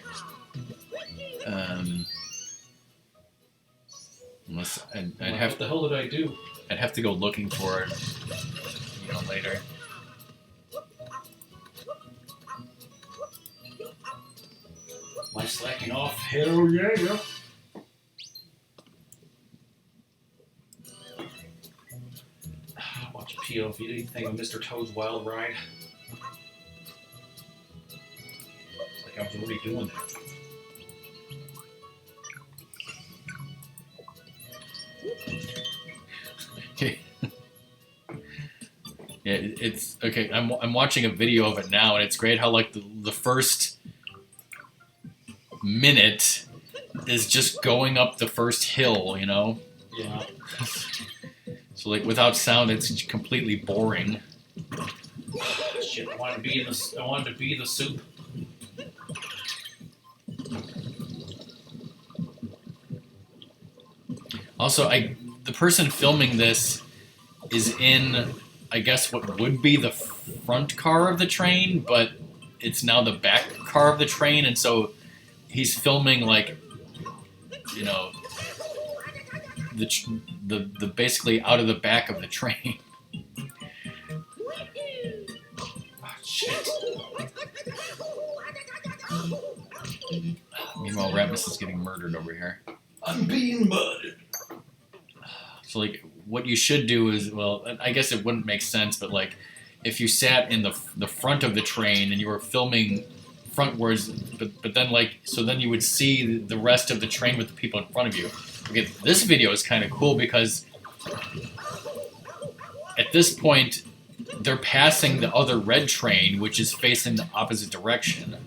Unless What the hell did I do? I'd have to go looking for it, later. Am I slacking off? Hell yeah! Watch a POV thing of Mr. Toad's Wild Ride. It's like I was already doing that. Okay. Yeah, it's okay. I'm watching a video of it now, and it's great how like the first minute is just going up the first hill, you know. Yeah. So like without sound, it's completely boring. Shit! I wanted to be the soup. Also, the person filming this is in, I guess, what would be the front car of the train, but it's now the back car of the train, and so he's filming like, the basically out of the back of the train. Oh, shit. Meanwhile, Ratmus is getting murdered over here. I'm being murdered. So, like, what you should do is, well, I guess it wouldn't make sense, but, like, if you sat in the front of the train and you were filming frontwards, but then, like, so then you would see the rest of the train with the people in front of you. Okay, this video is kind of cool because at this point, they're passing the other red train, which is facing the opposite direction.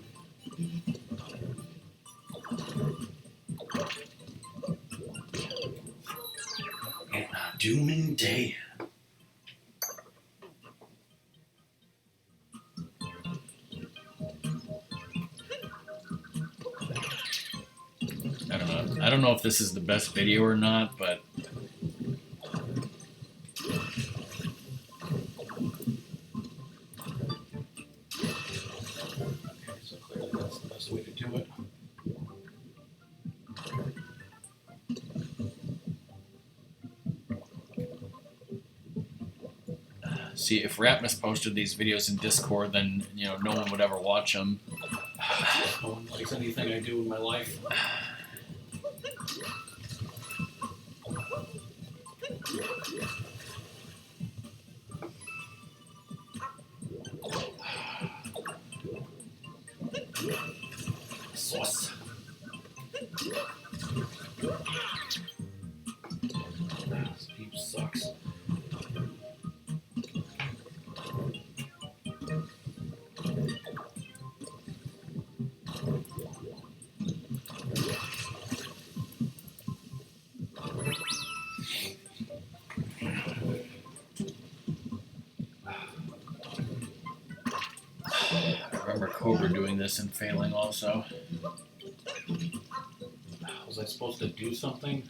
Dooming day. I don't know if this is the best video or not, but Okay, so clearly that's the best way to do it. see, if Ratmus posted these videos in Discord, then no one would ever watch them. No one likes anything I do in my life. Sauce. Cobra doing this and failing also. Was I supposed to do something?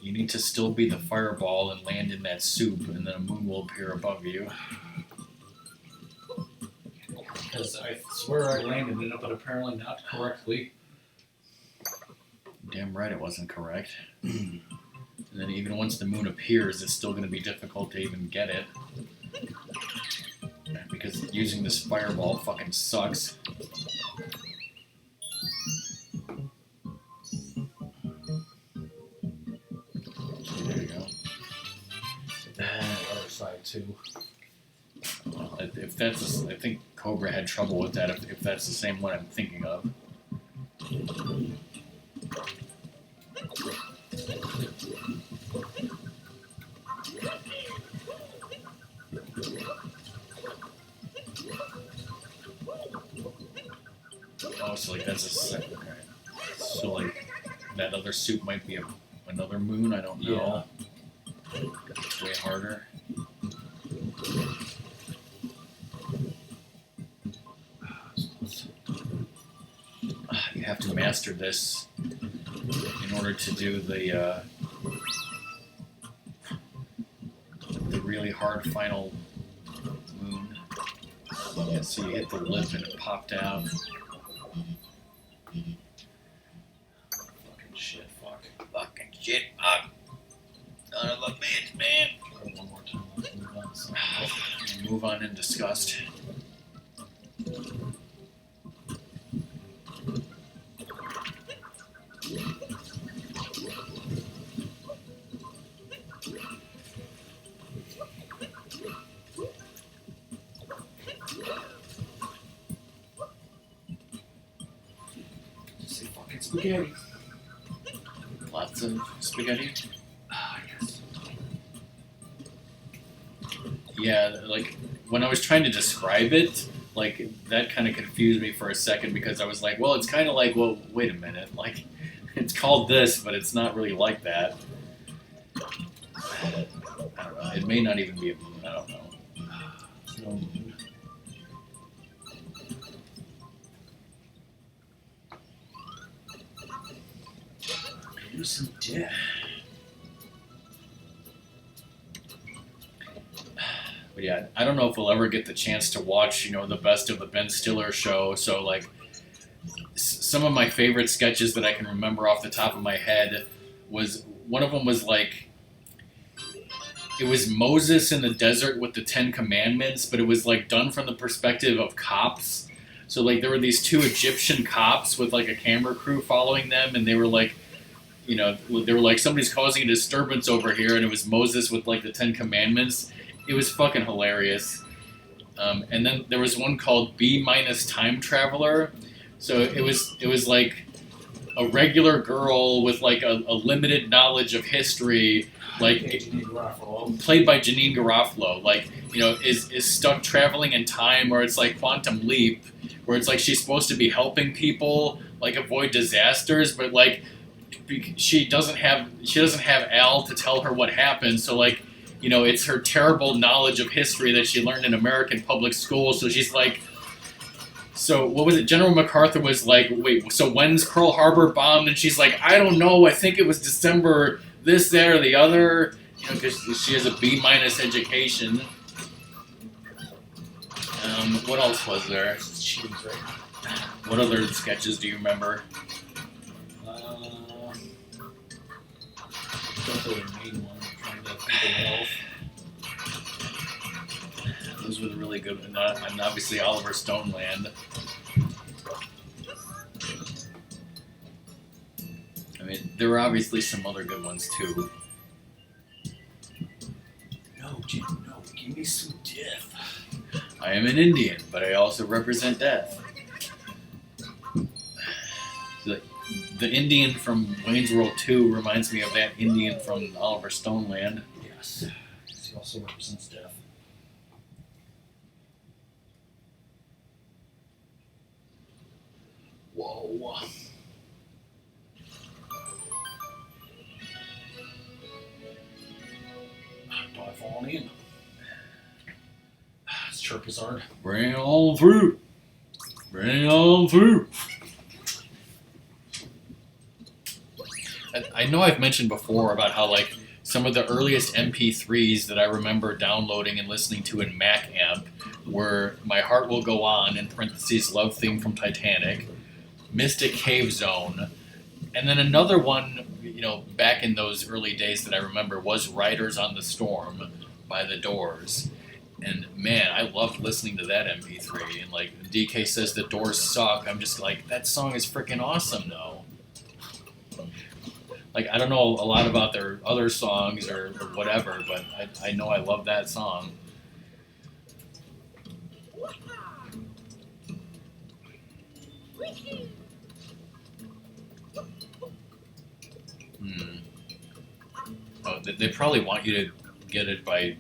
You need to still be the fireball and land in that soup, and then a moon will appear above you. Because I swear I landed in it, but apparently not correctly. Damn right it wasn't correct. And then even once the moon appears, it's still going to be difficult to even get it. Because using this fireball fucking sucks. There you go. And on the other side too. Well, if that's, I think Cobra had trouble with that. If that's the same one I'm thinking of. Oh, so like that's a second. Okay. So like that other suit might be another moon. I don't know. Yeah. It's way harder. You have to master this in order to do the really hard final moon. Yeah, so you hit the lip and it popped out. Fucking shit, fuck. Fucking shit, fuck. Son of a bitch, man. Try one more time. Let's move on to something else. Move on in disgust. Say fucking spaghetti. Lots of spaghetti. Ah, yes. Yeah, like when I was trying to describe it, like that kind of confused me for a second because I was like, well, it's kind of like, well, wait a minute, like it's called this, but it's not really like that. I don't know. It may not even be a moon. I don't know. It's no moon. Do some death. But yeah, I don't know if we'll ever get the chance to watch, the best of the Ben Stiller show. So like, some of my favorite sketches that I can remember off the top of my head was one of them was like, it was Moses in the desert with the 10 Commandments, but it was like done from the perspective of cops. So like there were these two Egyptian cops with like a camera crew following them, and they were like, they were like, somebody's causing a disturbance over here, and it was Moses with like the 10 Commandments. It was fucking hilarious. And then there was one called B minus Time Traveler. So it was like a regular girl with like a limited knowledge of history, like played by Janine Garofalo, like is stuck traveling in time, or it's like Quantum Leap, where it's like she's supposed to be helping people like avoid disasters, but like she doesn't have Al to tell her what happened, so like it's her terrible knowledge of history that she learned in American public school. So she's like, so what was it? General MacArthur was like, wait, so when's Pearl Harbor bombed? And she's like, I don't know. I think it was December this, that, or the other. Because she has a B minus education. What else was there? Cheese, right? What other sketches do you remember? Definitely the main one. I'm trying to think of else. Those were the really good ones. And obviously Oliver Stoneland. I mean, there were obviously some other good ones too. No, Jim, no. Give me some death. I am an Indian, but I also represent death. The Indian from Wayne's World 2 reminds me of that Indian from Oliver Stoneland. Yes. He also represents death. Whoa. Am I falling in? It's true. Bizarre. Bring it on through. Bring it on through. I know I've mentioned before about how like some of the earliest MP3s that I remember downloading and listening to in Mac Amp were My Heart Will Go On, in parentheses, Love Theme from Titanic, Mystic Cave Zone, and then another one, back in those early days that I remember was Riders on the Storm by The Doors. And man, I loved listening to that MP3. And like DK says the Doors suck, I'm just like, that song is freaking awesome though. Like, I don't know a lot about their other songs or whatever, but I know I love that song. Oh, they probably want you to get it by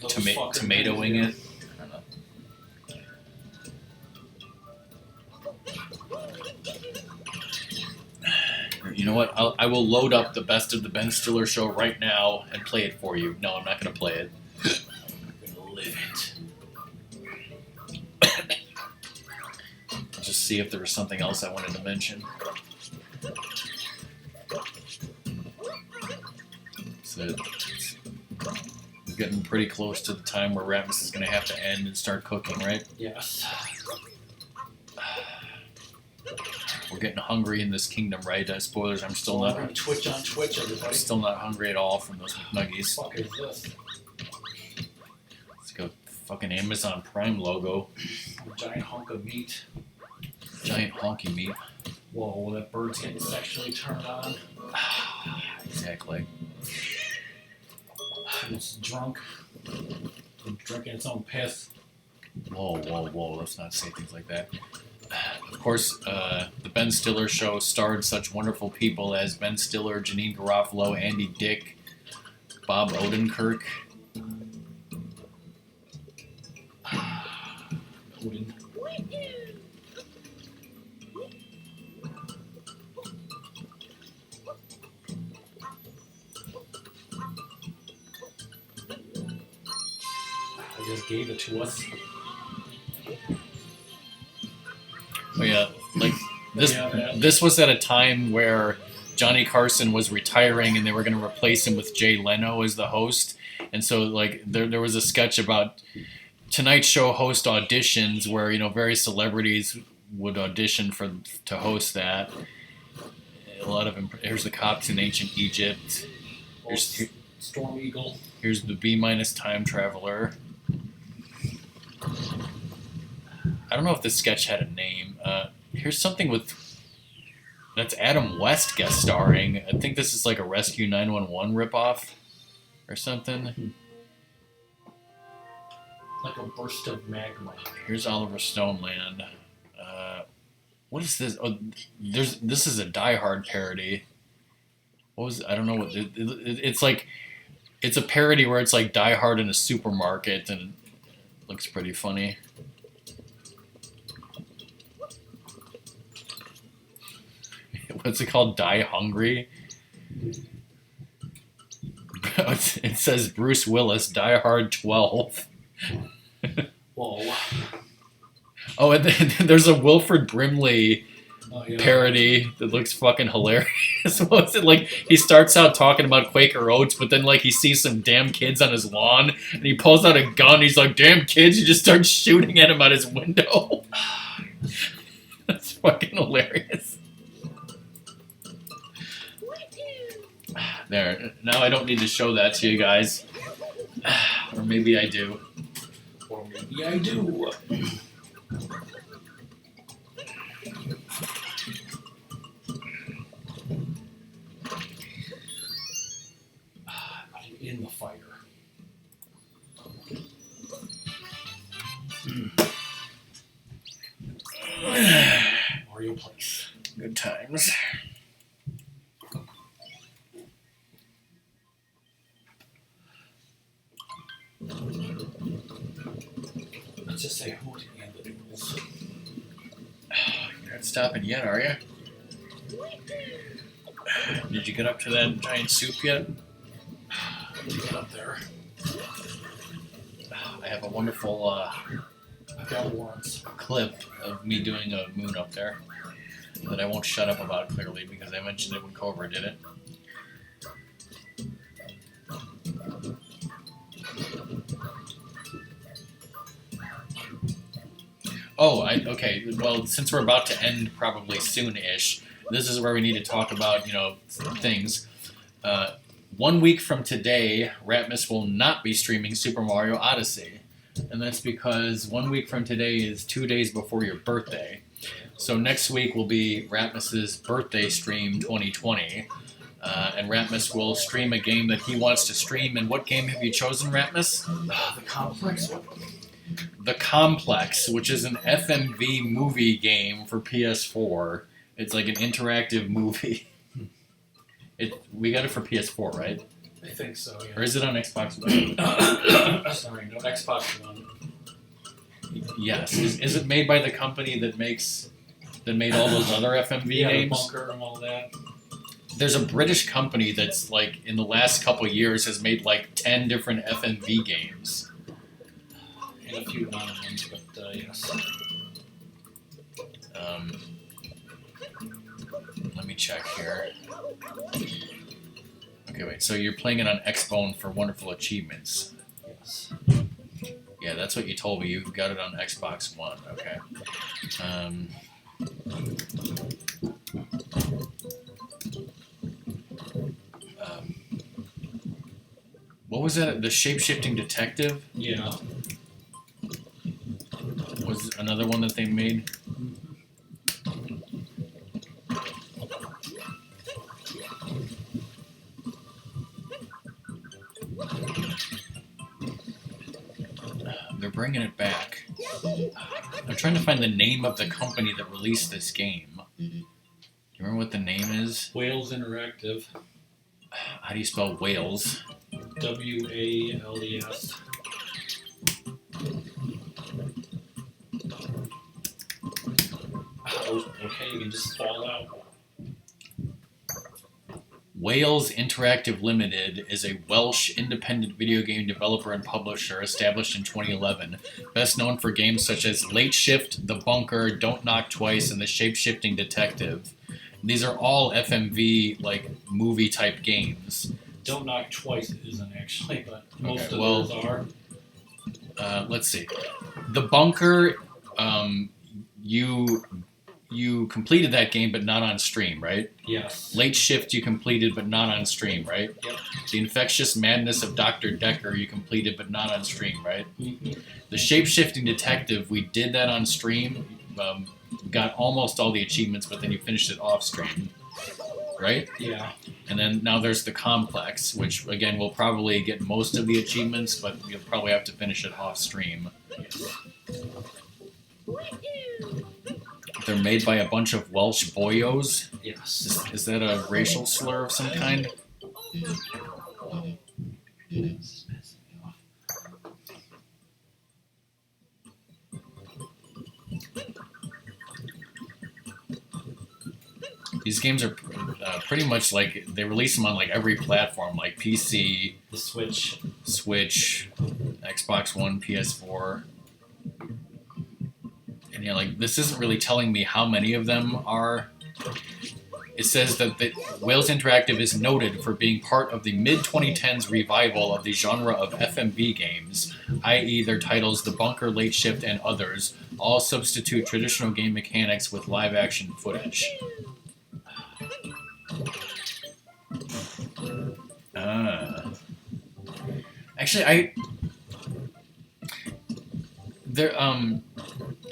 tomatoing it. I don't know. You know what? I will load up the Best of the Ben Stiller Show right now and play it for you. No, I'm not going to play it. I'm going to live it. Just see if there was something else I wanted to mention. So we're getting pretty close to the time where Ratmus is going to have to end and start cooking, right? Yes. We're getting hungry in this kingdom, right? Spoilers, I'm still not... on Twitch, everybody. I'm still not hungry at all from those McNuggies. What the fuck is this? Let's go fucking Amazon Prime logo. A giant hunk of meat. Giant honky meat. Whoa, that bird's getting sexually turned on. Exactly. It's drunk. Drinking its own piss. Whoa. Let's not say things like that. Of course, the Ben Stiller Show starred such wonderful people as Ben Stiller, Janine Garofalo, Andy Dick, Bob Odenkirk. Odin. They just gave it to us. Oh yeah, like this. Yeah. This was at a time where Johnny Carson was retiring, and they were going to replace him with Jay Leno as the host. And so, like, there was a sketch about Tonight Show host auditions, where various celebrities would audition to host that. A lot of here's the cops in ancient Egypt. Here's Storm Eagle. Here's the B- time traveler. I don't know if this sketch had a name. Here's something that's Adam West guest starring. I think this is like a Rescue 911 ripoff or something. Like a burst of magma. Here's Oliver Stoneland. What is this? Oh, this is a Die Hard parody. I don't know what it's like. It's a parody where it's like Die Hard in a supermarket, and it looks pretty funny. What's it called? Die Hungry? It says Bruce Willis, Die Hard 12. Whoa. Oh, and then there's a Wilford Brimley yeah. parody that looks fucking hilarious. What is it like? He starts out talking about Quaker Oats, but then like he sees some damn kids on his lawn, and he pulls out a gun. He's like, "Damn kids!" He just starts shooting at him out his window. That's fucking hilarious. There. Now I don't need to show that to you guys. Or maybe I do. Or maybe I do. In the fire. Mario Place. Good times. Let's just say hoot and the noodles. You're not stopping yet, are you? Did you get up to that giant soup yet? Get up there. I have a wonderful I've got warrants. clip of me doing a moon up there that I won't shut up about clearly because I mentioned it when Cobra did it. Oh, okay. Well, since we're about to end probably soon-ish, this is where we need to talk about, things. 1 week from today, Ratmus will not be streaming Super Mario Odyssey. And that's because 1 week from today is 2 days before your birthday. So next week will be Ratmus's birthday stream 2020. And Ratmus will stream a game that he wants to stream. And what game have you chosen, Ratmus? The complex one. The Complex, which is an FMV movie game for PS4. It's like an interactive movie. We got it for PS4, right? I think so, yeah. Or is it on Xbox One? Sorry, no, Xbox One. Yes. Is it made by the company that made all those other FMV games? The Bunker and all that. There's a British company that's like in the last couple years has made like 10 different FMV games. And a few non-ones, but yes. Let me check here. Okay, wait. So you're playing it on Xbone for wonderful achievements. Yes. Yeah, that's what you told me. You got it on Xbox One. Okay. What was that? The Shape-Shifting Detective? Yeah. Was another one that they made? They're bringing it back. I'm trying to find the name of the company that released this game. Do you remember what the name is? Wales Interactive. How do you spell Wales? WALES. Oh, okay, you can just fall out. Wales Interactive Limited is a Welsh independent video game developer and publisher established in 2011, best known for games such as Late Shift, The Bunker, Don't Knock Twice, and The Shape-Shifting Detective. These are all FMV, like, movie-type games. Don't Knock Twice isn't actually, but most Okay, of those are. Let's see. The Bunker, you completed that game, but not on stream, right? Yes. Late Shift you completed, but not on stream, right? Yep. The Infectious Madness of Dr. Decker you completed, but not on stream, right? Mm-hmm. The Shape-Shifting Detective, we did that on stream. Got almost all the achievements, but then you finished it off stream, right? Yeah. And then now there's the Complex, which again will probably get most of the achievements, but you'll probably have to finish it off stream. Yes. They're made by a bunch of Welsh boyos. Yes. Is that a racial slur of some kind? These games are pretty much like they release them on like every platform, like PC, The Switch. Switch, Xbox One, PS4. And yeah, like this isn't really telling me how many of them are. It says that Wales Interactive is noted for being part of the mid-2010s revival of the genre of FMV games, i.e. their titles The Bunker, Late Shift, and others, all substitute traditional game mechanics with live-action footage. Actually,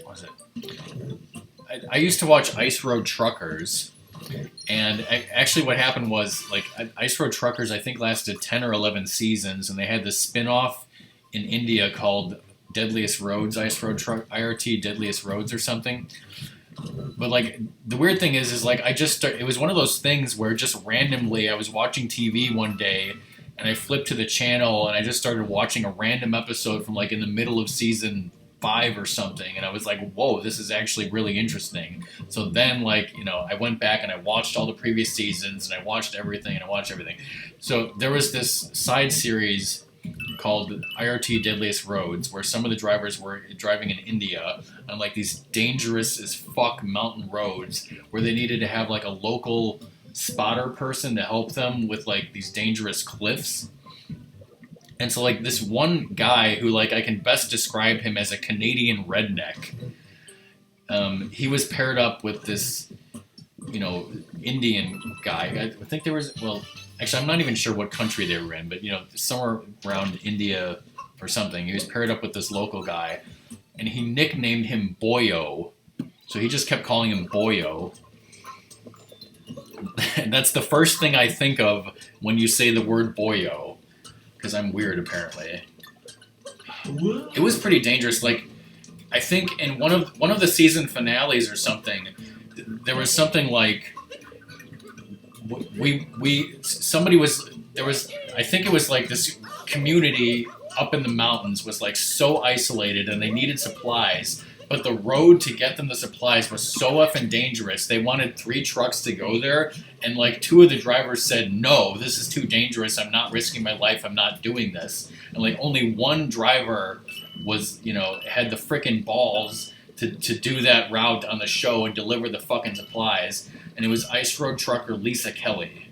what was it? I used to watch Ice Road Truckers, and actually what happened was, like, Ice Road Truckers I think lasted 10 or 11 seasons, and they had this spin-off in India called Deadliest Roads, IRT Deadliest Roads or something. But, like, the weird thing is like, it was one of those things where just randomly I was watching TV one day, and I flipped to the channel, and I just started watching a random episode from, like, in the middle of season 5 or something, and I was like, whoa, this is actually really interesting. So then, like, I went back and I watched all the previous seasons, and I watched everything. So there was this side series called IRT Deadliest Roads, where some of the drivers were driving in India on like these dangerous as fuck mountain roads, where they needed to have like a local spotter person to help them with like these dangerous cliffs. And so like this one guy who like I can best describe him as a Canadian redneck. He was paired up with this, Indian guy. I think there was, actually I'm not even sure what country they were in, but somewhere around India or something. He was paired up with this local guy, and he nicknamed him Boyo. So he just kept calling him Boyo. And that's the first thing I think of when you say the word Boyo. Because I'm weird, apparently. It was pretty dangerous. Like, I think in one of the season finales or something, there was something like I think it was like this community up in the mountains was like so isolated and they needed supplies, but the road to get them the supplies was so effing dangerous. They wanted 3 trucks to go there, and like 2 of the drivers said, "No, this is too dangerous. I'm not risking my life. I'm not doing this." And like only one driver was, had the frickin' balls to do that route on the show and deliver the fucking supplies. And it was Ice Road trucker Lisa Kelly.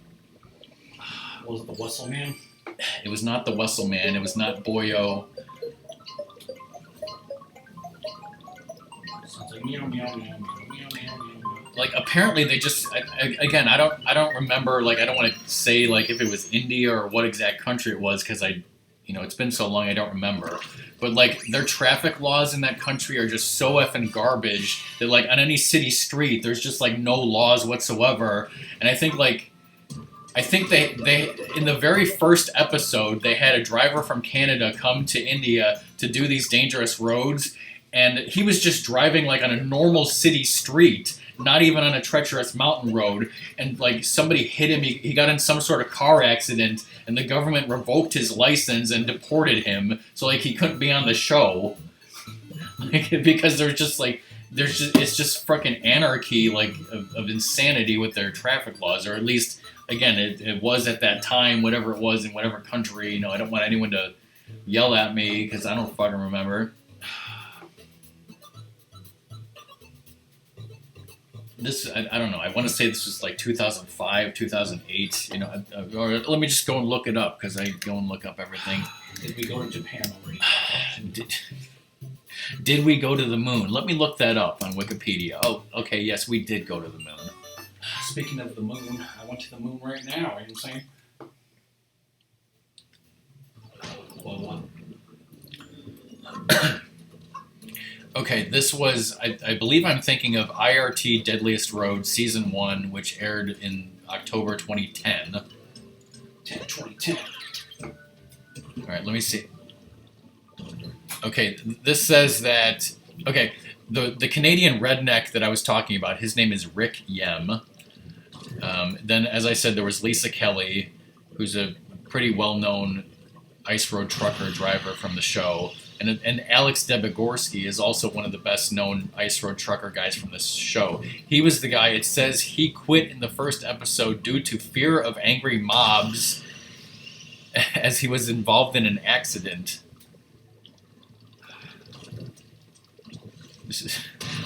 Was it the Whistle Man? It was not the Whistle Man. It was not Boyo. Sounds like meow meow meow meow meow meow meow. Like apparently they just again I don't remember, like I don't want to say like if it was India or what exact country it was, because it's been so long I don't remember. But like their traffic laws in that country are just so effing garbage that like on any city street there's just like no laws whatsoever. And I think they in the very first episode they had a driver from Canada come to India to do these dangerous roads, and he was just driving like on a normal city street, not even on a treacherous mountain road, and like somebody hit him. He got in some sort of car accident, and the government revoked his license and deported him, so like he couldn't be on the show, because it's just fucking anarchy, like of insanity with their traffic laws, or at least again it was at that time, whatever it was in whatever country. I don't want anyone to yell at me because I don't fucking remember. This, I don't know. I want to say this was like 2005, 2008. Or let me just go and look it up, because I go and look up everything. Did we go to Japan already? Did we go to the moon? Let me look that up on Wikipedia. Oh, okay. Yes, we did go to the moon. Speaking of the moon, I went to the moon right now. You know what I'm saying? Well, Okay, this was, I believe I'm thinking of IRT Deadliest Road Season 1, which aired in October 2010. 2010. Alright, let me see. Okay, this says that, okay, the Canadian redneck that I was talking about, his name is Rick Yem. Then, as I said, there was Lisa Kelly, who's a pretty well-known ice road trucker driver from the show. And Alex Debogorski is also one of the best-known ice road trucker guys from this show. He was the guy, it says he quit in the first episode due to fear of angry mobs as he was involved in an accident.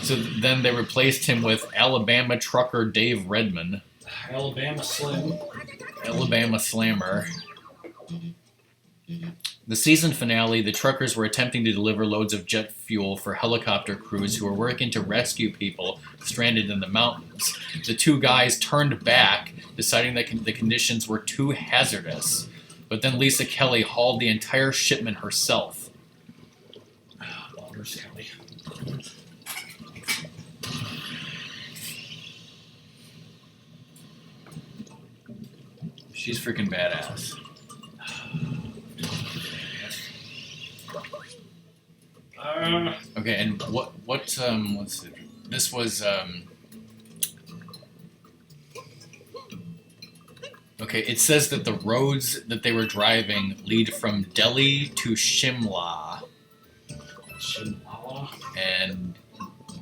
So then they replaced him with Alabama trucker Dave Redman. Alabama Slim. Alabama Slammer. The season finale, the truckers were attempting to deliver loads of jet fuel for helicopter crews who were working to rescue people stranded in the mountains. The 2 guys turned back, deciding that the conditions were too hazardous. But then Lisa Kelly hauled the entire shipment herself. Where's Kelly? She's freaking badass. Okay, and let's see. This was, okay, it says that the roads that they were driving lead from Delhi to Shimla. Shimla? And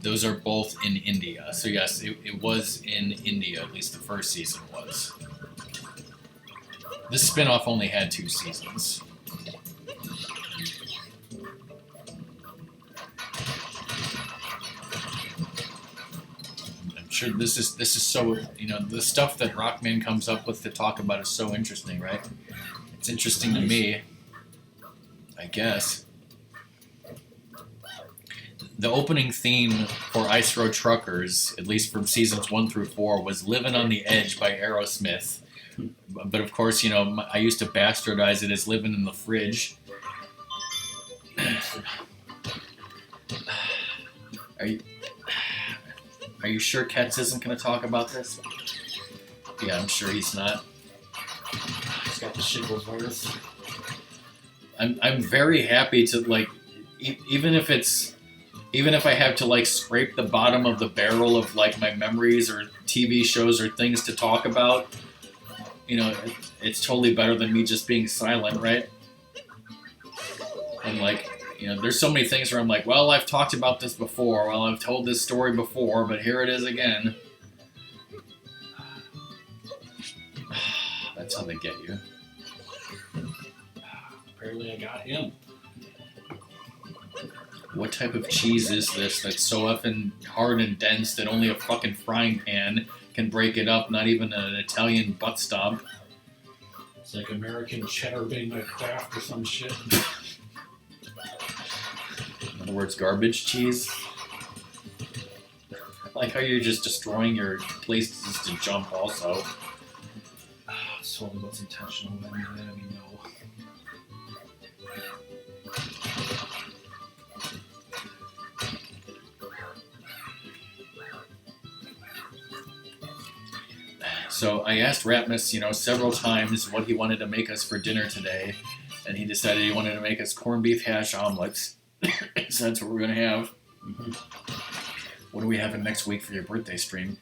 those are both in India. So yes, it was in India, at least the first season was. This spin-off only had 2 seasons. sure this is so, the stuff that RockMan comes up with to talk about is so interesting, right? It's interesting to me, I guess. The opening theme for Ice Road Truckers, at least from seasons 1 through 4, was "Living on the Edge" by Aerosmith. But of course, I used to bastardize it as "Living in the Fridge." Are you sure Ketz isn't going to talk about this? Yeah, I'm sure he's not. He's got the shingles virus. I'm very happy to even if I have to scrape the bottom of the barrel of my memories or TV shows or things to talk about, it's totally better than me just being silent, right? And there's so many things where I'm like, well, I've talked about this before, well, I've told this story before, but here it is again. That's how they get you. Apparently I got him. What type of cheese is this that's so effing hard and dense that only a fucking frying pan can break it up, not even an Italian butt stomp? It's like American cheddar being my craft or some shit. In other words, garbage cheese. Like how you're just destroying your places to jump also. It's totally what's intentional. I mean, no. So I asked Ratmus, several times what he wanted to make us for dinner today, and he decided he wanted to make us corned beef hash omelets. So that's what we're going to have. Mm-hmm. What are we having next week for your birthday stream?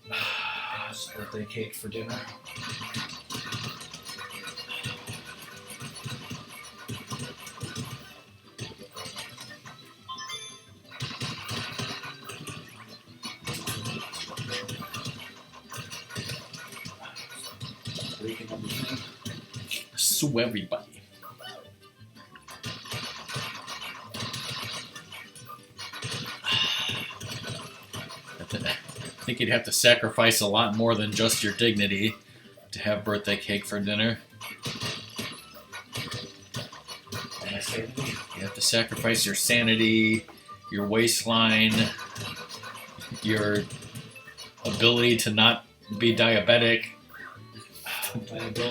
Just birthday cake for dinner. So everybody. I think you'd have to sacrifice a lot more than just your dignity to have birthday cake for dinner. You have to sacrifice your sanity, your waistline, your ability to not be diabetic.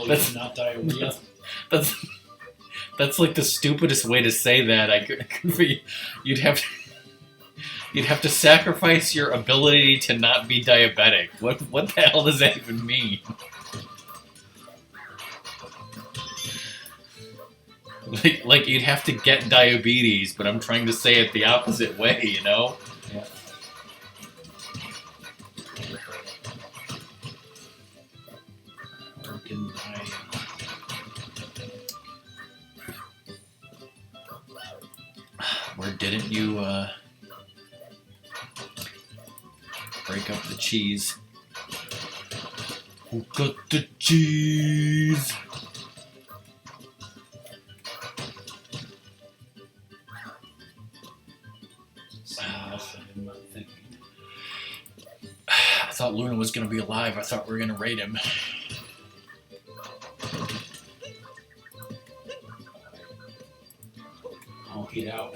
That's not diarrhea. That's like the stupidest way to say that. You'd have to sacrifice your ability to not be diabetic. What the hell does that even mean? Like you'd have to get diabetes, but I'm trying to say it the opposite way, Yeah. Where didn't you break up the cheese? Who got the cheese? I thought Luna was going to be alive. I thought we were going to raid him. I'll get out.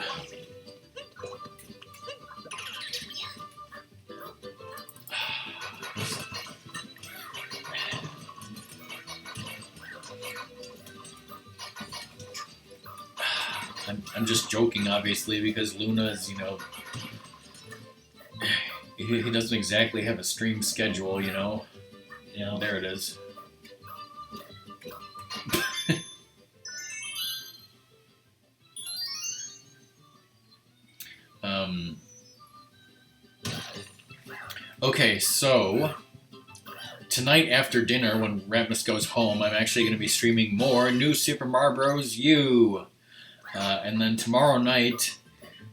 I'm just joking, obviously, because Luna is, he doesn't exactly have a stream schedule, Yeah. There it is. Okay, so tonight after dinner, when Ratmus goes home, I'm actually going to be streaming more New Super Mario Bros. U. And then tomorrow night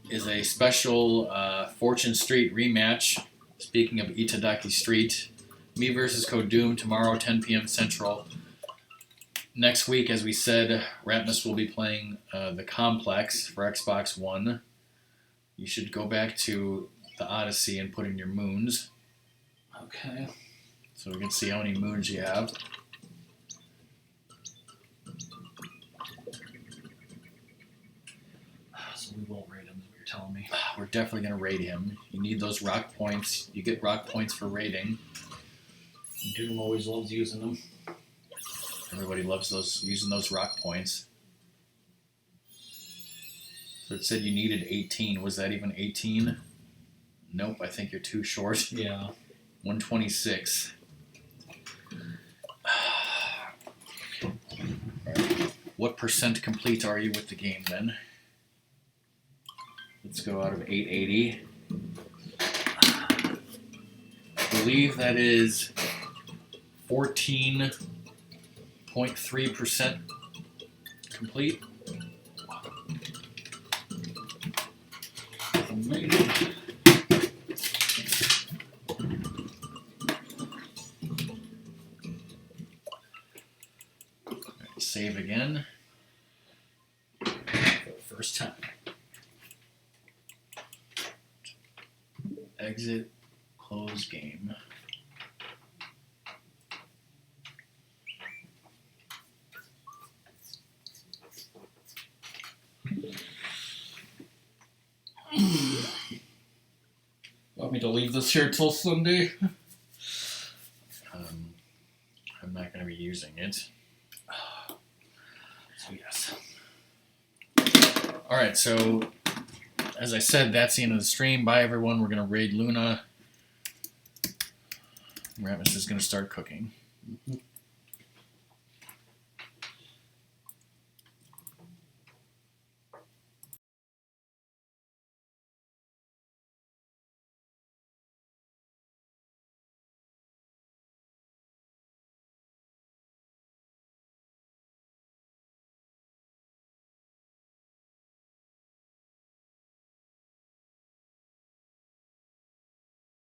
is a special Fortune Street rematch. Speaking of Itadaki Street, me versus Kodoom tomorrow, 10 p.m. Central. Next week, as we said, Ratmus will be playing the Complex for Xbox One. You should go back to the Odyssey and put in your moons. Okay. So we can see how many moons you have. So we won't rate him, is what you're telling me. We're definitely going to rate him. You need those rock points. You get rock points for rating. Doom always loves using them. Everybody loves using those rock points. So it said you needed 18. Was that even 18? Nope, I think you're too short. Yeah. 126. What percent complete are you with the game then? Let's go out of 880. I believe that is 14.3% complete. Amazing. Save again. For the first time. Exit. Close game. Want me to leave this here till Sunday? I'm not going to be using it. So yes. Alright, so as I said, that's the end of the stream. Bye everyone. We're going to raid Luna. Ratmus is going to start cooking. Mm-hmm.